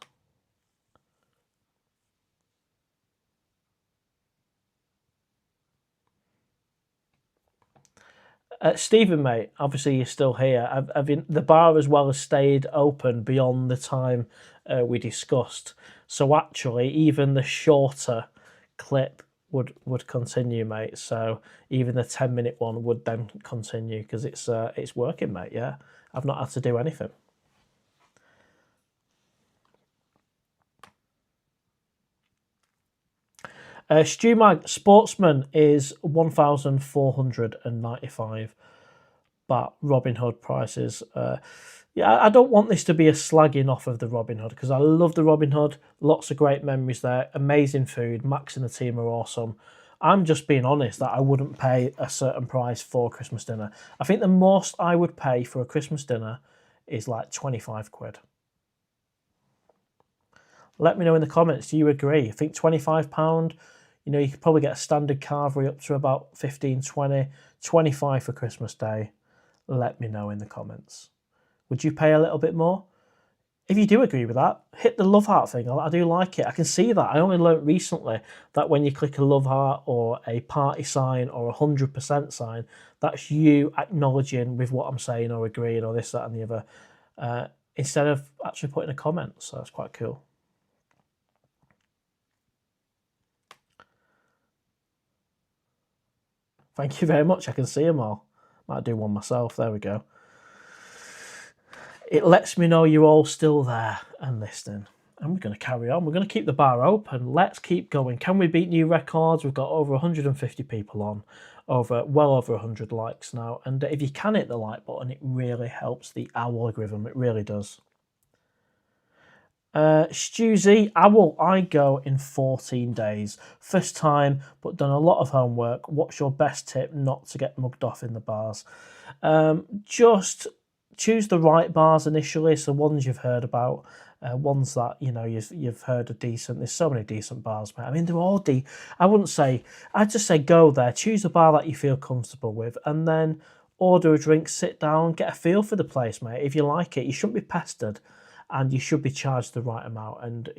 Stephen, mate, obviously you're still here. The bar as well has stayed open beyond the time we discussed. So actually, even the shorter clip would continue, mate. So even the 10-minute one would then continue because it's working, mate. Yeah, I've not had to do anything. Stu Mag Sportsman is 1,495, but Robin Hood prices. Yeah, I don't want this to be a slagging off of the Robin Hood because I love the Robin Hood. Lots of great memories there. Amazing food. Max and the team are awesome. I'm just being honest that I wouldn't pay a certain price for a Christmas dinner. I think the most I would pay for a Christmas dinner is like 25 quid. Let me know in the comments. Do you agree? I think £25, you could probably get a standard carvery up to about 15, 20, 25 for Christmas Day. Let me know in the comments. Would you pay a little bit more? If you do agree with that, hit the love heart thing. I do like it. I can see that. I only learnt recently that when you click a love heart or a party sign or 100% sign, that's you acknowledging with what I'm saying or agreeing or this, that, and the other, instead of actually putting a comment. So that's quite cool. Thank you very much. I can see them all. Might do one myself. There we go. It lets me know you're all still there and listening. And we're going to carry on. We're going to keep the bar open. Let's keep going. Can we beat new records? We've got over 150 people on, well over 100 likes now. And if you can hit the like button, it really helps the owl algorithm. It really does. Stu Z, Owl, I go in 14 days. First time, but done a lot of homework. What's your best tip not to get mugged off in the bars? Just choose the right bars initially, so ones you've heard about, ones that you've heard are decent. There's so many decent bars, mate. I mean, they're all I'd just say go there, choose a bar that you feel comfortable with, and then order a drink, sit down, get a feel for the place, mate. If you like it, you shouldn't be pestered, and you should be charged the right amount. And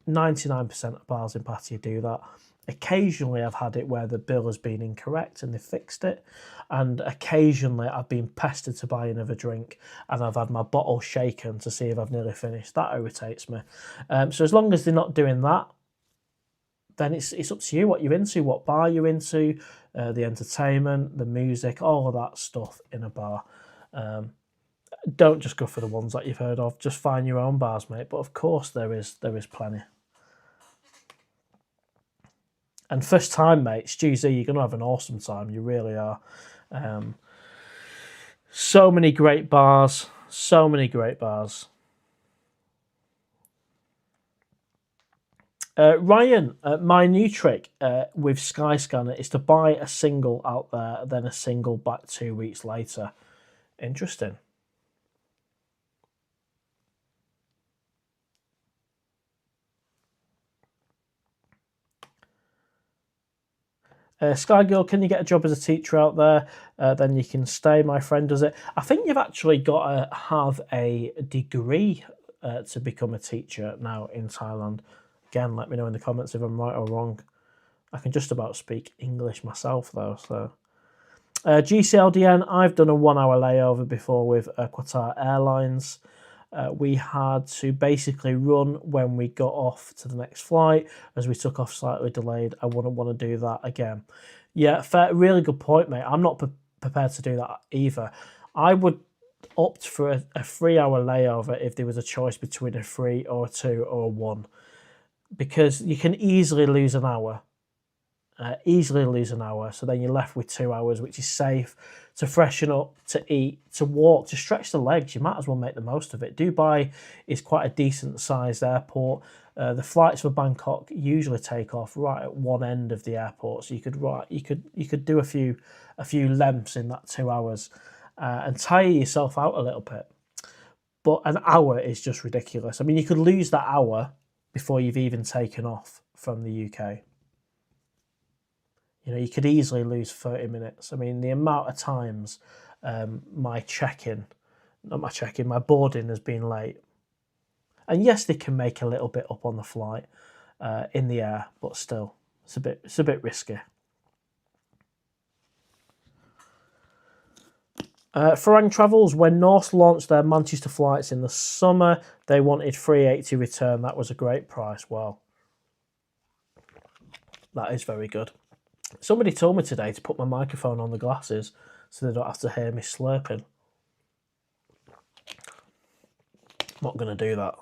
99% of bars in Pattaya do that. Occasionally I've had it where the bill has been incorrect and they fixed it, and occasionally I've been pestered to buy another drink and I've had my bottle shaken to see if I've nearly finished. That irritates me. So as long as they're not doing that, then it's up to you what you're into, what bar you're into, the entertainment, the music, all of that stuff in a bar. Don't just go for the ones that you've heard of. Just find your own bars, mate. But of course there is plenty. And first time, mate, Stu Z, you're going to have an awesome time. You really are. So many great bars. So many great bars. Ryan, my new trick with Skyscanner is to buy a single out there, then a single back 2 weeks later. Interesting. Sky Girl, can you get a job as a teacher out there? Then you can stay. My friend does it. I think you've actually got to have a degree to become a teacher now in Thailand. Again, let me know in the comments if I'm right or wrong. I can just about speak English myself, though. So, GCLDN, I've done a 1 hour layover before with Qatar Airlines. We had to basically run when we got off to the next flight, as we took off slightly delayed. I wouldn't want to do that again. Yeah, fair, really good point, mate. I'm not prepared to do that either. I would opt for a 3 hour layover if there was a choice between a 3 or a 2 or a 1, because you can easily lose an hour. So then you're left with 2 hours, which is safe to freshen up, to eat, to walk, to stretch the legs. You might as well make the most of it. Dubai is quite a decent sized airport. The flights for Bangkok usually take off right at one end of the airport, so you could do a few lengths in that 2 hours and tire yourself out a little bit. But an hour is just ridiculous. I mean, you could lose that hour before you've even taken off from the UK. You could easily lose 30 minutes. I mean, the amount of times my check-in not my check-in, my boarding has been late. And yes, they can make a little bit up on the flight in the air, but still, it's a bit risky. Farang Travels, when Norse launched their Manchester flights in the summer, they wanted 380 return. That was a great price. Wow. That is very good. Somebody told me today to put my microphone on the glasses so they don't have to hear me slurping. I'm not going to do that.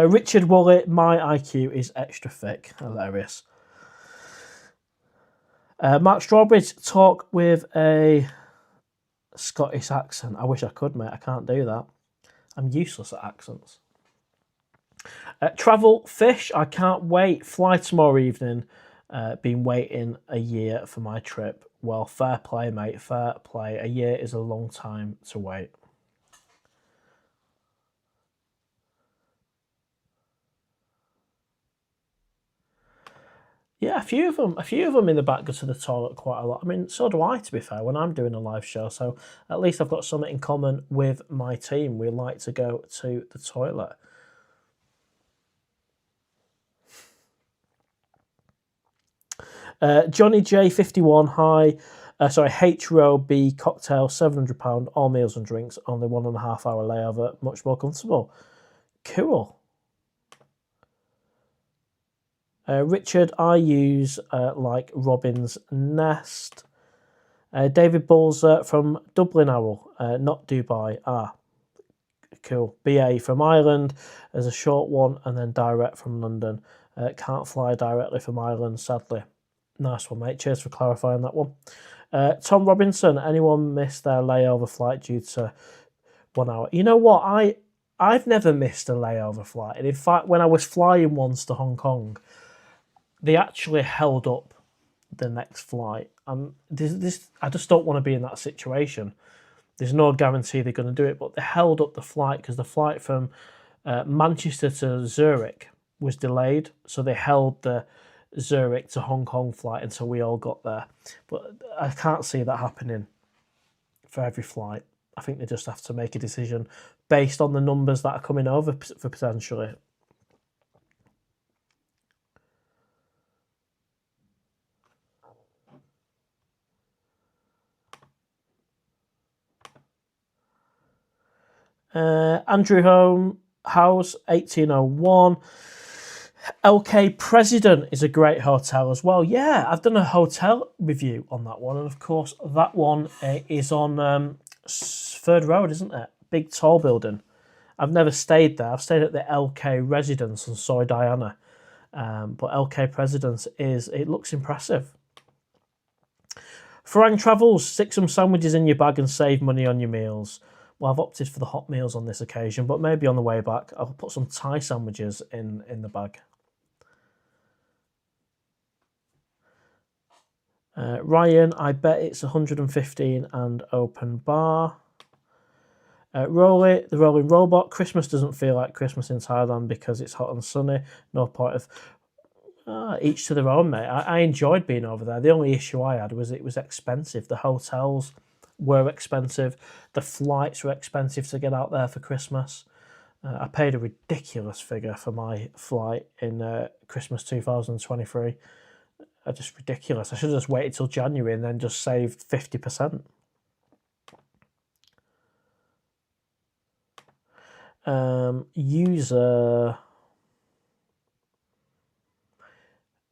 Richard Woolley, my IQ is extra thick. Hilarious. Mark Strawbridge, talk with a Scottish accent. I wish I could, mate. I can't do that. I'm useless at accents. Travel Fish, I can't wait. Fly tomorrow evening. Been waiting a year for my trip. Well, fair play, mate. Fair play. A year is a long time to wait. Yeah, a few of them in the back go to the toilet quite a lot. I mean, so do I, to be fair, when I'm doing a live show. So at least I've got something in common with my team. We like to go to the toilet. Johnny J51, hi. H row B cocktail, £700, all meals and drinks, only 1.5 hour layover, much more comfortable. Cool. Richard, I use like Robin's Nest. David Balzer from Dublin Owl, not Dubai. Cool. BA from Ireland as a short one, and then direct from London. Can't fly directly from Ireland, sadly. Nice one, mate. Cheers for clarifying that one. Tom Robinson, anyone missed their layover flight due to 1 hour? You know what? I've never missed a layover flight. And in fact, when I was flying once to Hong Kong, they actually held up the next flight. I just don't want to be in that situation. There's no guarantee they're going to do it, but they held up the flight because the flight from Manchester to Zurich was delayed. So they held the Zurich to Hong Kong flight until we all got there. But I can't see that happening for every flight. I think they just have to make a decision based on the numbers that are coming over for potentially. Andrew House, 1801. LK President is a great hotel as well. Yeah, I've done a hotel review on that one. And of course, that one is on Third Road, isn't it? Big tall building. I've never stayed there. I've stayed at the LK Residence on Soy Diana. But LK President's it looks impressive. Farang Travels, stick some sandwiches in your bag and save money on your meals. Well, I've opted for the hot meals on this occasion, but maybe on the way back, I'll put some Thai sandwiches in the bag. Ryan, I bet it's 115 and open bar. Rolly, the rolling robot. Christmas doesn't feel like Christmas in Thailand because it's hot and sunny. No point of... each to their own, mate. I enjoyed being over there. The only issue I had was it was expensive. The hotels were expensive. The flights were expensive to get out there for Christmas. I paid a ridiculous figure for my flight in Christmas 2023. Just ridiculous. I should have just waited till January and then just saved 50%. User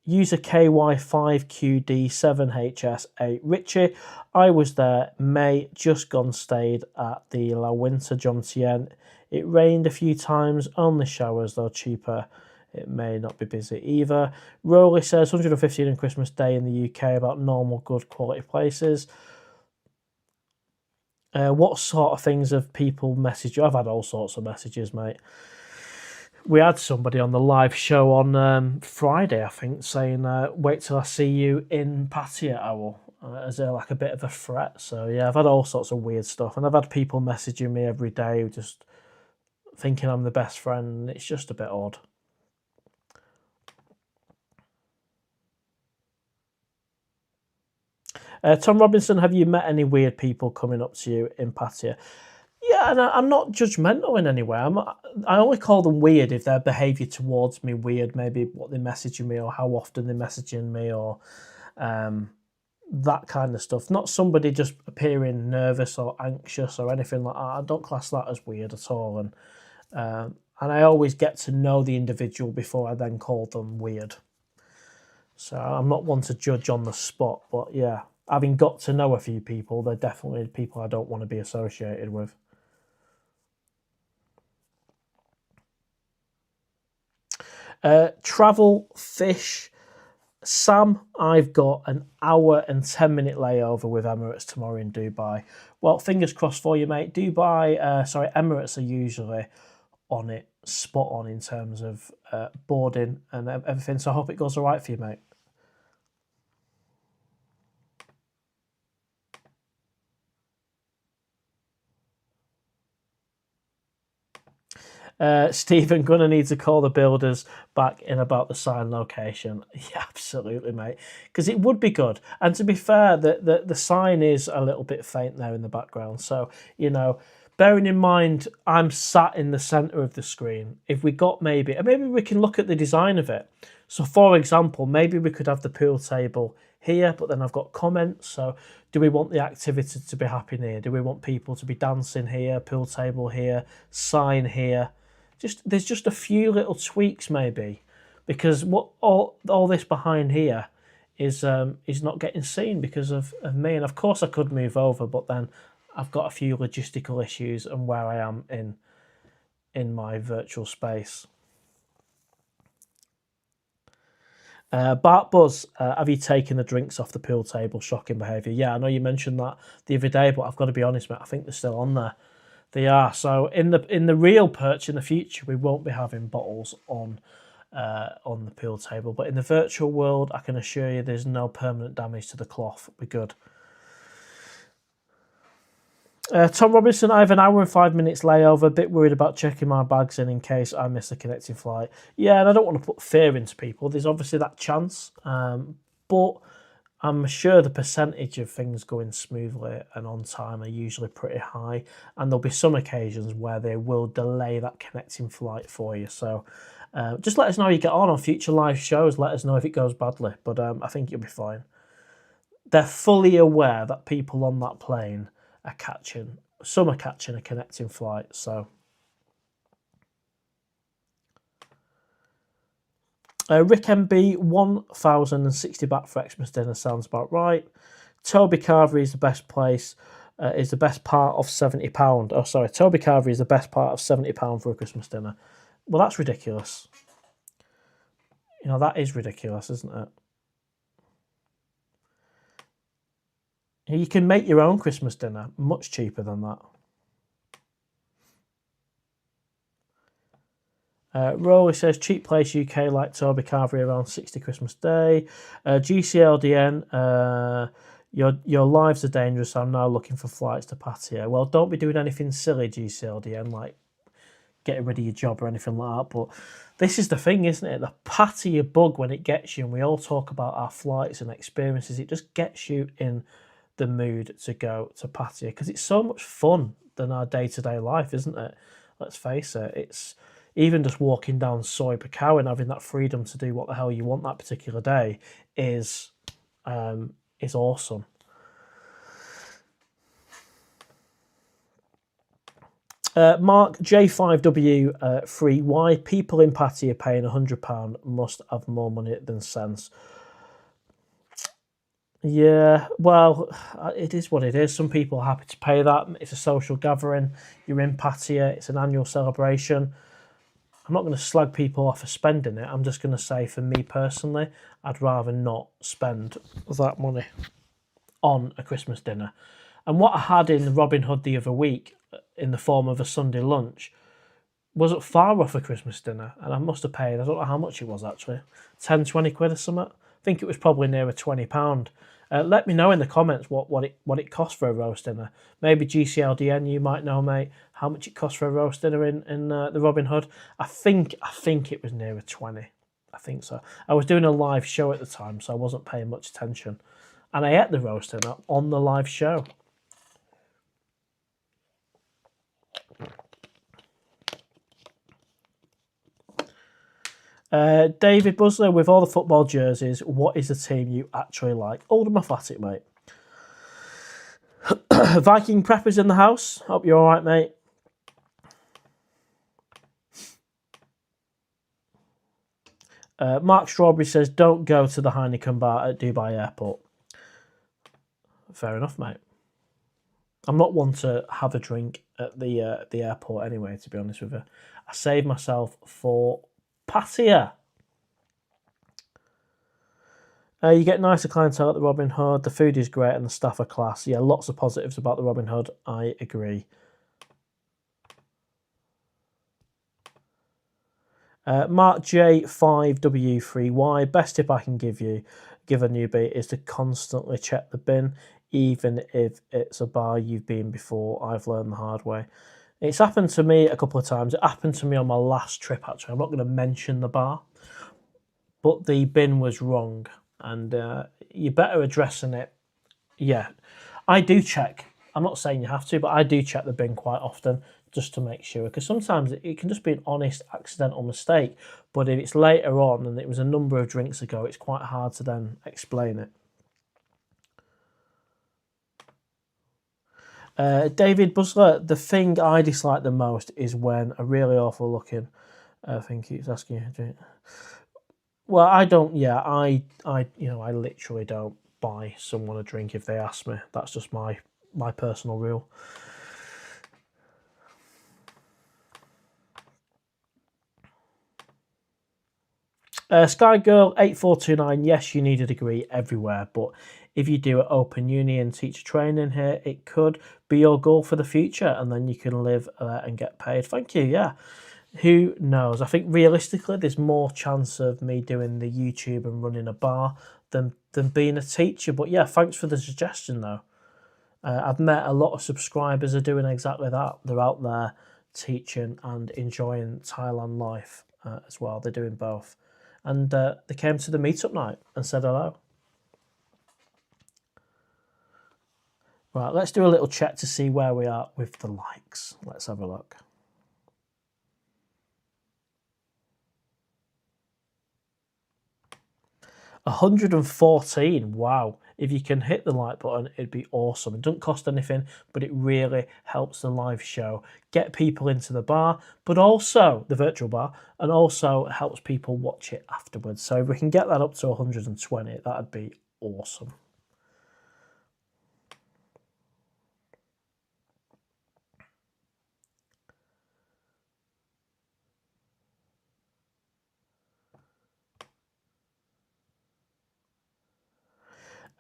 KY5QD7HS8. Richie, I was there May, just gone stayed at the La Winter Jomtien. It rained a few times, only showers though cheaper. It may not be busy either. Rowley says 115 on Christmas Day in the UK, about normal good quality places. What sort of things have people messaged you? I've had all sorts of messages, mate. We had somebody on the live show on Friday, I think, saying, wait till I see you in PATTAYAOWL, as like a bit of a threat. So, yeah, I've had all sorts of weird stuff. And I've had people messaging me every day just thinking I'm the best friend. It's just a bit odd. Tom Robinson, have you met any weird people coming up to you in Pattaya? Yeah, and I'm not judgmental in any way. I only call them weird if their behaviour towards me weird, maybe what they're messaging me or how often they're messaging me or that kind of stuff. Not somebody just appearing nervous or anxious or anything like that. I don't class that as weird at all. And I always get to know the individual before I then call them weird. So I'm not one to judge on the spot, but yeah, having got to know a few people, they're definitely people I don't want to be associated with. Travel Fish Sam, I've got an hour and 10-minute layover with Emirates tomorrow in Dubai. Well, fingers crossed for you, mate. Emirates are usually on it, spot on in terms of boarding and everything. So I hope it goes all right for you, mate. Stephen, gonna need to call the builders back in about the sign location. Yeah, absolutely, mate. Because it would be good. And to be fair, the sign is a little bit faint there in the background. So, bearing in mind, I'm sat in the centre of the screen. If we got maybe we can look at the design of it. So, for example, maybe we could have the pool table here, but then I've got comments. So, do we want the activity to be happening here? Do we want people to be dancing here? Pool table here, sign here. There's just a few little tweaks maybe, because what all this behind here is not getting seen because of me. And of course I could move over, but then I've got a few logistical issues and where I am in my virtual space. Bart Buzz, have you taken the drinks off the pool table? Shocking behaviour. Yeah, I know you mentioned that the other day, but I've got to be honest, mate, I think they're still on there. They are. So in the real Perch in the future, we won't be having bottles on the pool table. But in the virtual world, I can assure you there's no permanent damage to the cloth. We're good. Tom Robinson, I have an hour and 5 minutes layover. A bit worried about checking my bags in case I miss a connecting flight. Yeah, and I don't want to put fear into people. There's obviously that chance. But I'm sure the percentage of things going smoothly and on time are usually pretty high, and there'll be some occasions where they will delay that connecting flight for you. So just let us know how you get on future live shows. Let us know if it goes badly, but I think you'll be fine. They're fully aware that people on that plane are catching a connecting flight, so... Rick MB, 1,060 baht for Xmas dinner sounds about right. Toby Carvery is the best place, is the best part of £70. Oh, sorry, Toby Carvery is the best part of £70 for a Christmas dinner. Well, that's ridiculous. That is ridiculous, isn't it? You can make your own Christmas dinner much cheaper than that. Rolly says, cheap place UK like Toby Carvery around 60 Christmas Day. GCLDN, your lives are dangerous. I'm now looking for flights to Pattaya. Well, don't be doing anything silly, GCLDN, like getting rid of your job or anything like that. But this is the thing, isn't it? The Pattaya bug, when it gets you, and we all talk about our flights and experiences, it just gets you in the mood to go to Pattaya because it's so much fun than our day-to-day life, isn't it? Let's face it. It's even just walking down Soi Buakhao and having that freedom to do what the hell you want that particular day is awesome. Mark J5W3, why people in Pattaya paying £100 must have more money than sense. Yeah, well, it is what it is. Some people are happy to pay that. It's a social gathering. You're in Pattaya. It's an annual celebration. I'm not going to slag people off for spending it. I'm just going to say, for me personally, I'd rather not spend that money on a Christmas dinner. And what I had in Robin Hood the other week, in the form of a Sunday lunch, wasn't far off a Christmas dinner. And I must have paid, I don't know how much it was actually, 10, 20 quid or something. I think it was probably nearer £20. Let me know in the comments what it cost for a roast dinner. Maybe GCLDN, you might know, mate, how much it cost for a roast dinner in the Robin Hood. I think it was nearer 20. I think so. I was doing a live show at the time, so I wasn't paying much attention. And I ate the roast dinner on the live show. David Busler, with all the football jerseys, what is the team you actually like? Oldham Athletic, mate. Viking Preppers in the house. Hope you're all right, mate. Mark Strawberry says, don't go to the Heineken bar at Dubai Airport. Fair enough, mate. I'm not one to have a drink at the airport anyway, to be honest with you. I save myself for Pattaya. You get nicer clientele at the Robin Hood. The food is great and the staff are class. Yeah, lots of positives about the Robin Hood. I agree. Mark J5W3Y. Best tip I can give a newbie is to constantly check the bin, even if it's a bar you've been before. I've learned the hard way. It's happened to me a couple of times. It happened to me on my last trip, actually. I'm not going to mention the bar, but the bin was wrong, and you're better addressing it. Yeah, I do check. I'm not saying you have to, but I do check the bin quite often just to make sure, because sometimes it can just be an honest accidental mistake, but if it's later on and it was a number of drinks ago, it's quite hard to then explain it. David Busler, the thing I dislike the most is when a really awful looking thing keeps asking you to drink. Well, I don't. Yeah, I literally don't buy someone a drink if they ask me. That's just my personal rule. Sky Girl 8429. Yes, you need a degree everywhere, but if you do at Open Uni and teacher training here, it could be your goal for the future, and then you can live and get paid. Thank you. Yeah. Who knows? I think realistically, there's more chance of me doing the YouTube and running a bar than being a teacher. But yeah, thanks for the suggestion, though. I've met a lot of subscribers are doing exactly that. They're out there teaching and enjoying Thailand life as well. They're doing both. And they came to the meetup night and said hello. Right, let's do a little check to see where we are with the likes. Let's have a look. $114. Wow. If you can hit the like button, it'd be awesome. It doesn't cost anything, but it really helps the live show get people into the bar, but also the virtual bar, and also helps people watch it afterwards. So if we can get that up to 120, that'd be awesome.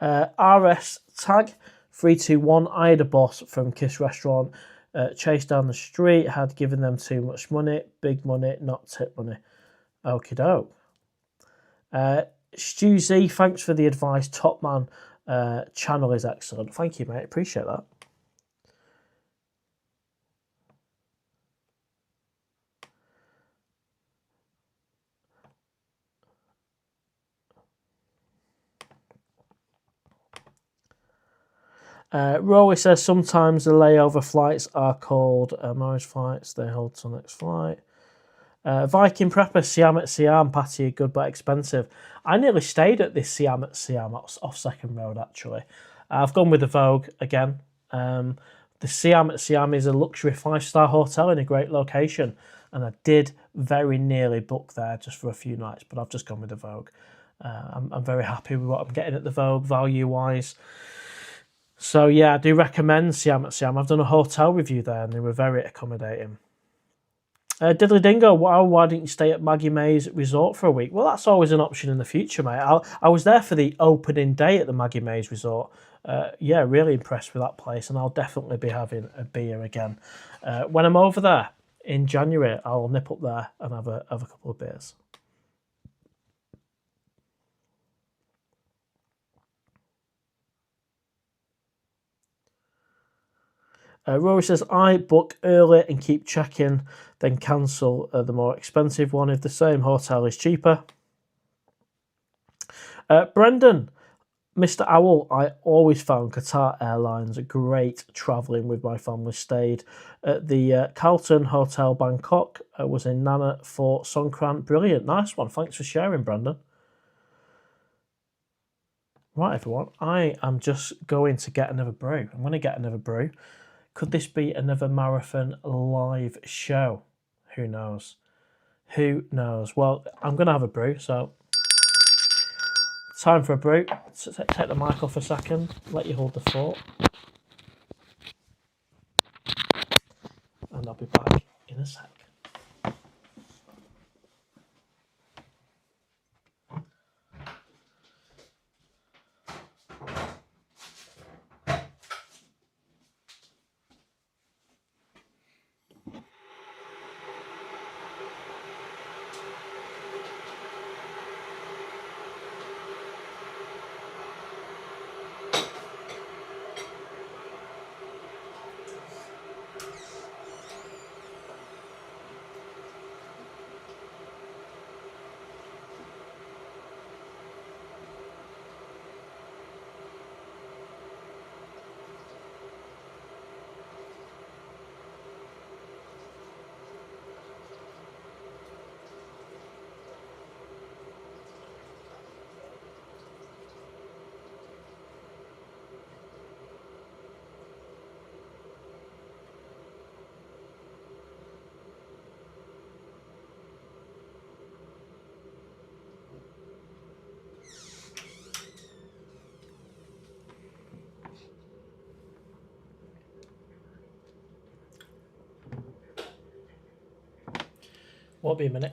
RS tag 321. I had a boss from Kiss Restaurant chased down the street, had given them too much money, big money, not tip money. Okie doke. Stu Z, thanks for the advice. Top Man channel is excellent. Thank you, mate. Appreciate that. Rory says sometimes the layover flights are called marriage flights. They hold till next flight. Viking Prepper, Siam at Siam, Pattaya, good but expensive. I nearly stayed at this Siam at Siam off Second Road, actually. I've gone with the Vogue again. The Siam at Siam is a luxury 5-star hotel in a great location, and I did very nearly book there just for a few nights, but I've just gone with the Vogue. I'm very happy with what I'm getting at the Vogue, value-wise. So yeah, I do recommend Siam at Siam. I've done a hotel review there and they were very accommodating. Diddly Dingo, why didn't you stay at Maggie May's resort for a week? Well, that's always an option in the future, mate. I was there for the opening day at the Maggie May's resort. Yeah, really impressed with that place, and I'll definitely be having a beer again. When I'm over there in January, I'll nip up there and have a couple of beers. Rory says, I book early and keep checking, then cancel the more expensive one if the same hotel is cheaper. Brendan, Mr. Owl, I always found Qatar Airlines great travelling with my family. Stayed at the Carlton Hotel Bangkok. Was in Nana for Songkran. Brilliant. Nice one. Thanks for sharing, Brandon. Right, everyone. I am just going to get another brew. I'm going to get another brew. Could this be another marathon live show? Who knows? Who knows? Well, I'm going to have a brew, so time for a brew. Take the mic off a second. Let you hold the fort. And I'll be back in a sec. Won't be a minute.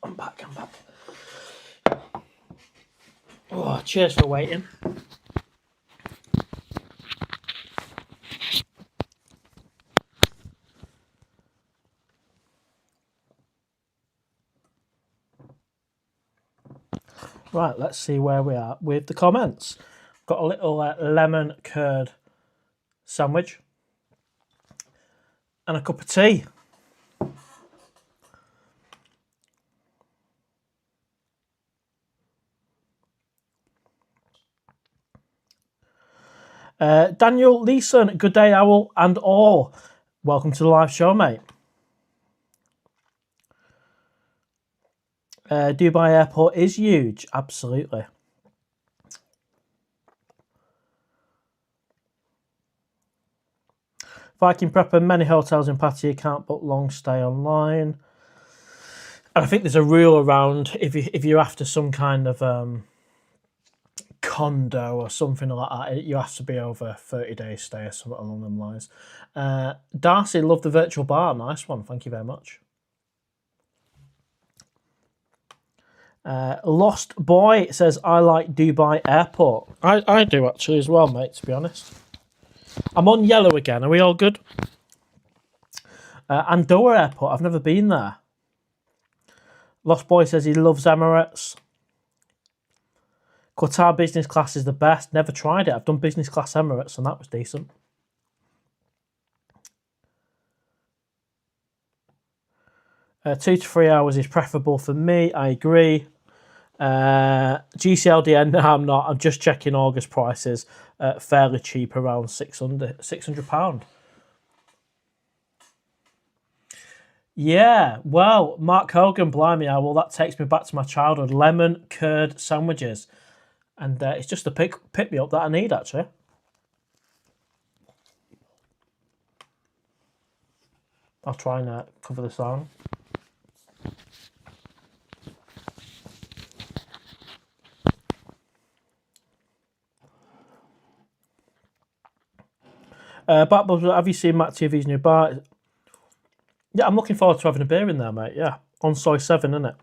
I'm back. Oh, cheers for waiting. Right, let's see where we are with the comments. Got a little lemon curd sandwich and a cup of tea. Daniel Leeson, good day, Owl and all. Welcome to the live show, mate. Dubai Airport is huge, absolutely. Viking Prepper, many hotels in Pattaya can't book long stay online. And I think there's a rule around if you're after some kind of condo or something like that, you have to be over 30 days stay or something along them lines. Darcy, love the virtual bar. Nice one. Thank you very much. Lost Boy says, I like Dubai Airport. I do actually as well, mate, to be honest. I'm on yellow again. Are we all good? Andorra Airport. I've never been there. Lost Boy says he loves Emirates. Qatar business class is the best. Never tried it. I've done business class Emirates and that was decent. $2 to 3 hours is preferable for me. I agree. GCLDN, no, I'm not. I'm just checking August prices. Fairly cheap, around £600. Yeah, well, Mark Hogan, blimey, well, that takes me back to my childhood. Lemon curd sandwiches. And it's just a pick me up that I need, actually. I'll try and cover the sound. Batbubs, have you seen Matt TV's new bar? Yeah, I'm looking forward to having a beer in there, mate. Yeah, on Soy 7, isn't it?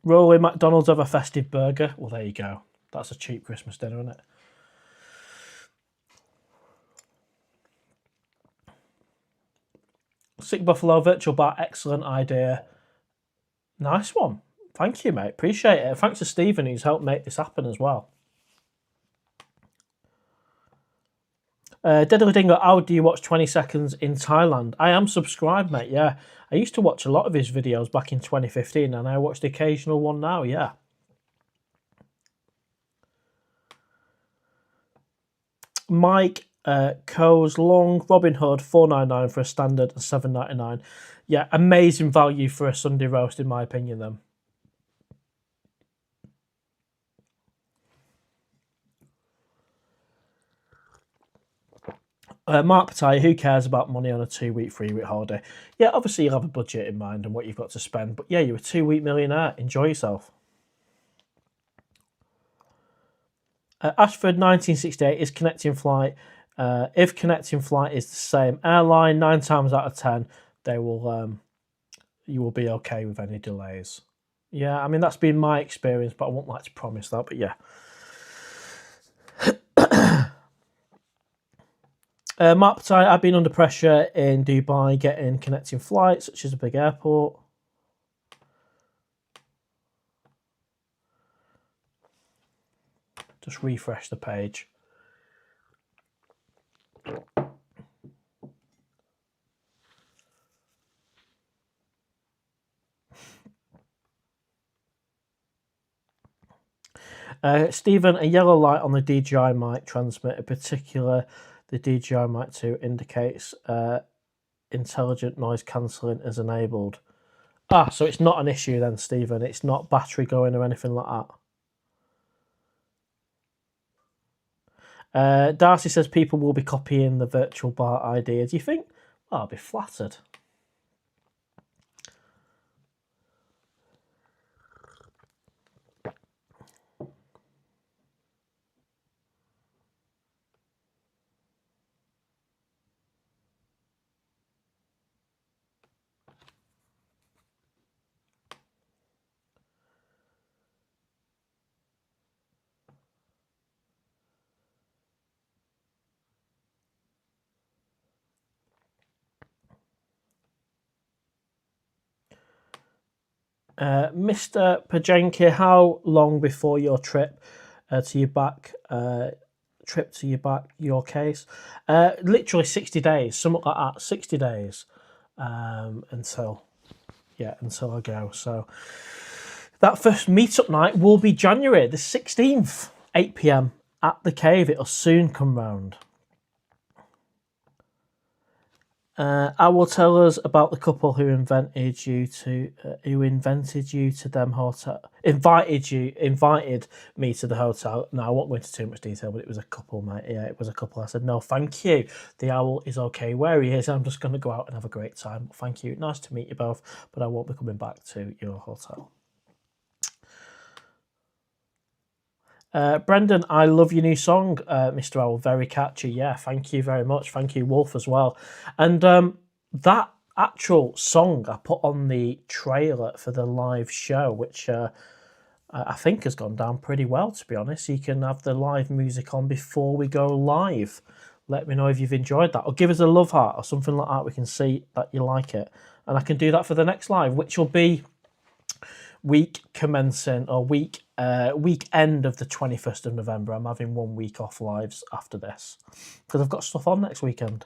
Rolling McDonald's have a festive burger. Well, there you go. That's a cheap Christmas dinner, isn't it? Sick Buffalo virtual bar, excellent idea. Nice one. Thank you, mate. Appreciate it. Thanks to Stephen, who's helped make this happen as well. Diddly Dingo, how do you watch 20 seconds in Thailand? I am subscribed, mate, yeah. I used to watch a lot of his videos back in 2015, and I watch the occasional one now, yeah. Mike Coe's Long, Robin Hood, $4.99 for a standard and $7.99. Yeah, amazing value for a Sunday roast, in my opinion, then. Mark Pattaya, who cares about money on a 2-week, 3-week holiday? Yeah, obviously you'll have a budget in mind and what you've got to spend, but yeah, you're a 2-week millionaire. Enjoy yourself. Ashford, 1968, is connecting flight. If connecting flight is the same airline, 9 times out of 10, they will. You will be okay with any delays. Yeah, I mean that's been my experience, but I won't like to promise that. But yeah. Mark Pattaya, I've been under pressure in Dubai getting connecting flights, such as a big airport. Just refresh the page. Stephen, a yellow light on the DJI mic transmitter, particular the DJI mic 2 indicates intelligent noise cancelling is enabled. So it's not an issue then, Stephen. It's not battery going or anything like that. Darcy says people will be copying the virtual bar idea. Do you think? I'll be flattered. Mr. Pajenki, how long before your trip to your case? Literally 60 days, something like that. 60 days until I go. So that first meetup night will be January the 16th, 8 p.m. at the cave. It'll soon come round. I will tell us about the couple who invited you to them hotel. Invited me to the hotel. No, I won't go into too much detail, but it was a couple, mate. Yeah, it was a couple. I said no, thank you. The owl is okay where he is. I'm just going to go out and have a great time. Thank you. Nice to meet you both, but I won't be coming back to your hotel. Brendan, I love your new song, Mr. Owl. Very catchy. Yeah, thank you very much. Thank you, Wolf, as well. And that actual song I put on the trailer for the live show, which I think has gone down pretty well, to be honest. You can have the live music on before we go live. Let me know if you've enjoyed that. Or give us a love heart or something like that. We can see that you like it. And I can do that for the next live, which will be weekend of the 21st of November. I'm having 1 week off lives after this because I've got stuff on next weekend.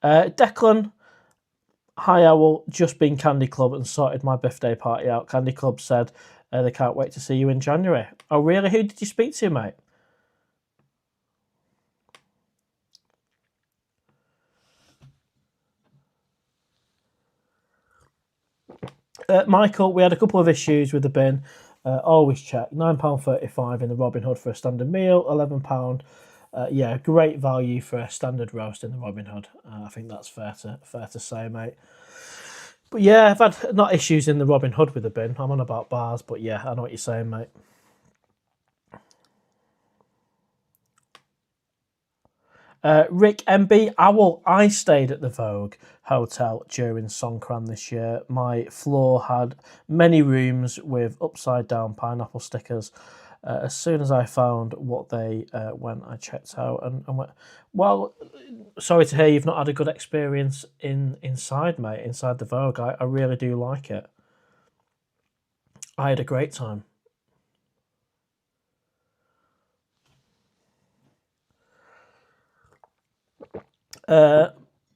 Declan, hi Owl, just been Candy Club and sorted my birthday party out. Candy Club said they can't wait to see you in January. Oh really? Who did you speak to, mate? Michael, we had a couple of issues with the bin. Always check. £9.35 in the Robin Hood for a standard meal. £11. Yeah, great value for a standard roast in the Robin Hood. I think that's fair to say, mate. But yeah, I've had not issues in the Robin Hood with the bin. I'm on about bars, but yeah, I know what you're saying, mate. Rick MB Owl, I stayed at the Vogue Hotel during Songkran this year. My floor had many rooms with upside down pineapple stickers. As soon as I found what they went, I checked out and went, well, sorry to hear you've not had a good experience inside, mate, inside the Vogue. I really do like it. I had a great time.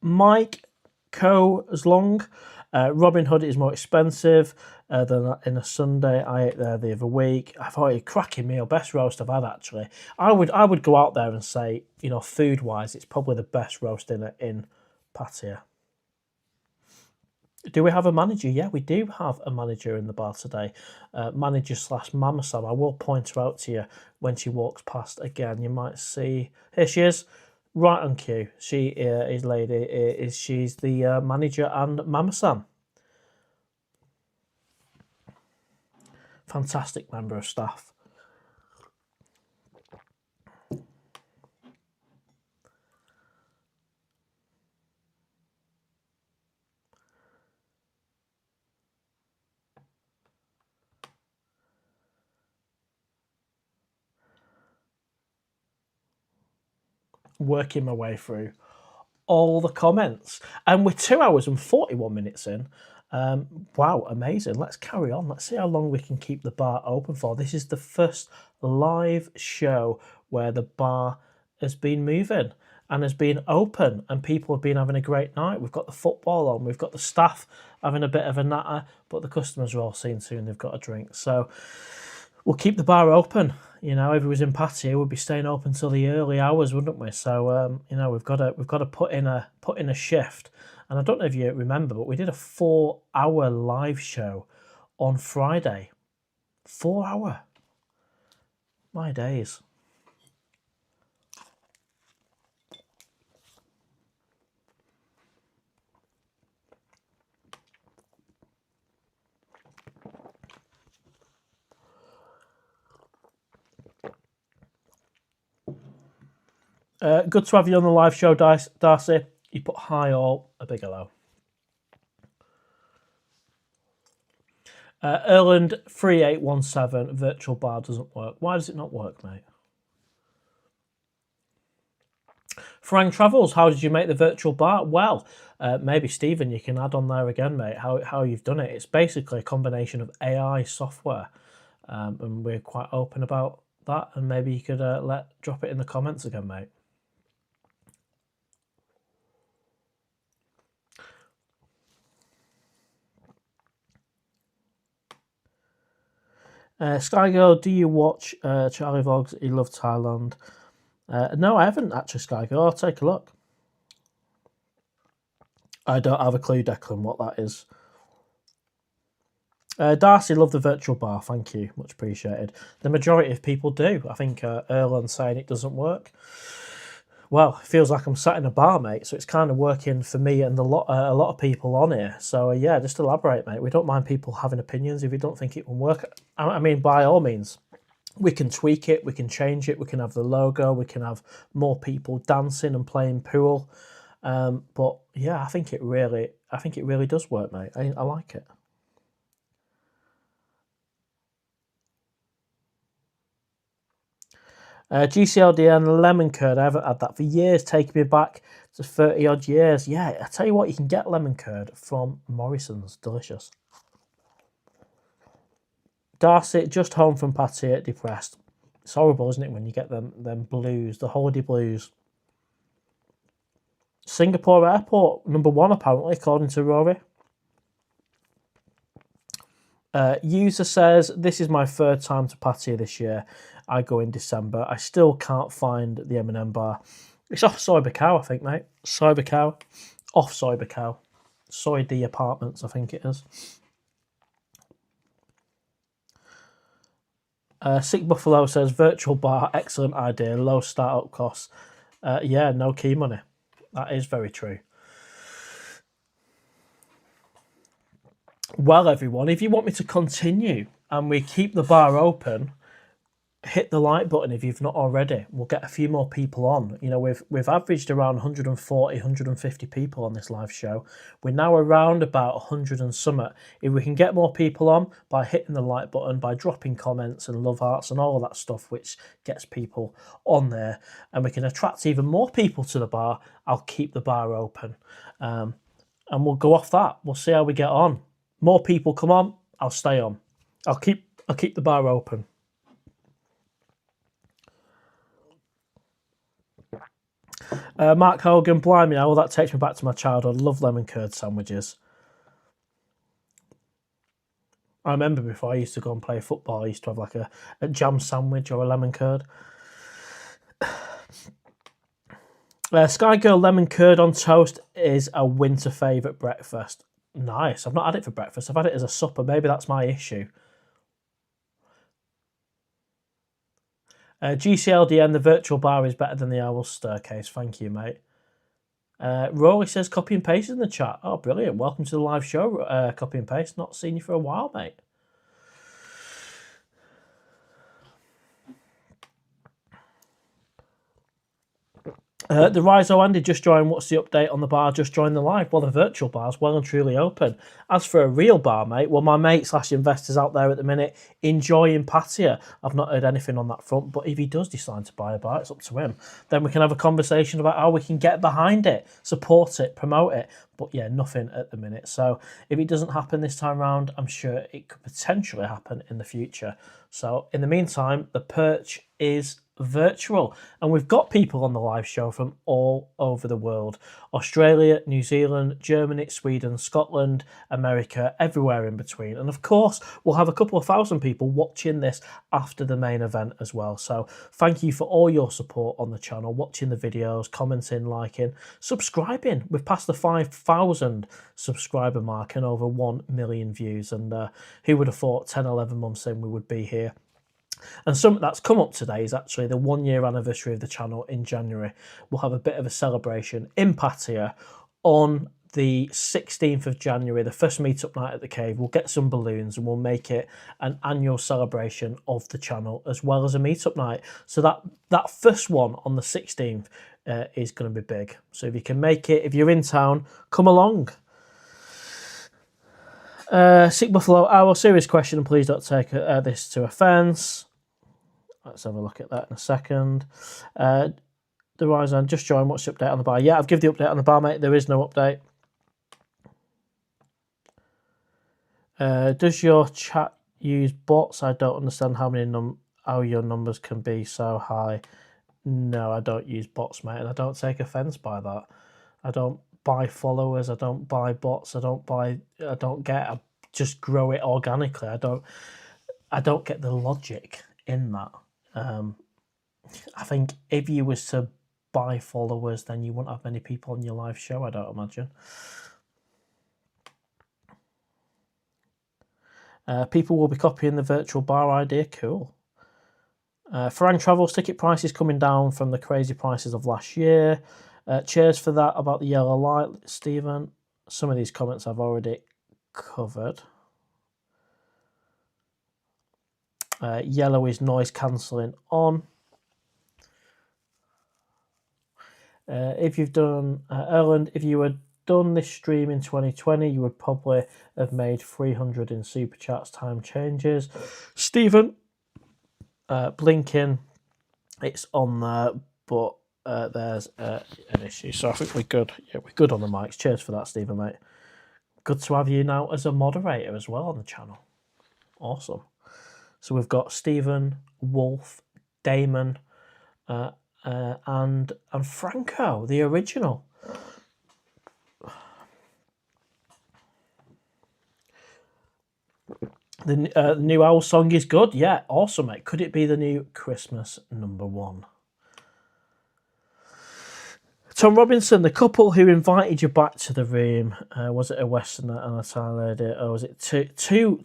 Mike Co as long. Robin Hood is more expensive than in a Sunday. I ate there the other week. I thought it was a cracking meal, best roast I've had actually. I would go out there and say, food wise, it's probably the best roast dinner in Pattaya. Do we have a manager? Yeah, we do have a manager in the bar today. Manager / Mama Sam. I will point her out to you when she walks past again. You might see. Here she is. Right on cue. She is lady. She's the manager and Mama Sam. Fantastic member of staff. Working my way through all the comments, and we're 2 hours and 41 minutes in. Wow, amazing. Let's carry on. Let's see how long we can keep the bar open for. This is the first live show where the bar has been moving and has been open and people have been having a great night. We've got the football on, we've got the staff having a bit of a natter, but the customers are all seen to and they've got a drink. So we'll keep the bar open. If it was in Pattaya, we'd be staying open till the early hours, wouldn't we? So we've got to put in a shift. And I don't know if you remember, but we did a 4-hour live show on Friday. 4 hour. My days. Good to have you on the live show, Darcy. You put hi all, a big hello. Erland 3817 virtual bar doesn't work. Why does it not work, mate? Frank Travels, how did you make the virtual bar? Well, maybe Stephen, you can add on there again, mate, how you've done it. It's basically a combination of AI software, and we're quite open about that. And maybe you could drop it in the comments again, mate. Skygirl, do you watch Charlie Vlogs? He loves Thailand. No, I haven't actually, Skygirl. I'll take a look. I don't have a clue, Declan, what that is. Darcy, love the virtual bar. Thank you. Much appreciated. The majority of people do. I think Erland's saying it doesn't work. Well, it feels like I'm sat in a bar, mate, so it's kind of working for me and a lot of people on here. So, yeah, just elaborate, mate. We don't mind people having opinions if you don't think it will work. I mean, by all means, we can tweak it, we can change it, we can have the logo, we can have more people dancing and playing pool. But, yeah, I think it really does work, mate. I like it. GCLDN lemon curd. I haven't had that for years, taking me back to 30 odd years. Yeah, I tell you what, you can get lemon curd from Morrison's. Delicious. Darcy, just home from Pattaya, depressed. It's horrible, isn't it, when you get them blues, the holiday blues. Singapore airport, #1 apparently, according to Rory. User says, this is my third time to Pattaya this year. I go in December. I still can't find the M&M bar. It's off Soy Bacau, I think, mate. Soy Bacau. Off Soy Bacau. Soy D Apartments, I think it is. Sick Buffalo says, virtual bar, excellent idea, low startup costs. Yeah, no key money. That is very true. Well, everyone, if you want me to continue and we keep the bar open, hit the like button if you've not already. We'll get a few more people on. You know, we've averaged around 140, 150 people on this live show. We're now around about 100 and something. If we can get more people on by hitting the like button, by dropping comments and love hearts and all of that stuff, which gets people on there, and we can attract even more people to the bar, I'll keep the bar open. And we'll go off that. We'll see how we get on. More people come on, I'll stay on. I'll keep the bar open. Mark Hogan, blimey, now that takes me back to my childhood. Love lemon curd sandwiches. I remember before I used to go and play football, I used to have like a jam sandwich or a lemon curd. Sky Girl lemon curd on toast is a winter favourite breakfast. Nice. I've not had it for breakfast. I've had it as a supper. Maybe that's my issue. GCLDN, the virtual bar is better than the Owl staircase. Thank you, mate. Rory says copy and paste in the chat. Oh, brilliant. Welcome to the live show, copy and paste. Not seen you for a while, mate. The Riso Andy just joined. What's the update on the bar? Just joined the live. Well, the virtual bar's well and truly open. As for a real bar, mate, well, my mate / investors out there at the minute enjoying Pattaya. I've not heard anything on that front, but if he does decide to buy a bar, it's up to him. Then we can have a conversation about how we can get behind it, support it, promote it. But yeah, nothing at the minute. So if it doesn't happen this time round, I'm sure it could potentially happen in the future. So in the meantime, the Perch is virtual, and we've got people on the live show from all over the world: Australia, New Zealand, Germany, Sweden, Scotland, America, everywhere in between. And of course, we'll have a couple of thousand people watching this after the main event as well. So thank you for all your support on the channel, watching the videos, commenting, liking, subscribing. We've passed the 5,000 subscriber mark and over 1 million views, and who would have thought 10-11 months in we would be here. And something that's come up today is actually the 1 year anniversary of the channel in January. We'll have a bit of a celebration in Pattaya on the 16th of January, the first meetup night at the cave. We'll get some balloons and we'll make it an annual celebration of the channel as well as a meetup night. So that first one on the 16th is going to be big. So if you can make it, if you're in town, come along. Sick Buffalo Owl, serious question, and please don't take this to offence. Let's have a look at that in a second. The Ryzen just joined. What's the update on the bar? Yeah, I've given the update on the bar, mate. There is no update. Does your chat use bots? I don't understand how your numbers can be so high. No, I don't use bots, mate, and I don't take offence by that. I don't buy followers. I don't buy bots. I just grow it organically. I don't get the logic in that. I think if you was to buy followers, then you wouldn't have many people on your live show, I don't imagine. People will be copying the virtual bar idea. Cool. Farang Travels, ticket prices coming down from the crazy prices of last year. Cheers for that about the yellow light, Stephen. Some of these comments I've already covered. Yellow is noise cancelling on. If you've done, Erland, if you had done this stream in 2020, you would probably have made 300 in super chats. Time changes. Stephen, blinking, it's on there, but there's an issue. So I think we're good. Yeah, we're good on the mics. Cheers for that, Stephen, mate. Good to have you now as a moderator as well on the channel. Awesome. So we've got Stephen, Wolf, Damon, and Franco, the original. The new Owl song is good. Yeah, awesome, mate. Could it be the new Christmas #1? Tom Robinson, the couple who invited you back to the room, was it a Westerner and a Thai lady, or was it two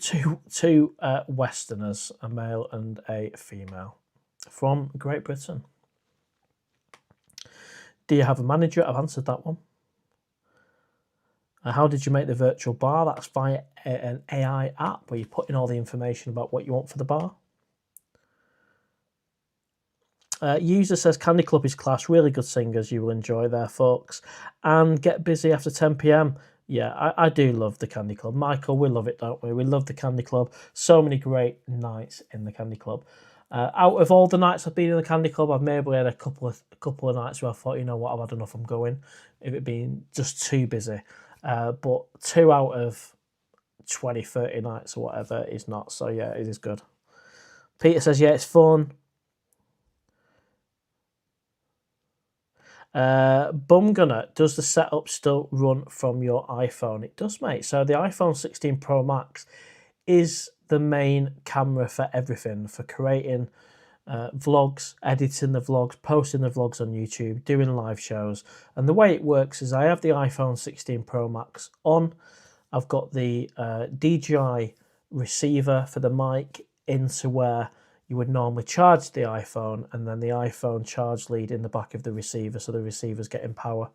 Westerners, a male and a female, from Great Britain? Do you have a manager? I've answered that one. How did you make the virtual bar? That's via an AI app where you put in all the information about what you want for the bar. User says Candy Club is class, really good singers, you will enjoy there, folks. And get busy after 10 p.m. Yeah, I do love the Candy Club. Michael, we love it, don't we? We love the Candy Club. So many great nights in the Candy Club. Out of all the nights I've been in the Candy Club, I've maybe had a couple of nights where I thought, you know what, I've had enough, I'm going. If it been just too busy. But 2 out of 20, 30 nights or whatever is not. So yeah, it is good. Peter says, yeah, it's fun. Bumgunner, does the setup still run from your iPhone? It does, mate. So the iPhone 16 Pro Max is the main camera for everything, for creating vlogs, editing the vlogs, posting the vlogs on YouTube, doing live shows. And the way it works is I have the iPhone 16 Pro Max on. I've got the DJI receiver for the mic into where you would normally charge the iPhone, and then the iPhone charge lead in the back of the receiver, so the receiver's getting power.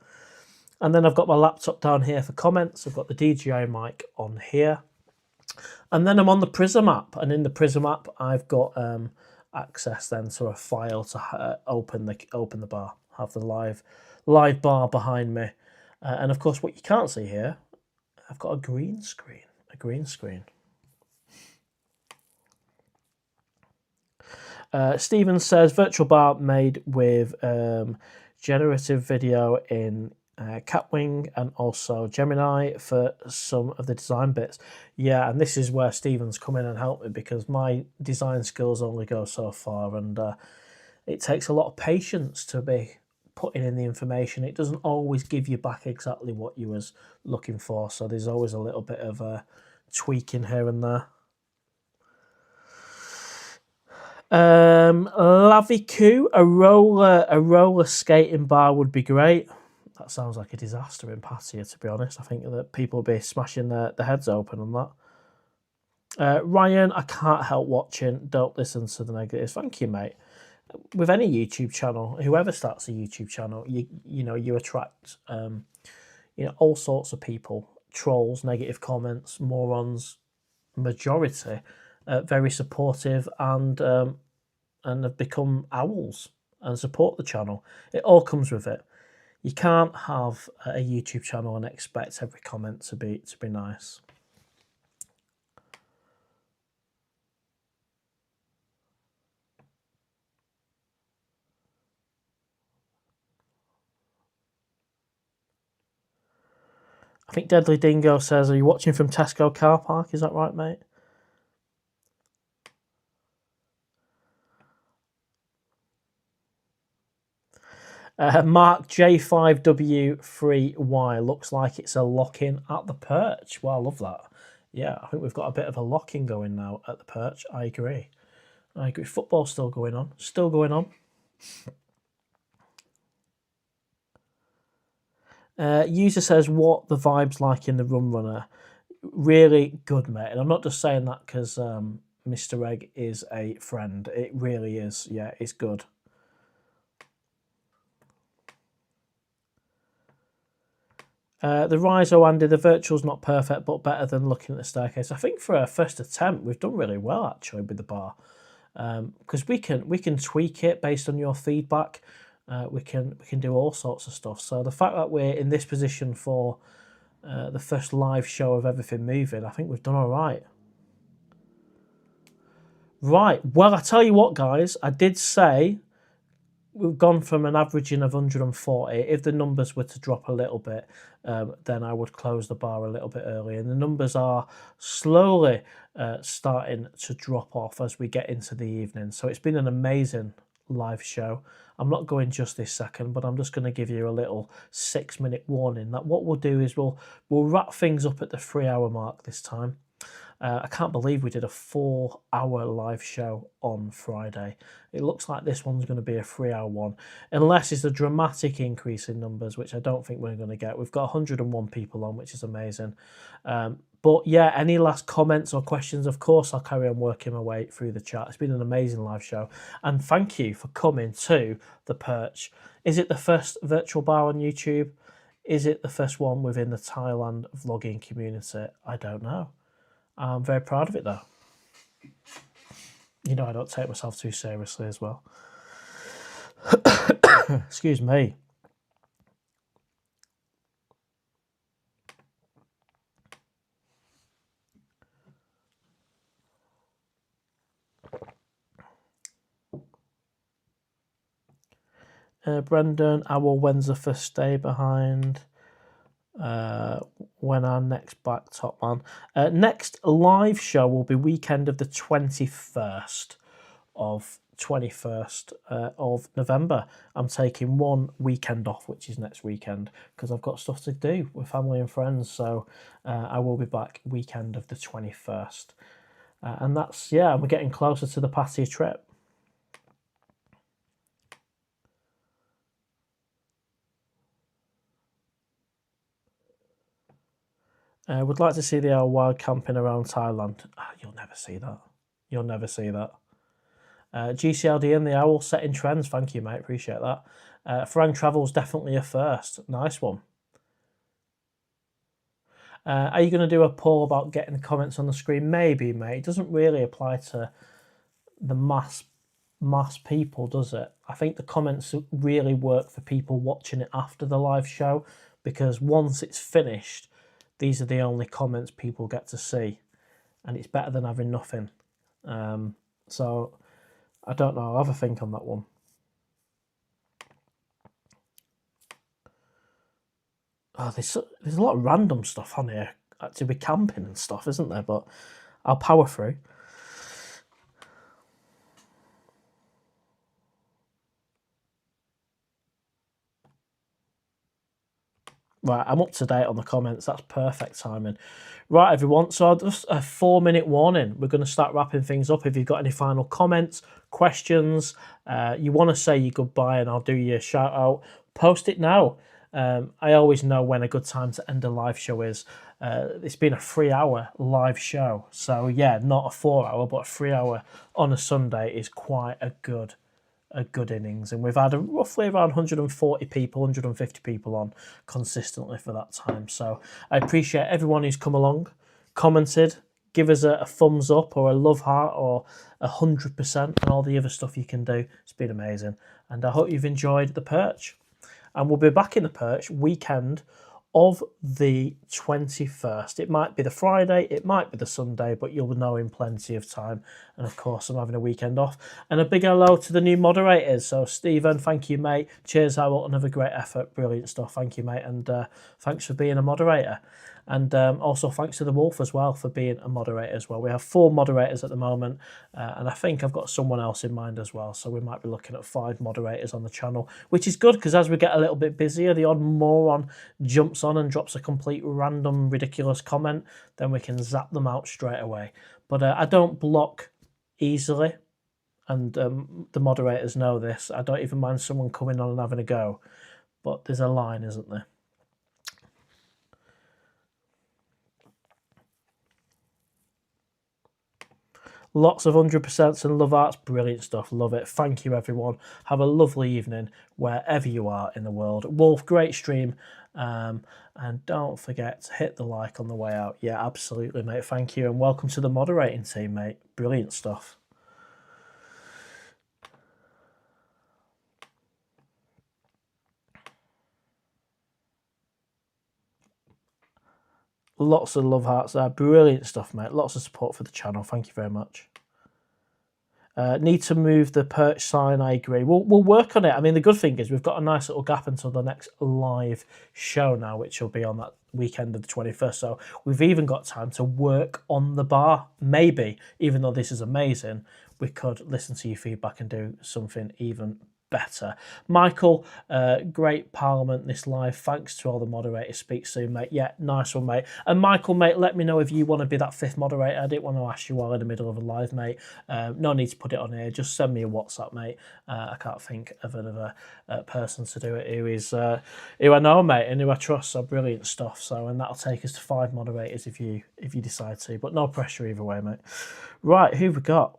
And then I've got my laptop down here for comments. I've got the DJI mic on here. And then I'm on the Prism app, and in the Prism app, I've got access then to a file to open the bar, have the live bar behind me. And of course, what you can't see here, I've got a green screen. Stephen says virtual bar made with generative video in Catwing and also Gemini for some of the design bits. Yeah, and this is where Stephen's come in and helped me, because my design skills only go so far, and it takes a lot of patience to be putting in the information. It doesn't always give you back exactly what you was looking for, so there's always a little bit of tweaking here and there. Laviku, a roller skating bar would be great. That sounds like a disaster in Pattaya, to be honest. I think that people will be smashing their heads open on that. Ryan, I can't help watching. Don't listen to the negatives. Thank you, mate. With any YouTube channel, whoever starts a YouTube channel, you attract all sorts of people, trolls, negative comments, morons, majority, very supportive and have become owls and support the channel. It all comes with it. You can't have a YouTube channel and expect every comment to be nice. I think Deadly Dingo says, are you watching from Tesco car park? Is that right, mate? Mark J5W3Y looks like it's a lock-in at the Perch. Well, I love that. Yeah, I think we've got a bit of a lock-in going now at the Perch. I agree. Football's still going on. User says, what the vibe's like in the Rum Runner? Really good, mate. And I'm not just saying that because Mr. Egg is a friend. It really is. Yeah, it's good. The Riso, Andy, the virtual's not perfect, but better than looking at the staircase. I think for our first attempt, we've done really well, actually, with the bar. Because we can tweak it based on your feedback. We can do all sorts of stuff. So the fact that we're in this position for the first live show of everything moving, I think we've done all right. Right. Well, I tell you what, guys, I did say we've gone from an averaging of 140. If the numbers were to drop a little bit, then I would close the bar a little bit early. And the numbers are slowly starting to drop off as we get into the evening. So it's been an amazing live show. I'm not going just this second, but I'm just going to give you a little 6-minute warning that what we'll do is we'll wrap things up at the 3-hour mark this time. I can't believe we did a 4-hour live show on Friday. It looks like this one's going to be a 3-hour one, unless it's a dramatic increase in numbers, which I don't think we're going to get. We've got 101 people on, which is amazing. But yeah, any last comments or questions? Of course, I'll carry on working my way through the chat. It's been an amazing live show. And thank you for coming to the Perch. Is it the first virtual bar on YouTube? Is it the first one within the Thailand vlogging community? I don't know. I'm very proud of it, though. I don't take myself too seriously as well. Excuse me. Brendan, when's the first stay behind? When our next back top man. Next live show will be weekend of the 21st of November. I'm taking one weekend off, which is next weekend, because I've got stuff to do with family and friends. So I will be back weekend of the 21st. And that's, yeah, we're getting closer to the Pattaya trip. Would like to see the owl wild camping around Thailand. You'll never see that. You'll never see that. GCLD and the owl setting trends. Thank you, mate. Appreciate that. Frank Travel's definitely a first. Nice one. Are you going to do a poll about getting the comments on the screen? Maybe, mate. It doesn't really apply to the mass people, does it? I think the comments really work for people watching it after the live show, because once it's finished, these are the only comments people get to see, and it's better than having nothing. So I don't know. I'll have a think on that one. Oh, there's a lot of random stuff on here to be camping and stuff, isn't there? But I'll power through. Right, I'm up to date on the comments. That's perfect timing. Right, everyone. So just a 4-minute warning. We're going to start wrapping things up. If you've got any final comments, questions, you want to say your goodbye and I'll do your shout out, post it now. I always know when a good time to end a live show is. It's been a 3-hour live show. So yeah, not a 4-hour, but a 3-hour on a Sunday is quite a good innings, and we've had roughly around 140 people, 150 people on consistently for that time. So I appreciate everyone who's come along, commented, give us a thumbs up or a love heart or 100% and all the other stuff you can do. It's been amazing, and I hope you've enjoyed the Perch. And we'll be back in the Perch weekend of the 21st. It might be the Friday, it might be the Sunday, but you'll know in plenty of time. And of course, I'm having a weekend off. And a big hello to the new moderators. So Stephen, thank you, mate. Cheers, Howell. Another great effort. Brilliant stuff. Thank you, mate. And thanks for being a moderator. And also thanks to the Wolf as well for being a moderator as well. We have 4 moderators at the moment, and I think I've got someone else in mind as well. So we might be looking at 5 moderators on the channel, which is good because as we get a little bit busier, the odd moron jumps on and drops a complete random ridiculous comment, then we can zap them out straight away. But I don't block easily, and the moderators know this. I don't even mind someone coming on and having a go, but there's a line, isn't there? Lots of 100% and love arts. Brilliant stuff. Love it. Thank you, everyone. Have a lovely evening wherever you are in the world. Wolf, great stream. And don't forget to hit the like on the way out. Yeah, absolutely, mate. Thank you. And welcome to the moderating team, mate. Brilliant stuff. Lots of love hearts there. Brilliant stuff, mate. Lots of support for the channel. Thank you very much. Need to move the Perch sign. I agree. We'll work on it. I mean, the good thing is we've got a nice little gap until the next live show now, which will be on that weekend of the 21st. So we've even got time to work on the bar. Maybe, even though this is amazing, we could listen to your feedback and do something even better. Michael, great Parliament this live. Thanks to all the moderators. Speak soon, mate. Yeah, nice one, mate. And Michael, mate, let me know if you want to be that 5th moderator. I didn't want to ask you while in the middle of a live, mate. No need to put it on here. Just send me a WhatsApp, mate. I can't think of another person to do it who I know, mate, and who I trust. So brilliant stuff. So, and that'll take us to 5 moderators if you decide to. But no pressure either way, mate. Right, who we got?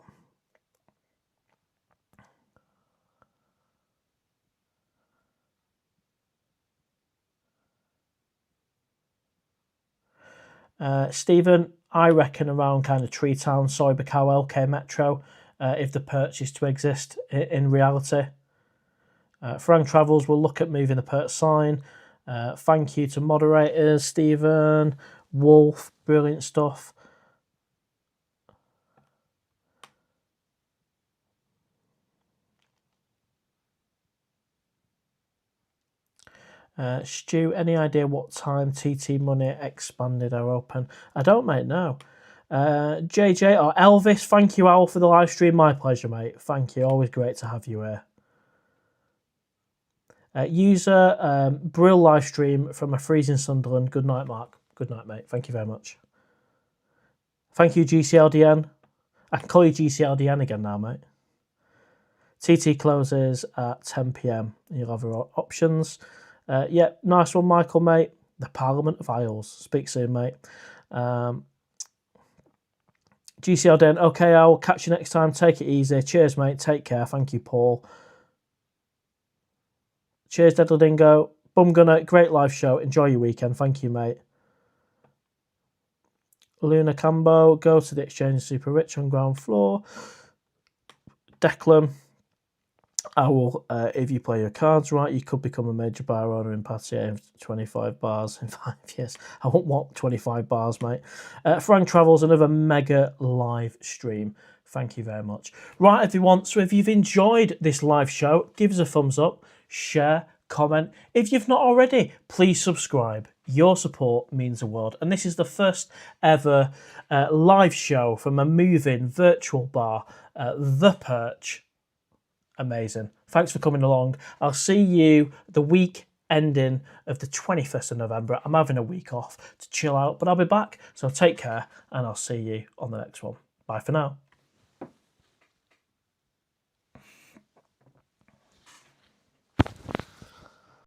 Stephen, I reckon around kind of Tree Town, PATTAYAOWL, LK Metro, if the Perch is to exist in reality. Frank Travels will look at moving the PERCH sign. Thank you to moderators, Stephen, Wolf, brilliant stuff. Stu, any idea what time TT Money expanded our open? I don't, mate, no. JJ or Elvis, thank you, Owl, for the live stream. My pleasure, mate. Thank you. Always great to have you here. User, Brill live stream from a freezing Sunderland. Good night, Mark. Good night, mate. Thank you very much. Thank you, GCLDN. I can call you GCLDN again now, mate. TT closes at 10 p.m. You'll have your options. Yeah, nice one, Michael, mate. The Parliament of Isles. Speak soon, mate. GCLDN, okay, I will catch you next time. Take it easy. Cheers, mate. Take care. Thank you, Paul. Cheers, Deadly Dingo. Bum Gunner, great live show. Enjoy your weekend. Thank you, mate. Luna Cambo, go to the Exchange Super Rich on ground floor. Declan, I will, if you play your cards right, you could become a major bar owner in PATTAYAOWL 25 bars in 5 years. I won't want 25 bars, mate. Frank Travels, another mega live stream. Thank you very much. Right, everyone, so if you've enjoyed this live show, give us a thumbs up, share, comment. If you've not already, please subscribe. Your support means the world. And this is the first ever live show from a moving virtual bar, the PERCH. Amazing. Thanks for coming along. I'll see you the week ending of the 21st of November. I'm having a week off to chill out, but I'll be back. So take care and I'll see you on the next one. Bye for now.